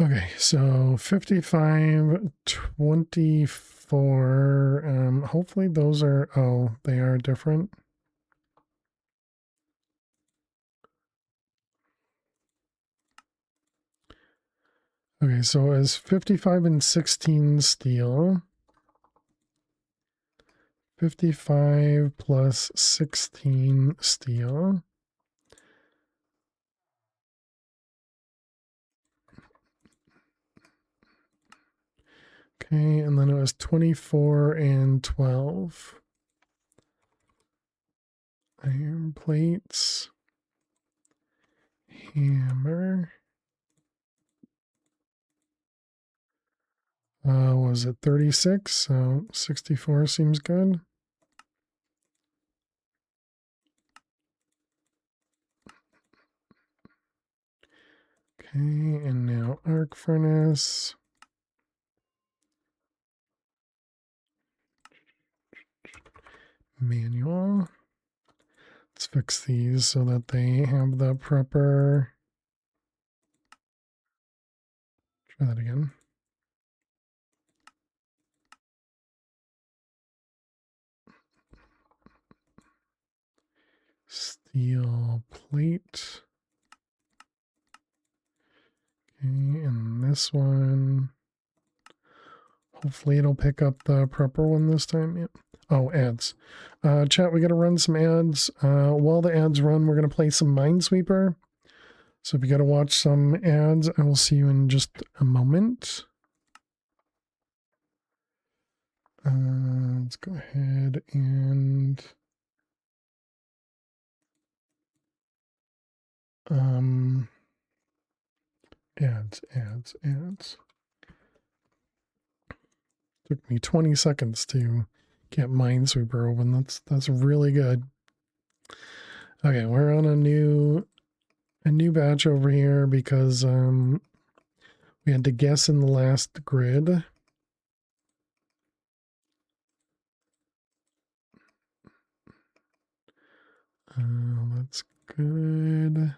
Okay, so 55, 24. Hopefully those are, oh, they are different. Okay, so as 55 and 16 steel. 55 plus 16 steel. Okay, and then it was 24 and 12. Iron plates. Hammer. Was it 36? So 64 seems good. Okay, and now arc furnace. Manual. Let's fix these so that they have the proper. Try that again. Steel plate. Okay, and this one. Hopefully it'll pick up the proper one this time. Yep. Oh, ads. Chat, we got to run some ads. While the ads run, we're going to play some Minesweeper. So if you got to watch some ads, I will see you in just a moment. Let's go ahead and ads. Took me 20 seconds to get Minesweeper open. That's really good. Okay, we're on a new a new batch over here because we had to guess in the last grid. That's good.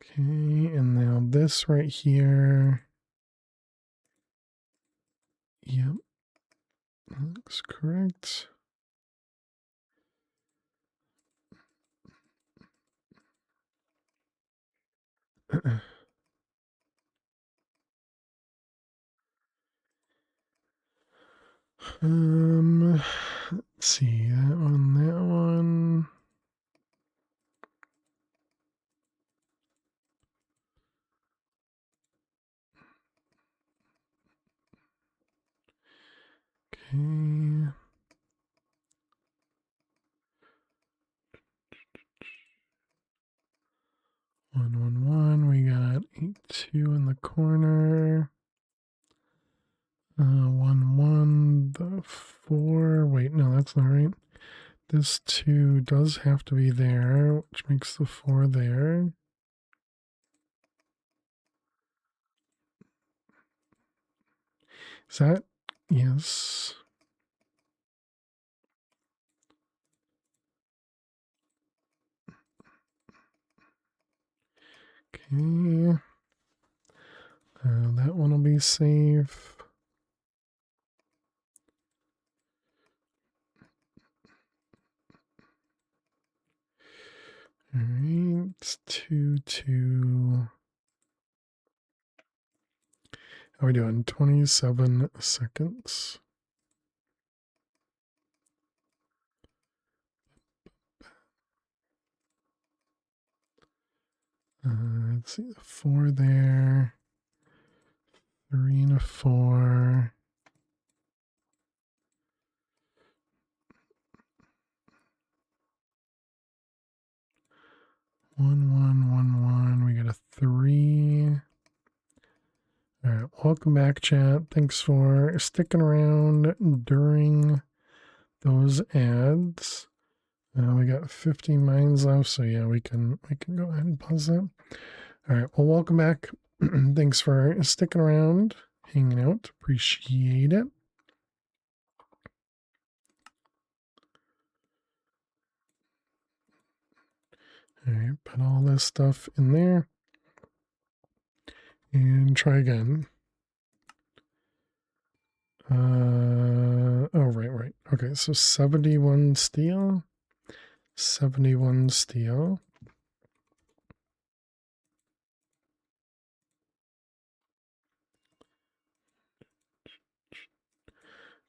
Okay, and now this right here. Yep, looks correct. Let's see, that one. Okay. 111. We got 82 in the corner. 1 1. The 4. Wait, no, that's not right. This 2 does have to be there, which makes the 4 there. Is that? Yes. Okay. That one will be safe. All right. 2 2. How are we doing? 27 seconds. Let's see, the 4 there. 3 and a 4. 1 1 1 1. We got a 3. All right, welcome back, chat. Thanks for sticking around during those ads. We got 15 mines left, so yeah, we can go ahead and pause that. All right, well, welcome back. Thanks for sticking around, hanging out. Appreciate it. All right, put all this stuff in there and try again. Oh, right. Okay, so 71 steel. 71 steel.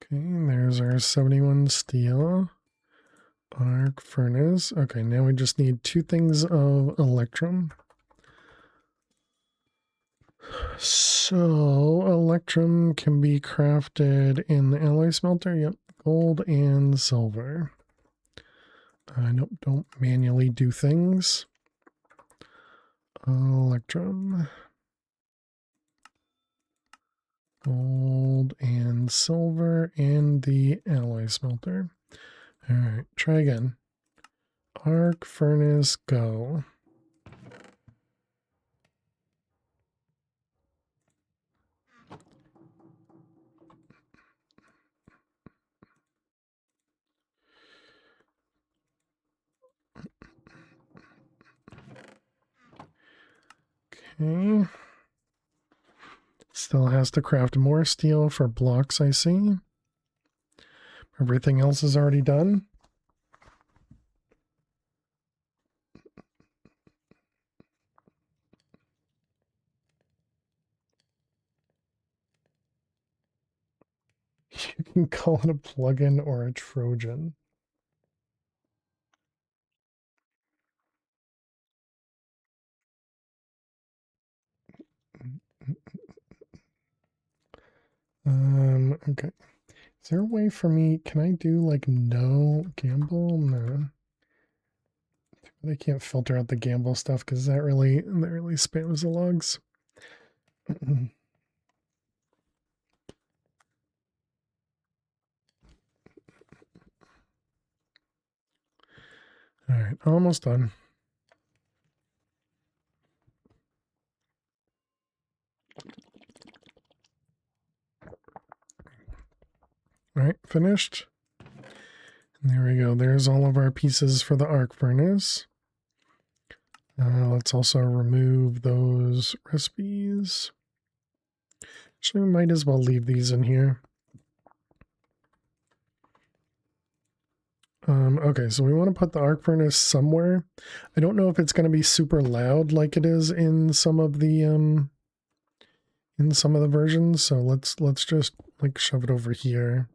Okay, there's our 71 steel. Arc furnace. Okay, now we just need 2 things of electrum. So, electrum can be crafted in the alloy smelter. Yep, gold and silver. Nope, don't manually do things. Electrum. Gold and silver and the alloy smelter. All right, try again. Arc furnace, go. Okay. Still has to craft more steel for blocks, I see. Everything else is already done. You can call it a plugin or a Trojan. Okay. Is there a way for me? Can I do like no gamble? No. They can't filter out the gamble stuff because that really spams the logs. All right, almost done. All right, finished. And there we go. There's all of our pieces for the arc furnace. Let's also remove those recipes. Actually, we might as well leave these in here. Okay, so we want to put the arc furnace somewhere. I don't know if it's going to be super loud like it is in some of the versions. So let's just like shove it over here.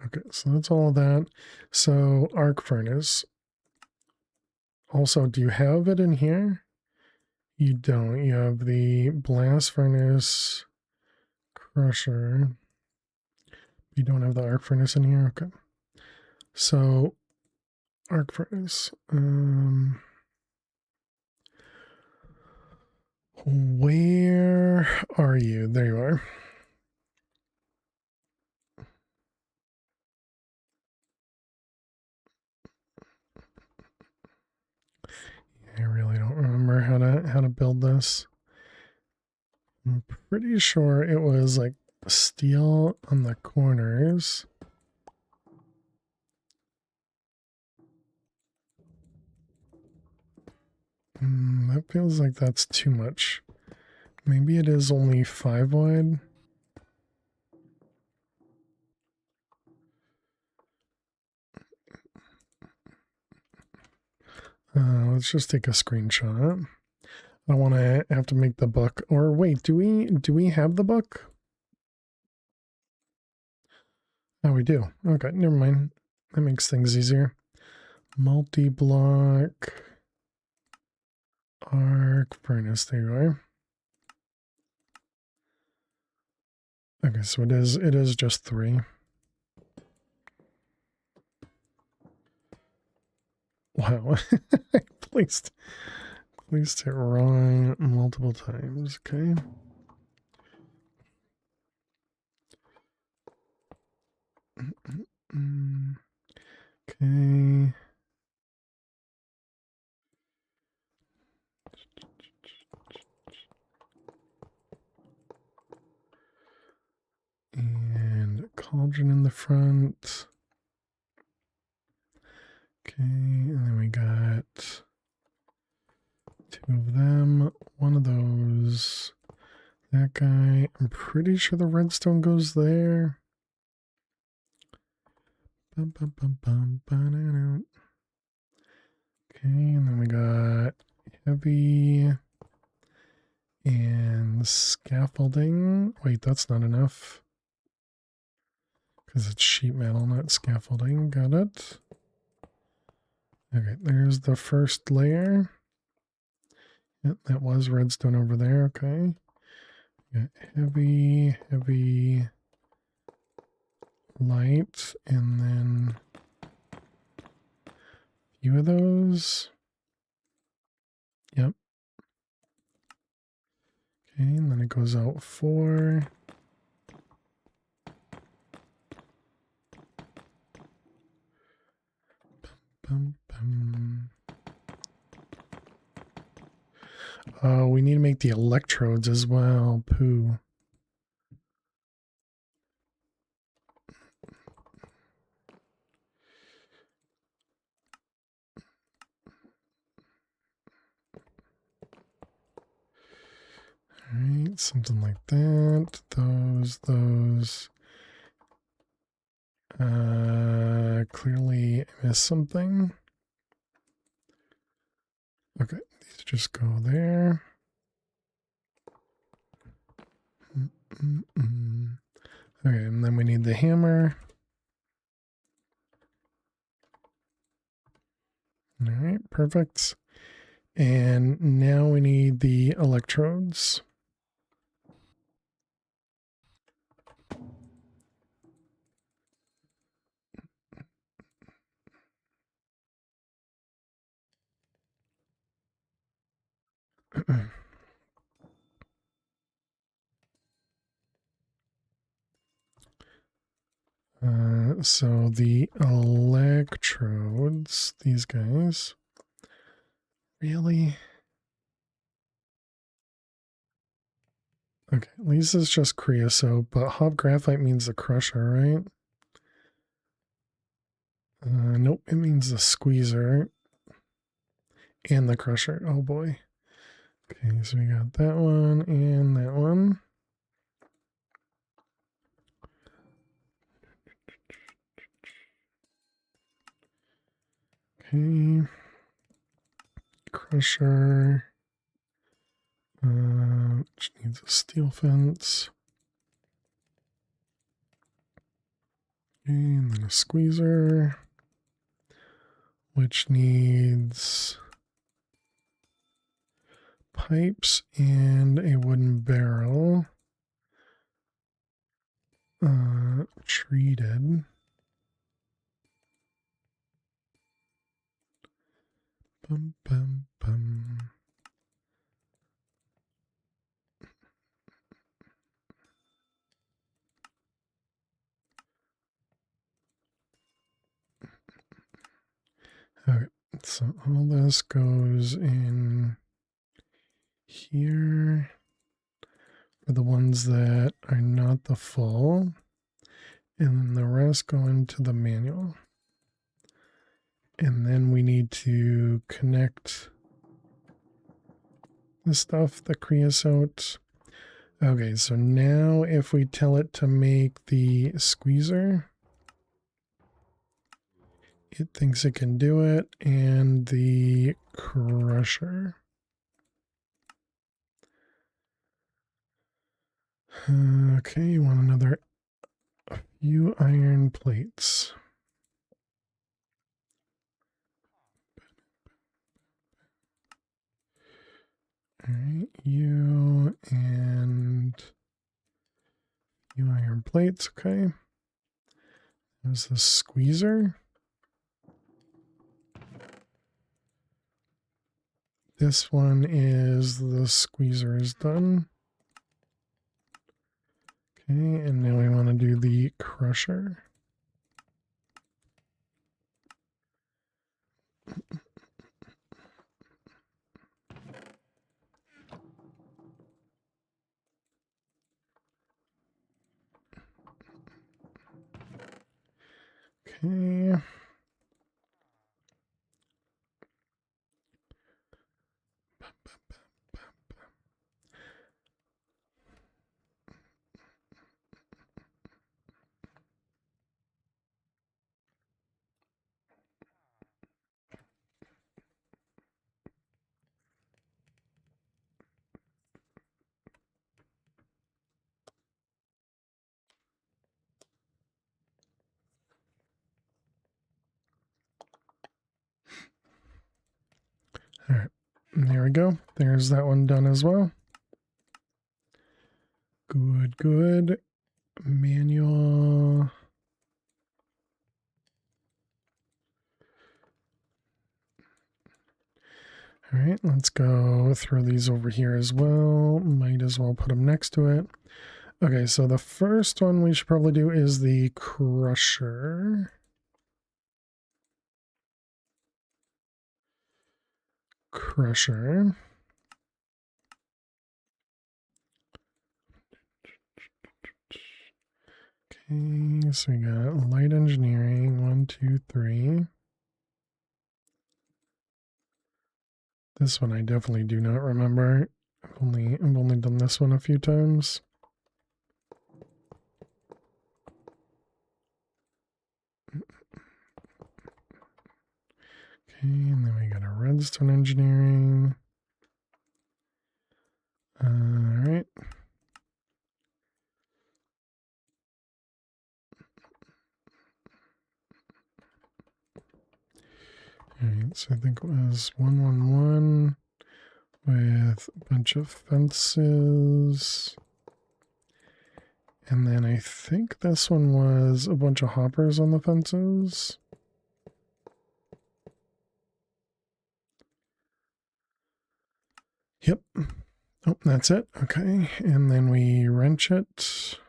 Okay, so that's all of that. So arc furnace. Also, do you have it in here? You don't. You have the blast furnace crusher. You don't have the arc furnace in here? Okay. So arc furnace. Where are you? There you are. I really don't remember how to build this. I'm pretty sure it was like steel on the corners. That feels like that's too much. Maybe it is only 5 wide. Let's just take a screenshot. I don't want to have to make the book. Or wait, do we have the book? Oh, we do. Okay, never mind. That makes things easier. Multi-block arc furnace. There you are. Okay, so it is just 3. Wow. I placed it wrong multiple times. Okay. Okay. And cauldron in the front. Okay, and then we got 2 of them, 1 of those. That guy, I'm pretty sure the redstone goes there. Okay, and then we got heavy and scaffolding. Wait, that's not enough. Because it's sheet metal, not scaffolding. Got it. Okay, there's the first layer. Yep, that was redstone over there. Okay. Got heavy, heavy, light, and then a few of those. Yep. Okay, and then it goes out 4. Bum, bum. Oh, we need to make the electrodes as well. Poo. Alright, something like that. Those. Clearly I missed something. Okay, these just go there. Okay, and then we need the hammer. All right, perfect. And now we need the electrodes. So the electrodes, these guys, really? Okay, at least it's just creosote, but hop graphite means the crusher, right? Nope, it means the squeezer and the crusher. Oh boy. Okay, so we got that one and that one. Okay. Crusher. Which needs a steel fence. And then a squeezer. Which needs pipes and a wooden barrel. Treated. Bum, bum, bum. Okay, so all this goes in here for the ones that are not the full, and then the rest go into the manual. And then we need to connect the stuff, the creosote. Okay, so now if we tell it to make the squeezer, it thinks it can do it, and the crusher. Okay, you want another few iron plates. Alright, you and you iron plates, okay. There's the squeezer. This one is the squeezer is done. Okay, and now we want to do the crusher. Okay. All right, there we go. There's that one done as well. Good, good. Manual. All right, let's go throw these over here as well. Might as well put them next to it. Okay, so the first one we should probably do is the crusher. Crusher. Okay, so we got light engineering, 1, 2, 3. This one I definitely do not remember. I've only done this one a few times. Okay, and then we got a redstone engineering. All right. All right, so I think it was 111 with a bunch of fences. And then I think this one was a bunch of hoppers on the fences. Yep. Oh, that's it. Okay. And then we wrench it.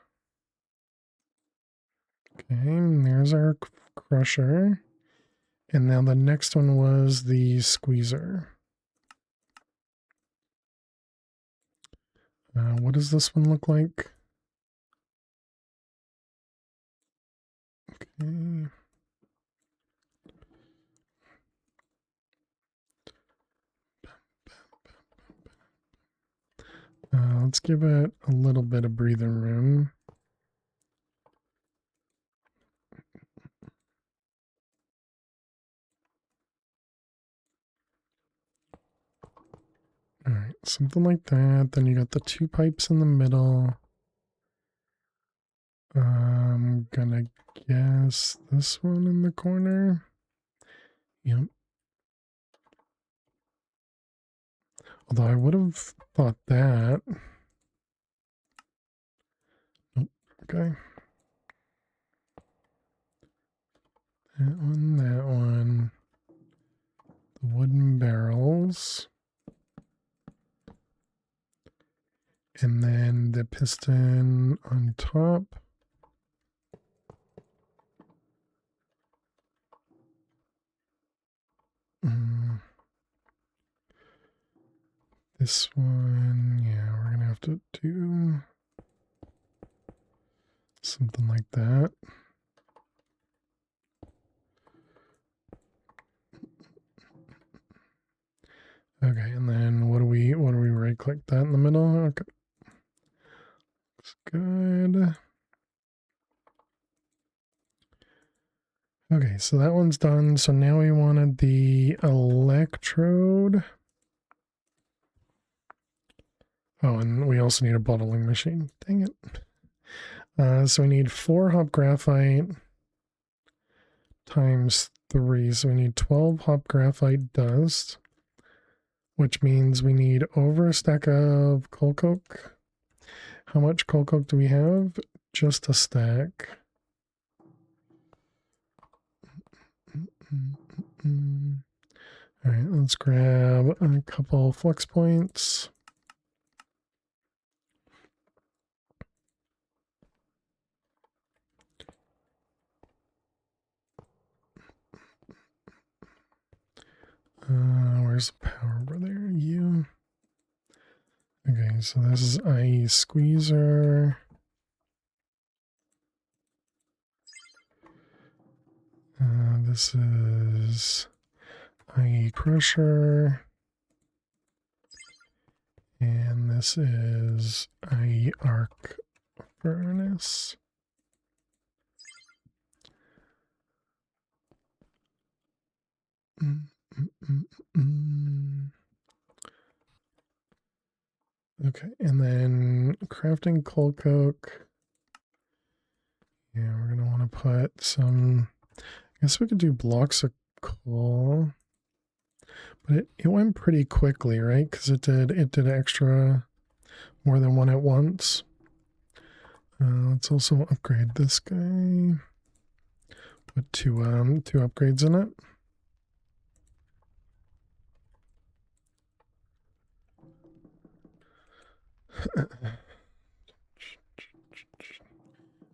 Okay. And there's our crusher. And now the next one was the squeezer. What does this one look like? Okay. Let's give it a little bit of breathing room. All right, something like that. Then you got the two pipes in the middle. I'm gonna guess this one in the corner. Yep. Although I would have thought that. Nope. Okay. That one, that one. The wooden barrels. And then the piston on top. This one, yeah, we're gonna have to do something like that. Okay, and then what do we right click that in the middle? Okay. Looks good. Okay, so that one's done. So now we wanted the electrode. Oh, and we also need a bottling machine. Dang it. So we need 4 hop graphite times 3. So we need 12 hop graphite dust, which means we need over a stack of coal coke. How much coal coke do we have? Just a stack. All right, let's grab a couple flux points. Where's the power over there? You. Okay, so this is IE squeezer. This is IE crusher. And this is IE arc furnace. Okay, and then crafting coal coke. Yeah, we're gonna want to put some. I guess we could do blocks of coal, but it went pretty quickly, right? Because it did extra more than one at once. Let's also upgrade this guy. Put two upgrades in it.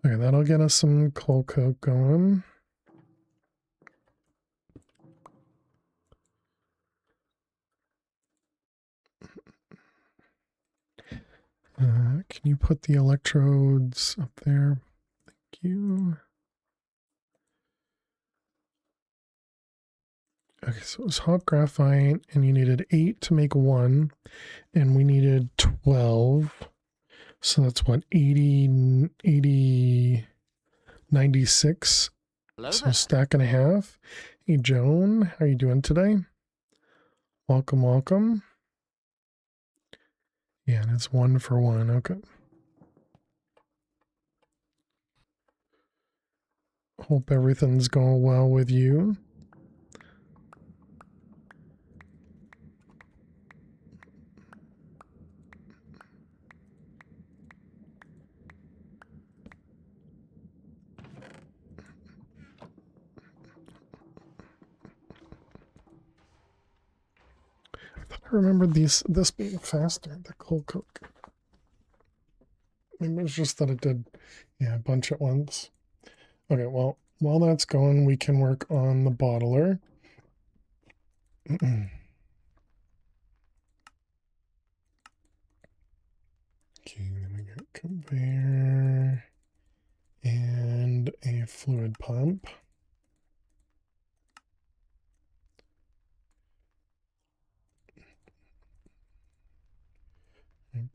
Okay, that'll get us some coal coke going. Can you put the electrodes up there? Thank you. Okay, so it was hop graphite, and you needed 8 to make 1, and we needed 12. So that's what, 80, 96. Hello So there. stack and a half. Hey, Joan, how are you doing today? Welcome, welcome. Yeah, and it's 1 for 1. Okay. Hope everything's going well with you. I thought I remember this being faster, the cold cook. Maybe it's just that it did, yeah, a bunch at once. Okay, well, while that's going, we can work on the bottler. Okay, then we got conveyor and a fluid pump.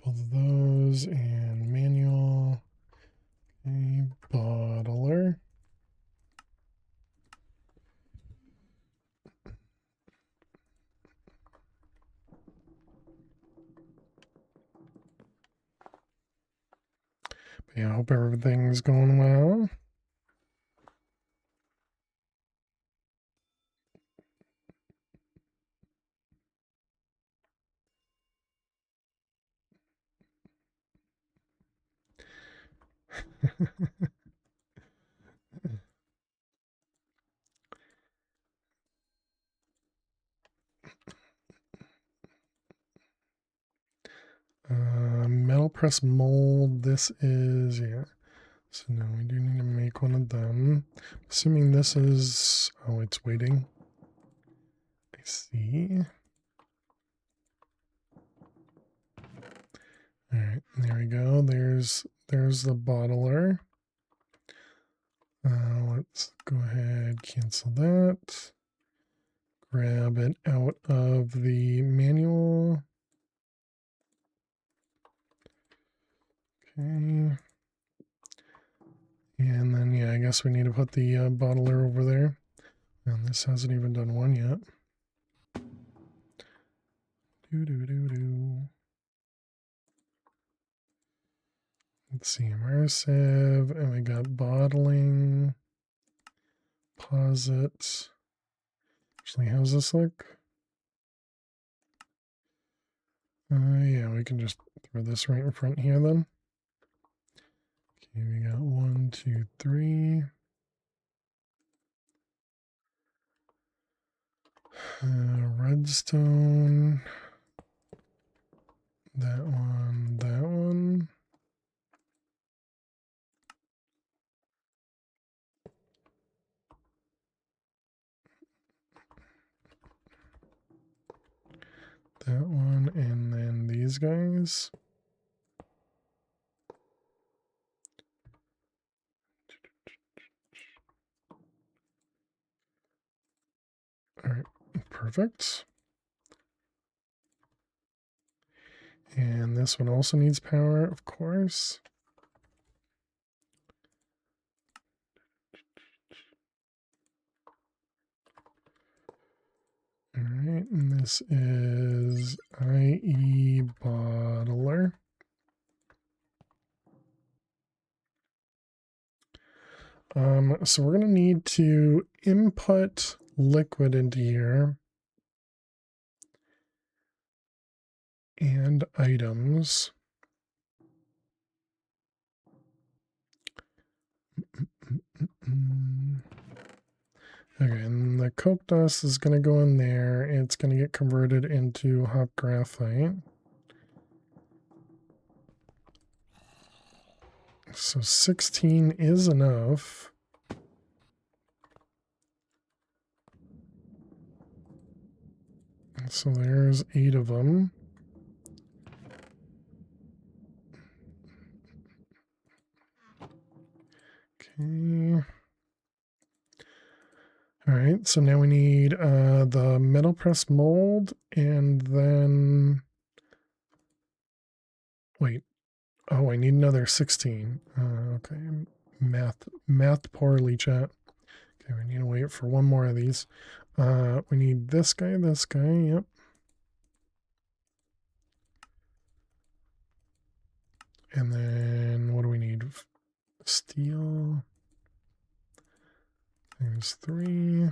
Both of those and manual. A bottler. But yeah, I hope everything's going well. Metal press mold. This is, yeah. So now we do need to make one of them. Assuming this is, oh, it's waiting. I see. All right, there we go. There's the bottler. Let's go ahead, cancel that. Grab it out of the manual. Okay. And then, yeah, I guess we need to put the bottler over there. And this hasn't even done one yet. Let's see, immersive, and we got bottling, posit. Actually, how's this look? Yeah, we can just throw this right in front here then. Okay, we got 1, 2, 3. Redstone. That one, that one. That one, and then these guys. All right, perfect. And this one also needs power, of course. All right, and this is IE bottler. So we're going to need to input liquid into here and items. Okay, and the coke dust is going to go in there. It's going to get converted into hot graphite. So 16 is enough. So there's 8 of them. Okay. All right, so now we need the metal press mold, and then wait. Oh, I need another 16. Okay, math poorly, chat. Okay, we need to wait for one more of these. We need this guy, yep. And then what do we need? Steel. There's 3.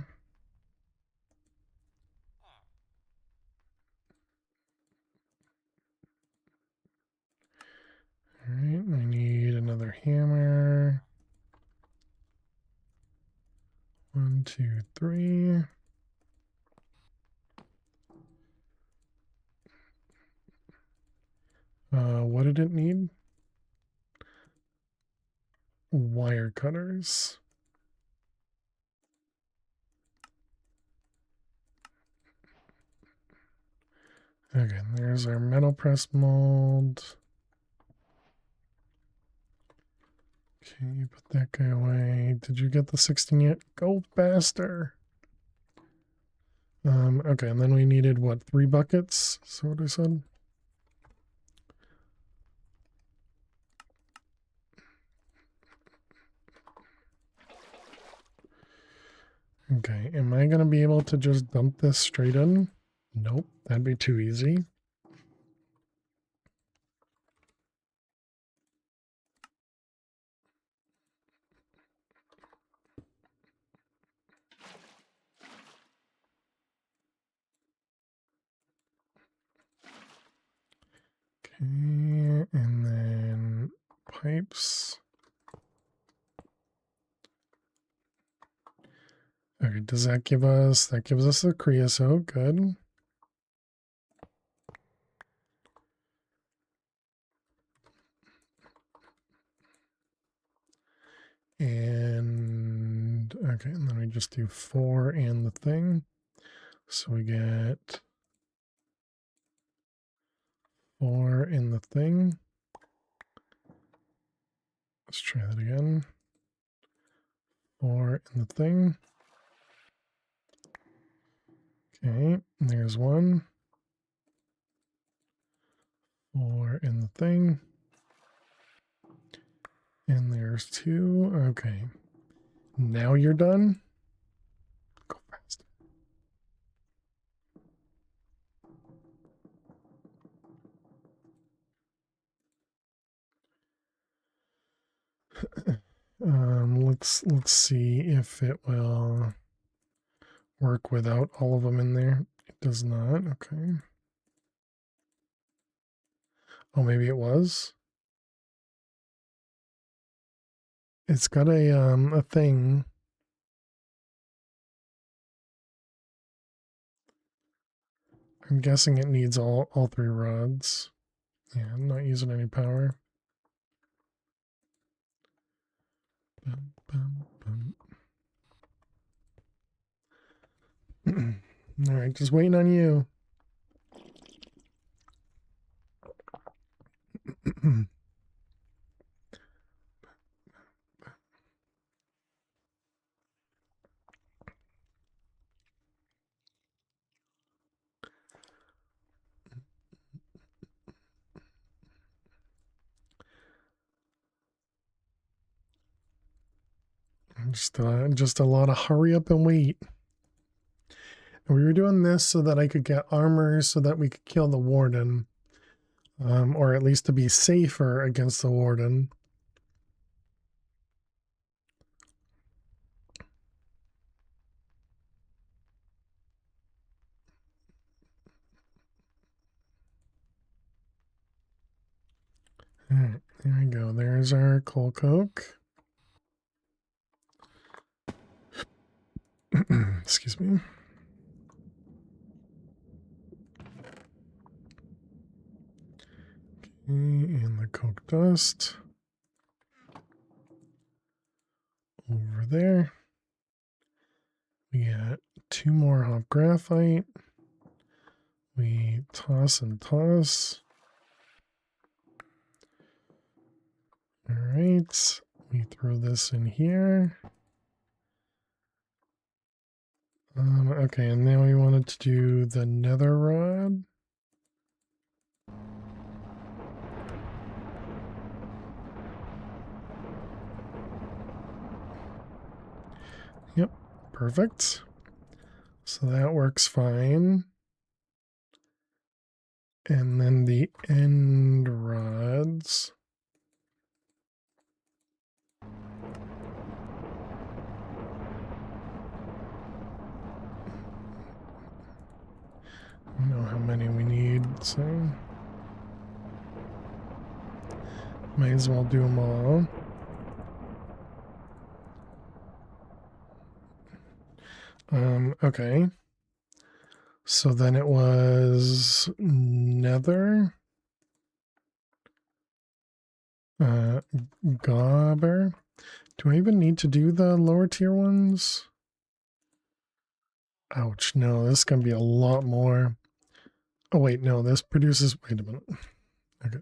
All right, I need another hammer. 1, 2, 3. what did it need? Wire cutters. Okay, there's our metal press mold. Okay, put that guy away. Did you get the 16 yet? Go faster. Okay, and then we needed what, 3 buckets? So what I said? Okay, am I gonna be able to just dump this straight in? Nope, that'd be too easy. Okay, and then pipes. Okay, does that give us, that gives us the creosote, good. And, okay, and then we just do 4 and the thing. So we get 4 in the thing. Let's try that again. 4 in the thing. Okay, there's 1. 4 in the thing. And there's 2. Okay. Now you're done? Go fast. Let's see if it will work without all of them in there. It does not. Okay. Oh, maybe it was. It's got a thing. I'm guessing it needs all 3 rods. Yeah, I'm not using any power. Bum, bum, bum. All right, just waiting on you. Just a lot of hurry up and wait. And we were doing this so that I could get armor so that we could kill the warden. Or at least to be safer against the warden. Alright, there we go. There's our coal coke. Excuse me. Okay, and the coke dust. Over there. We got 2 more hop graphite. We toss and toss. Alright, we throw this in here. Okay, and now we wanted to do the nether rod. Yep, perfect. So that works fine. And then the end rods. I don't know how many we need, so might as well do them all. Okay. So then it was nether. Gobber. Do I even need to do the lower tier ones? Ouch, no, this is going to be a lot more. Oh, wait, no, this produces, wait a minute. Okay.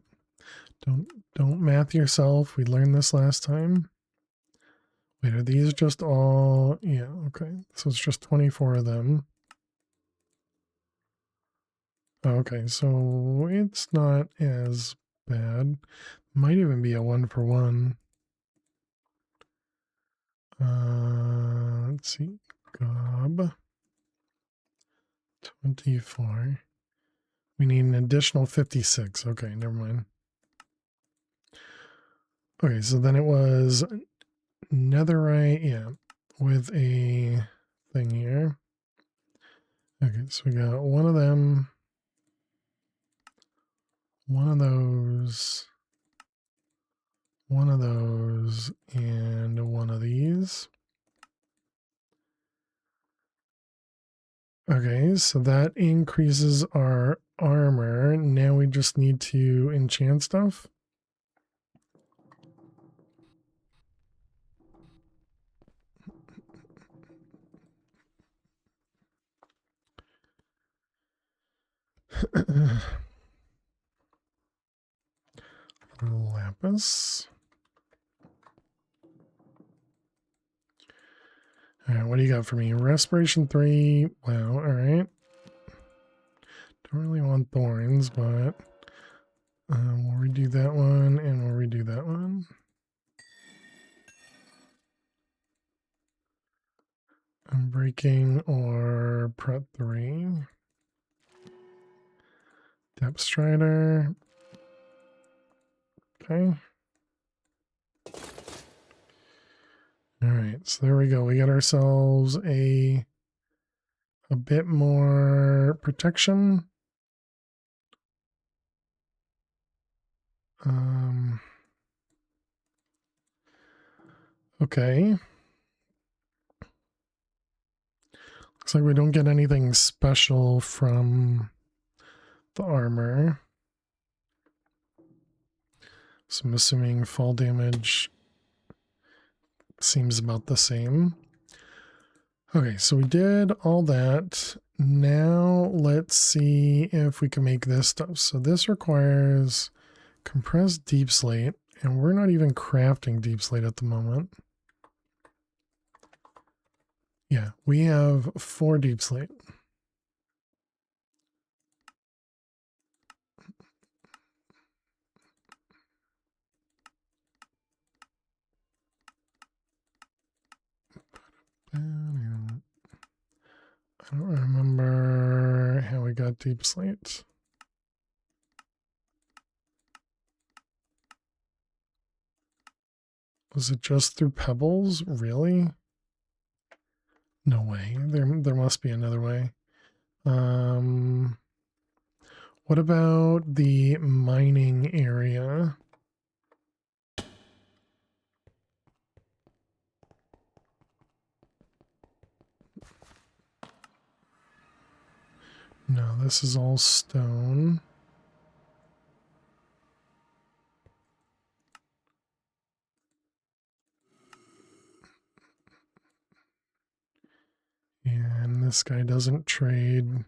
Don't math yourself. We learned this last time. Wait, are these just all, yeah, okay. So it's just 24 of them. Okay, so it's not as bad. Might even be a 1-for-1. Let's see. Gob. 24. We need an additional 56. Okay, never mind. Okay, so then it was netherite, yeah, with a thing here. Okay, so we got one of them, one of those, and one of these. Okay, so that increases our armor. Now we just need to enchant stuff. Lapis. All right, what do you got for me? Respiration 3. Wow, all right. Don't really want thorns, but we'll redo that one and we'll redo that one. Unbreaking or Pret 3. Depth Strider. Okay. All right, so there we go. We got ourselves a bit more protection. Okay. Looks like we don't get anything special from the armor. So I'm assuming fall damage seems about the same. Okay, so we did all that. Now let's see if we can make this stuff. So this requires compressed deep slate, and we're not even crafting deep slate at the moment. Yeah, we have 4 deep slate. I don't remember how we got deep slate. Was it just through pebbles? Really? No way. There must be another way. What about the mining area? No, this is all stone. And this guy doesn't trade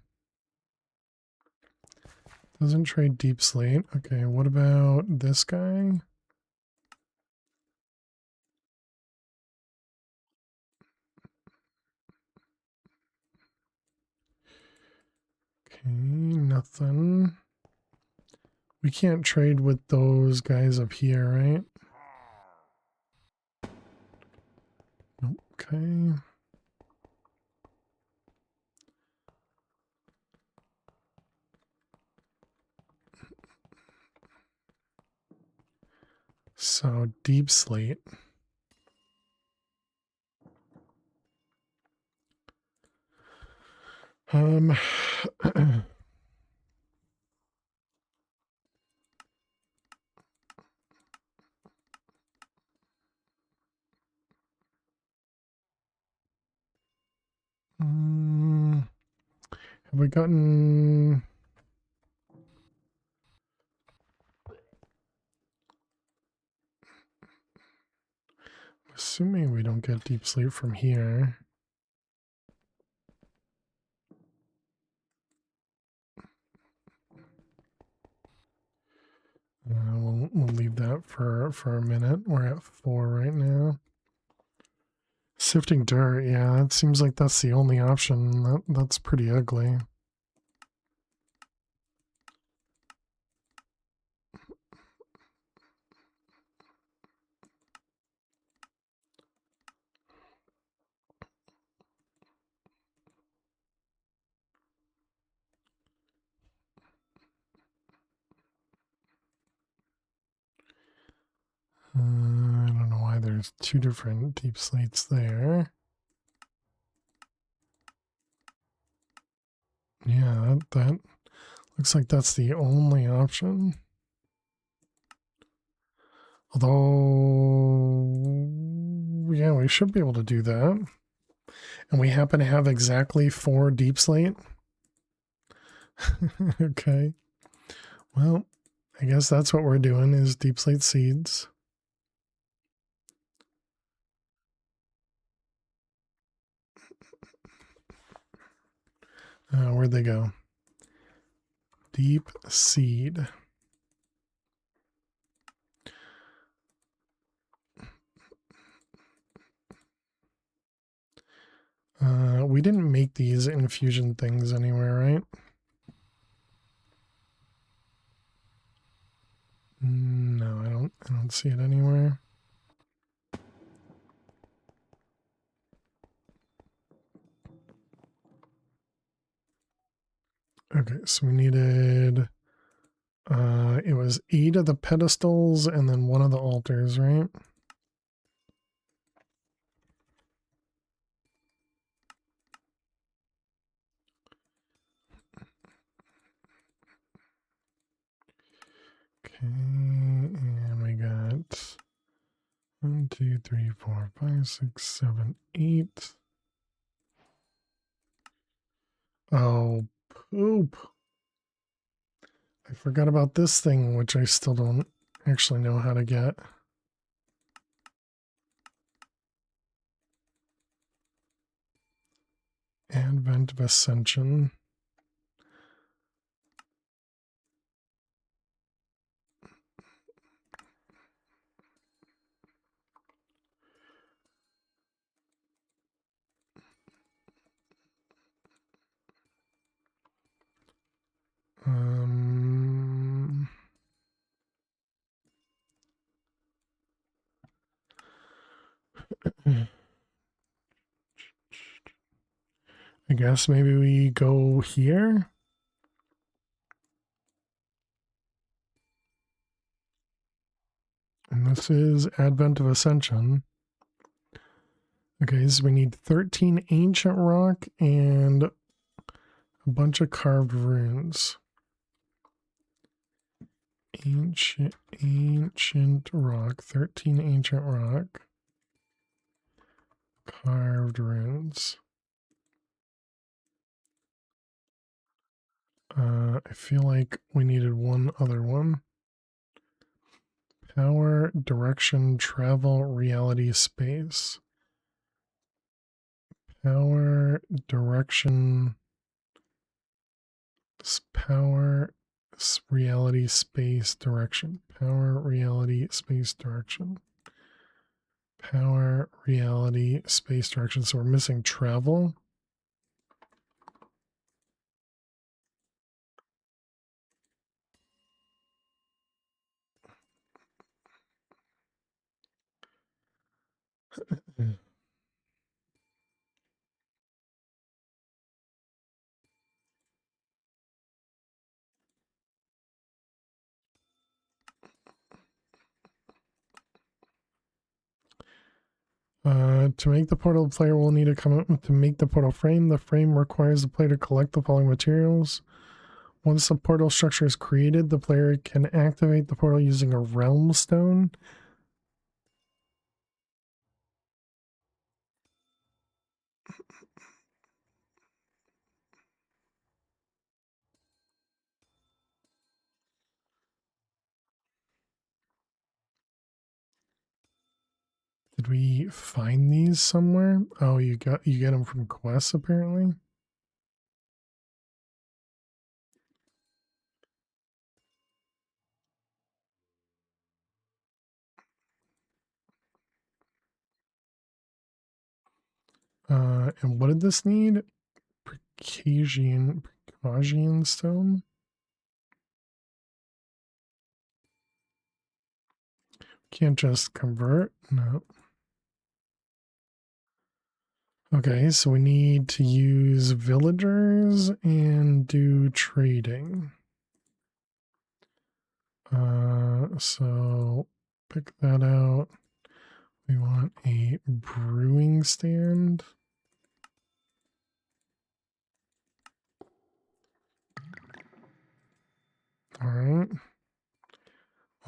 deep slate. Okay, what about this guy? Okay, nothing. We can't trade with those guys up here, right? Okay. So deep slate. Have we gotten... assuming we don't get deep sleep from here. We'll leave that for a minute. We're at 4 right now. Sifting dirt, yeah, it seems like that's the only option. That's pretty ugly. I don't know why there's 2 different deep slates there. Yeah, that looks like that's the only option. Although, yeah, we should be able to do that. And we happen to have exactly 4 deep slate. Okay. Well, I guess that's what we're doing is deep slate seeds. Where'd they go? Deep seed. We didn't make these infusion things anywhere, right? No, I don't see it anywhere. Okay, so we needed it was 8 of the pedestals and then 1 of the altars, right? Okay, and we got 1, 2, 3, 4, 5, 6, 7, 8. Oh, poop. I forgot about this thing, which I still don't actually know how to get. Advent of Ascension. I guess maybe we go here. And this is Advent of Ascension. Okay, so we need 13 ancient rock and a bunch of carved runes. Ancient rock, 13 ancient rock, carved runes. I feel like we needed one other one. Power, direction, travel, reality, space. Power, direction, power, reality, space, direction. Power, reality, space, direction. Power, reality, space, direction. So we're missing travel. To make the portal, the player will need to come up to make the portal frame. The frame requires the player to collect the following materials. Once the portal structure is created, the player can activate the portal using a realm stone. Did we find these somewhere? Oh, you get them from quests apparently. And what did this need? Precaution stone. Can't just convert. No. Okay, so we need to use villagers and do trading. So pick that out. We want a brewing stand. All right.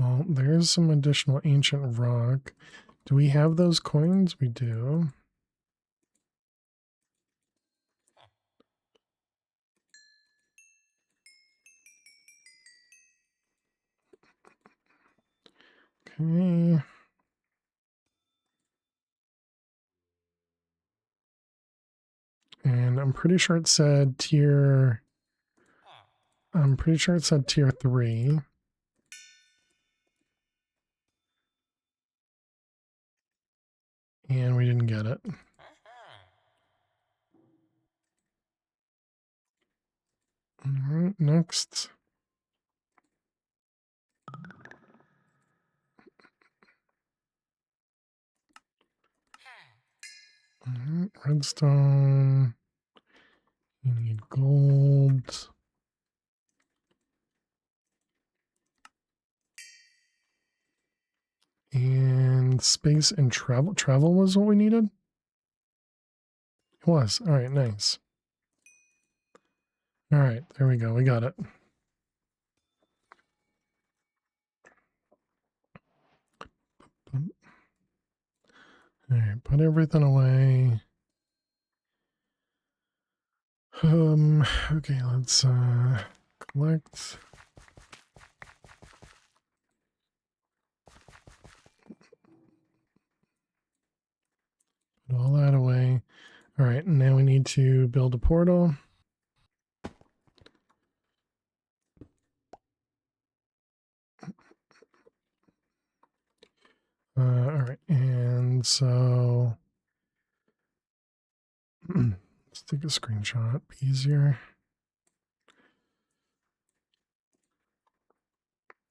Well, there's some additional ancient rock. Do we have those coins? We do. Okay. And I'm pretty sure it said tier... I'm pretty sure it said tier 3. And we didn't get it. All right, next. All right, redstone. You need gold. And space and travel. Travel was what we needed? It was. All right, nice. All right, there we go. We got it. All right, put everything away. Okay, let's collect. Put all that away. All right, now we need to build a portal. All right, and so let's take a screenshot, be easier.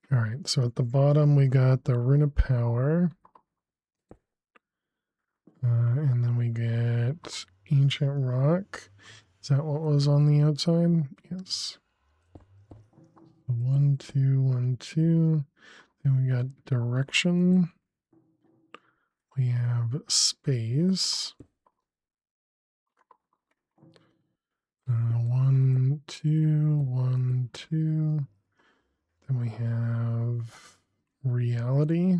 All right, so at the bottom we got the Rune of Power. And then we get Ancient Rock. Is that what was on the outside? Yes. 1, 2, 1, 2. Then we got Direction. We have Space. 1, 2, 1, 2. Then we have Reality.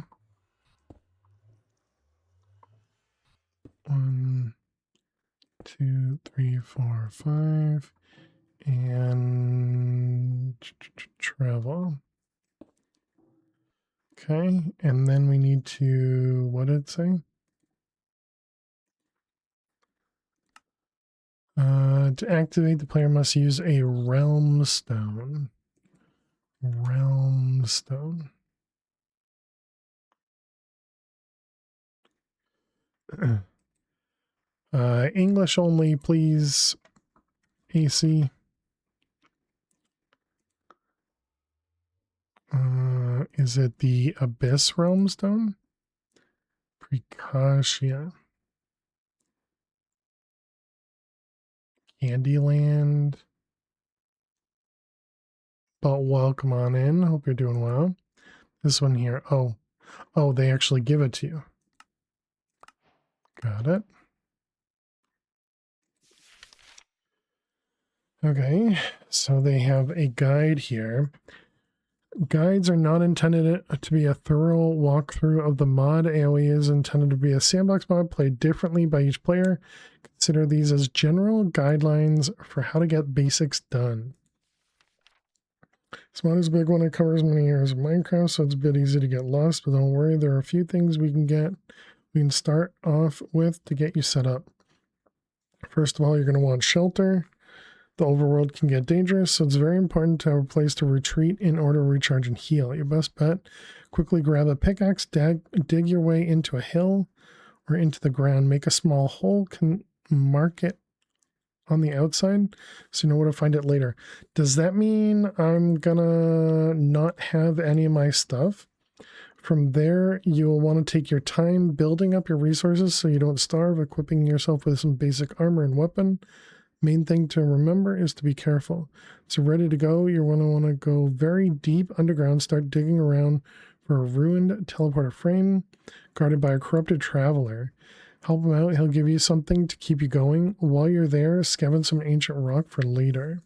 1, 2, 3, 4, 5. And travel. Okay, and then we need to, what did it say? To activate, the player must use a realm stone. Realm stone. English only, please. AC. Is it the Abyss Realm Stone? Precaution. Candyland. But welcome on in. Hope you're doing well. This one here. Oh, they actually give it to you. Got it. Okay, so they have a guide here. Guides are not intended to be a thorough walkthrough of the mod. AoE is intended to be a sandbox mod played differently by each player. Consider these as general guidelines for how to get basics done. This mod is a big one. It covers many areas of Minecraft, so it's a bit easy to get lost, but don't worry, there are a few things we can get we can start off with to get you set up. First of all, you're going to want shelter. The overworld can get dangerous, so it's very important to have a place to retreat in order to recharge and heal. Your best bet, quickly grab a pickaxe, dig your way into a hill or into the ground. Make a small hole, can mark it on the outside so you know where to find it later. Does that mean I'm gonna not have any of my stuff? From there, you'll want to take your time building up your resources so you don't starve, equipping yourself with some basic armor and weapon. Main thing to remember is to be careful. So ready to go, you're going to want to go very deep underground, start digging around for a ruined teleporter frame guarded by a corrupted traveler. Help him out, he'll give you something to keep you going. While you're there, scavenge some ancient rock for later.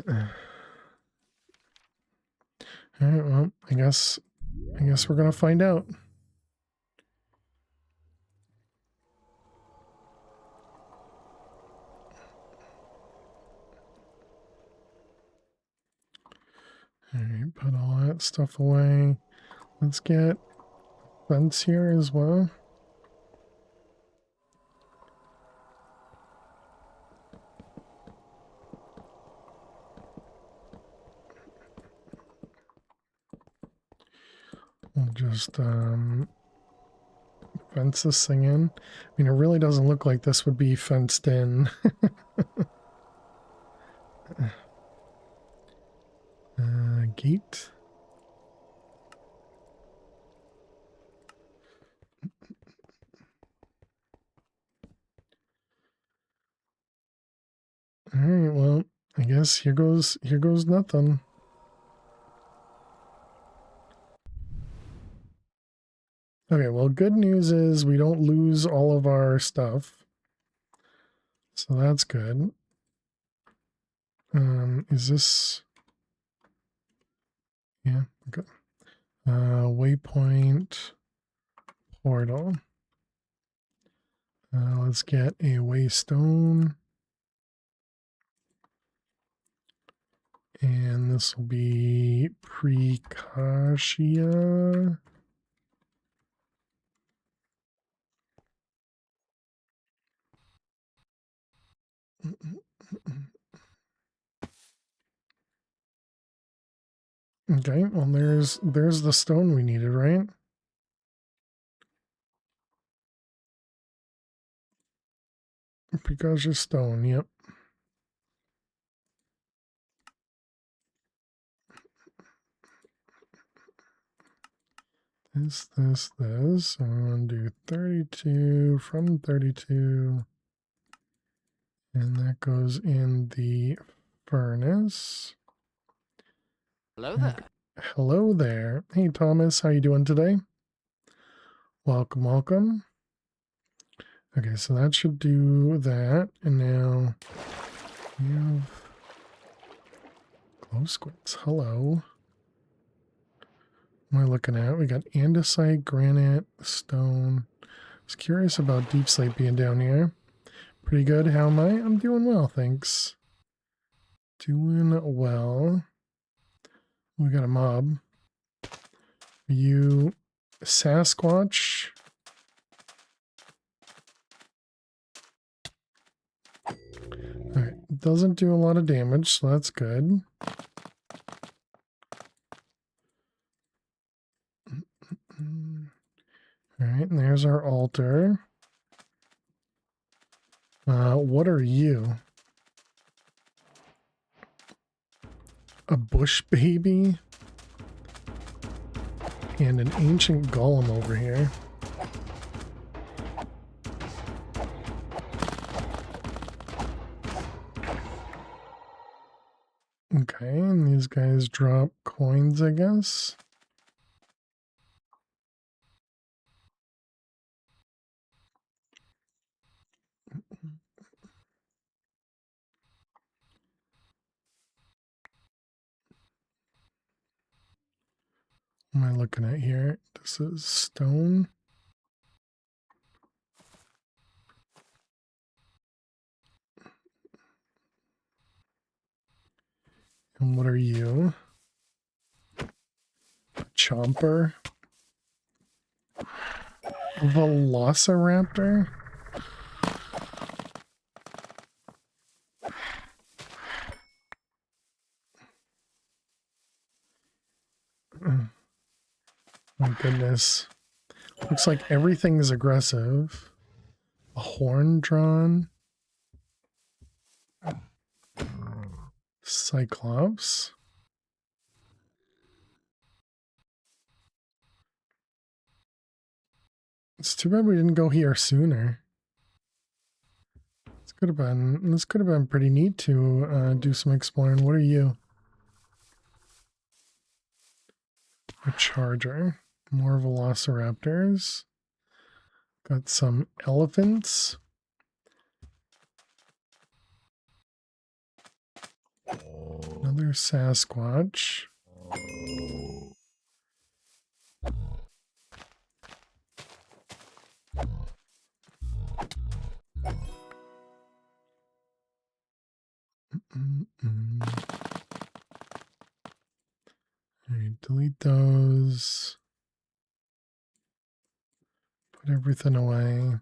All right, well, I guess we're gonna find out. All right, put all that stuff away. Let's get fence here as well. We'll just fence this thing in. I mean, it really doesn't look like this would be fenced in. Gate. All right, well, I guess here goes nothing. Okay, well, good news is we don't lose all of our stuff. So that's good. Is this... Yeah, okay. Waypoint portal. Let's get a waystone. And this will be Precautia. Okay, well there's the stone we needed, right? Precautia stone, yep. This. I'm going to do 32 from 32. And that goes in the furnace. Hello there. Hello there. Hey, Thomas. How you doing today? Welcome, welcome. Okay, so that should do that. And now we have glow squids. Hello. What am I looking at? We got andesite, granite, stone. I was curious about deep slate being down here. Pretty good. How am I? I'm doing well, thanks. Doing well. We got a mob. You Sasquatch. Alright, doesn't do a lot of damage, so that's good. Alright, and there's our altar. What are you? A bush baby? And an ancient golem over here. Okay, and these guys drop coins, I guess. am I looking at here? This is stone. And what are you? Chomper? Velociraptor? My goodness. Looks like everything is aggressive. A horn drawn. Cyclops. It's too bad we didn't go here sooner. This could have been pretty neat to do some exploring. What are you? A charger. More velociraptors. Got some elephants. Another Sasquatch. All right, delete those. Put everything away.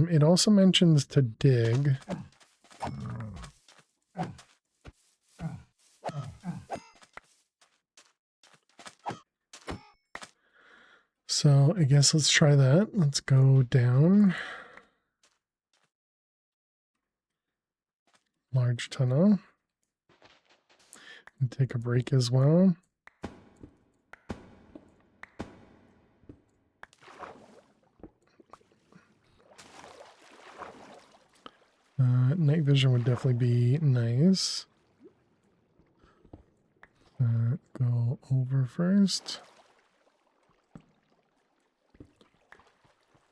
It also mentions to dig. So I guess let's try that. Let's go down. Large tunnel. And take a break as well. Night vision would definitely be nice. Go over first.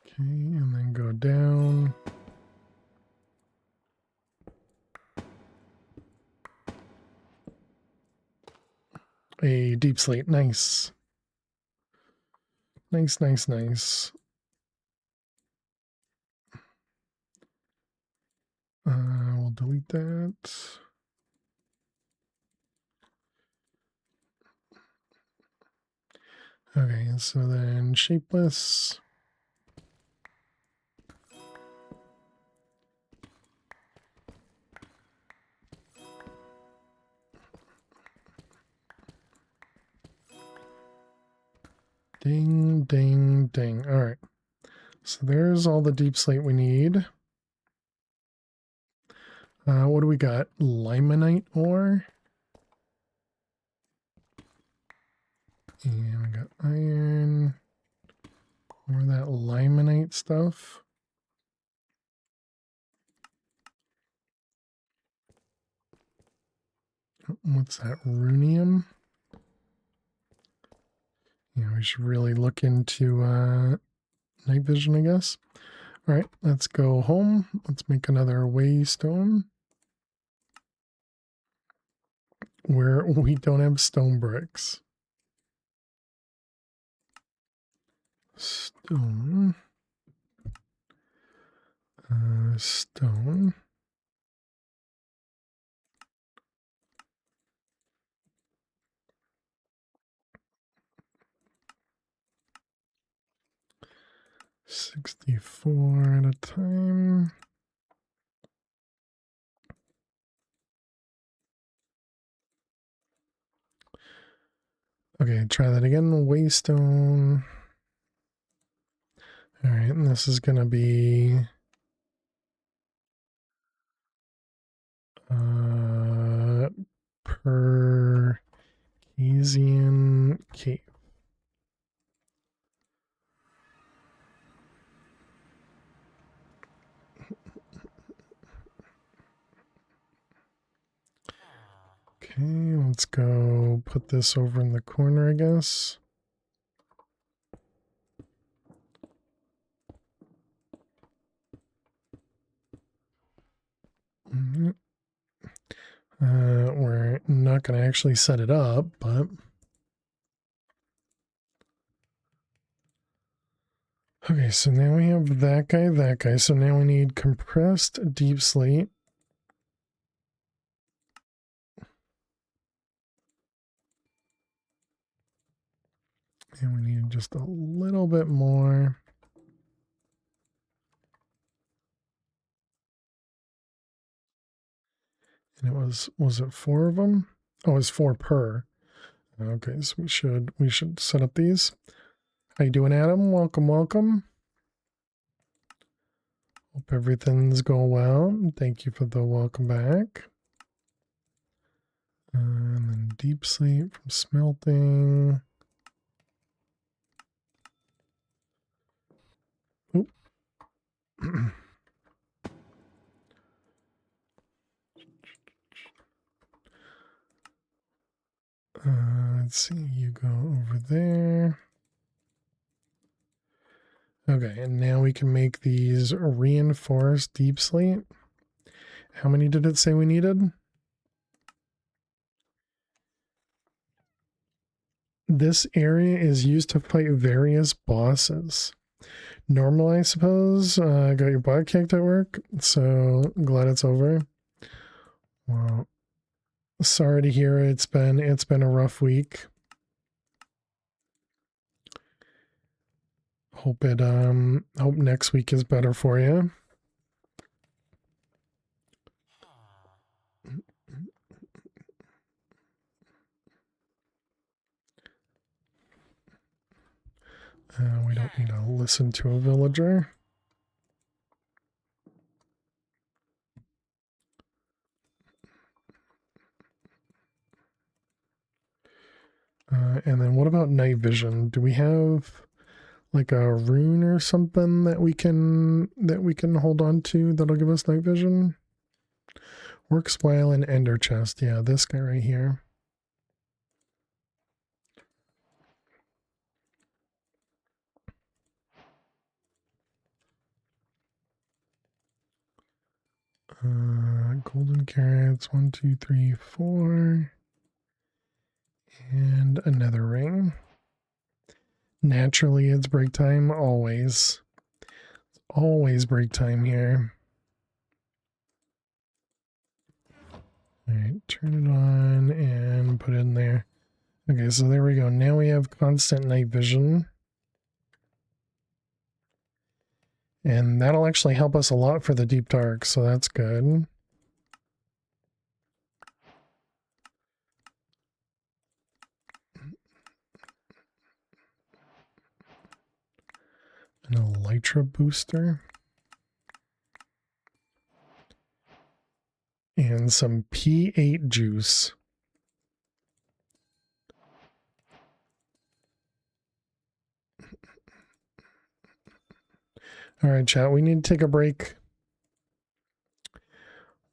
Okay, and then go down. A deep slate. Nice. Nice, nice, nice. We'll delete that. Okay, so then shapeless. Ding, ding, ding. All right. So there's all the deep slate we need. What do we got? Limonite ore. And we got iron. More of that limonite stuff. What's that? Runium? Yeah, we should really look into night vision, I guess. All right, let's go home. Let's make another waystone where we don't have stone bricks. Stone. Stone. $64 at a time. Okay, try that again. Waystone. All right, and this is going to be Persian cave. Okay, let's go put this over in the corner, I guess. We're not going to actually set it up, but okay, so now we have that guy. So now we need compressed deep slate. And we need just a little bit more. And it was it 4 of them? Oh, it's 4 per. Okay, so we should set up these. How you doing, Adam? Welcome, welcome. Hope everything's going well. Thank you for the welcome back. And then deep sleep from smelting. Oop. Let's see, you go over there. Okay, and now we can make these reinforced deep slate. How many did it say we needed? This area is used to fight various bosses. Normal, I suppose. Got your butt kicked at work, so glad it's over. Well, sorry to hear it's been a rough week. Hope next week is better for you. We don't need to listen to a villager. And then what about night vision? Do we have like a rune or something that we can hold on to that'll give us night vision? Works while in ender chest. Yeah, this guy right here. Golden carrots, 1, 2, 3, 4. And another ring. Naturally, it's break time, always. It's always break time here. Alright, turn it on and put it in there. Okay, so there we go. Now we have constant night vision. And that'll actually help us a lot for the deep dark, so that's good. An elytra booster. And some P8 juice. All right, chat, we need to take a break.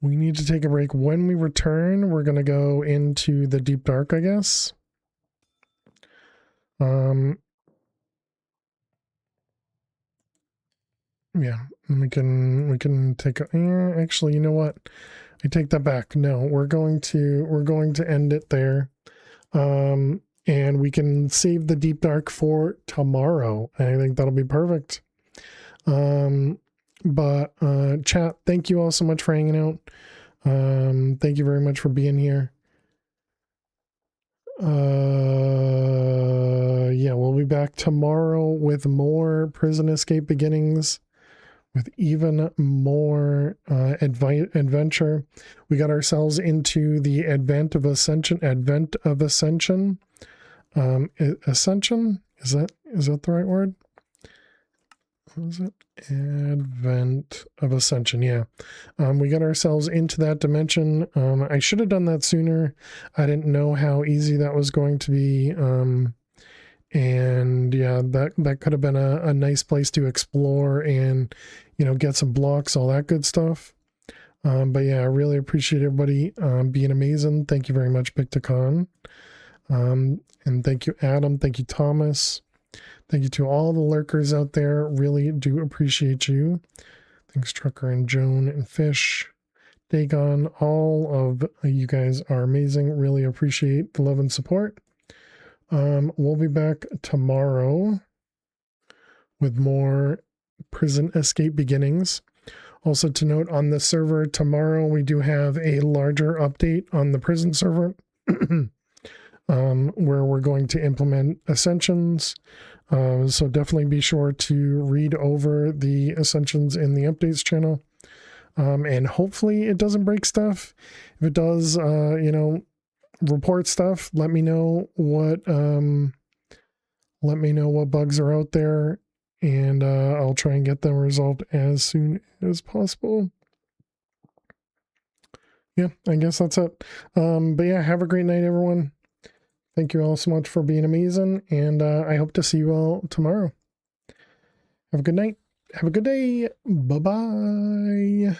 We need to take a break. When we return, we're going to go into the deep dark, I guess. Yeah, we can take a, actually, you know what? I take that back. No, we're going to end it there. And we can save the deep dark for tomorrow. I think that'll be perfect. But chat, thank you all so much for hanging out. Thank you very much for being here. Yeah, we'll be back tomorrow with more Prison Escape Beginnings, with even more adventure. We got ourselves into the Advent of Ascension. Ascension? Is that the right word? What is it? Advent of Ascension. Yeah. We got ourselves into that dimension. I should have done that sooner. I didn't know how easy that was going to be. And yeah, that could have been a nice place to explore and, you know, get some blocks, all that good stuff. But yeah, I really appreciate everybody being amazing. Thank you very much, Bicticon. And thank you, Adam. Thank you, Thomas. Thank you to all the lurkers out there. Really do appreciate you. Thanks, Trucker and Joan and Fish. Dagon, all of you guys are amazing. Really appreciate the love and support. We'll be back tomorrow with more Prison Escape Beginnings. Also to note, on the server tomorrow, we do have a larger update on the prison server where we're going to implement Ascensions. So definitely be sure to read over the Ascensions in the updates channel. And hopefully it doesn't break stuff. If it does, report stuff. Let me know what bugs are out there, and I'll try and get them resolved as soon as possible. Yeah, I guess that's it. But yeah, have a great night, everyone. Thank you all so much for being amazing, and I hope to see you all tomorrow. Have a good night. Have a good day. Bye-bye.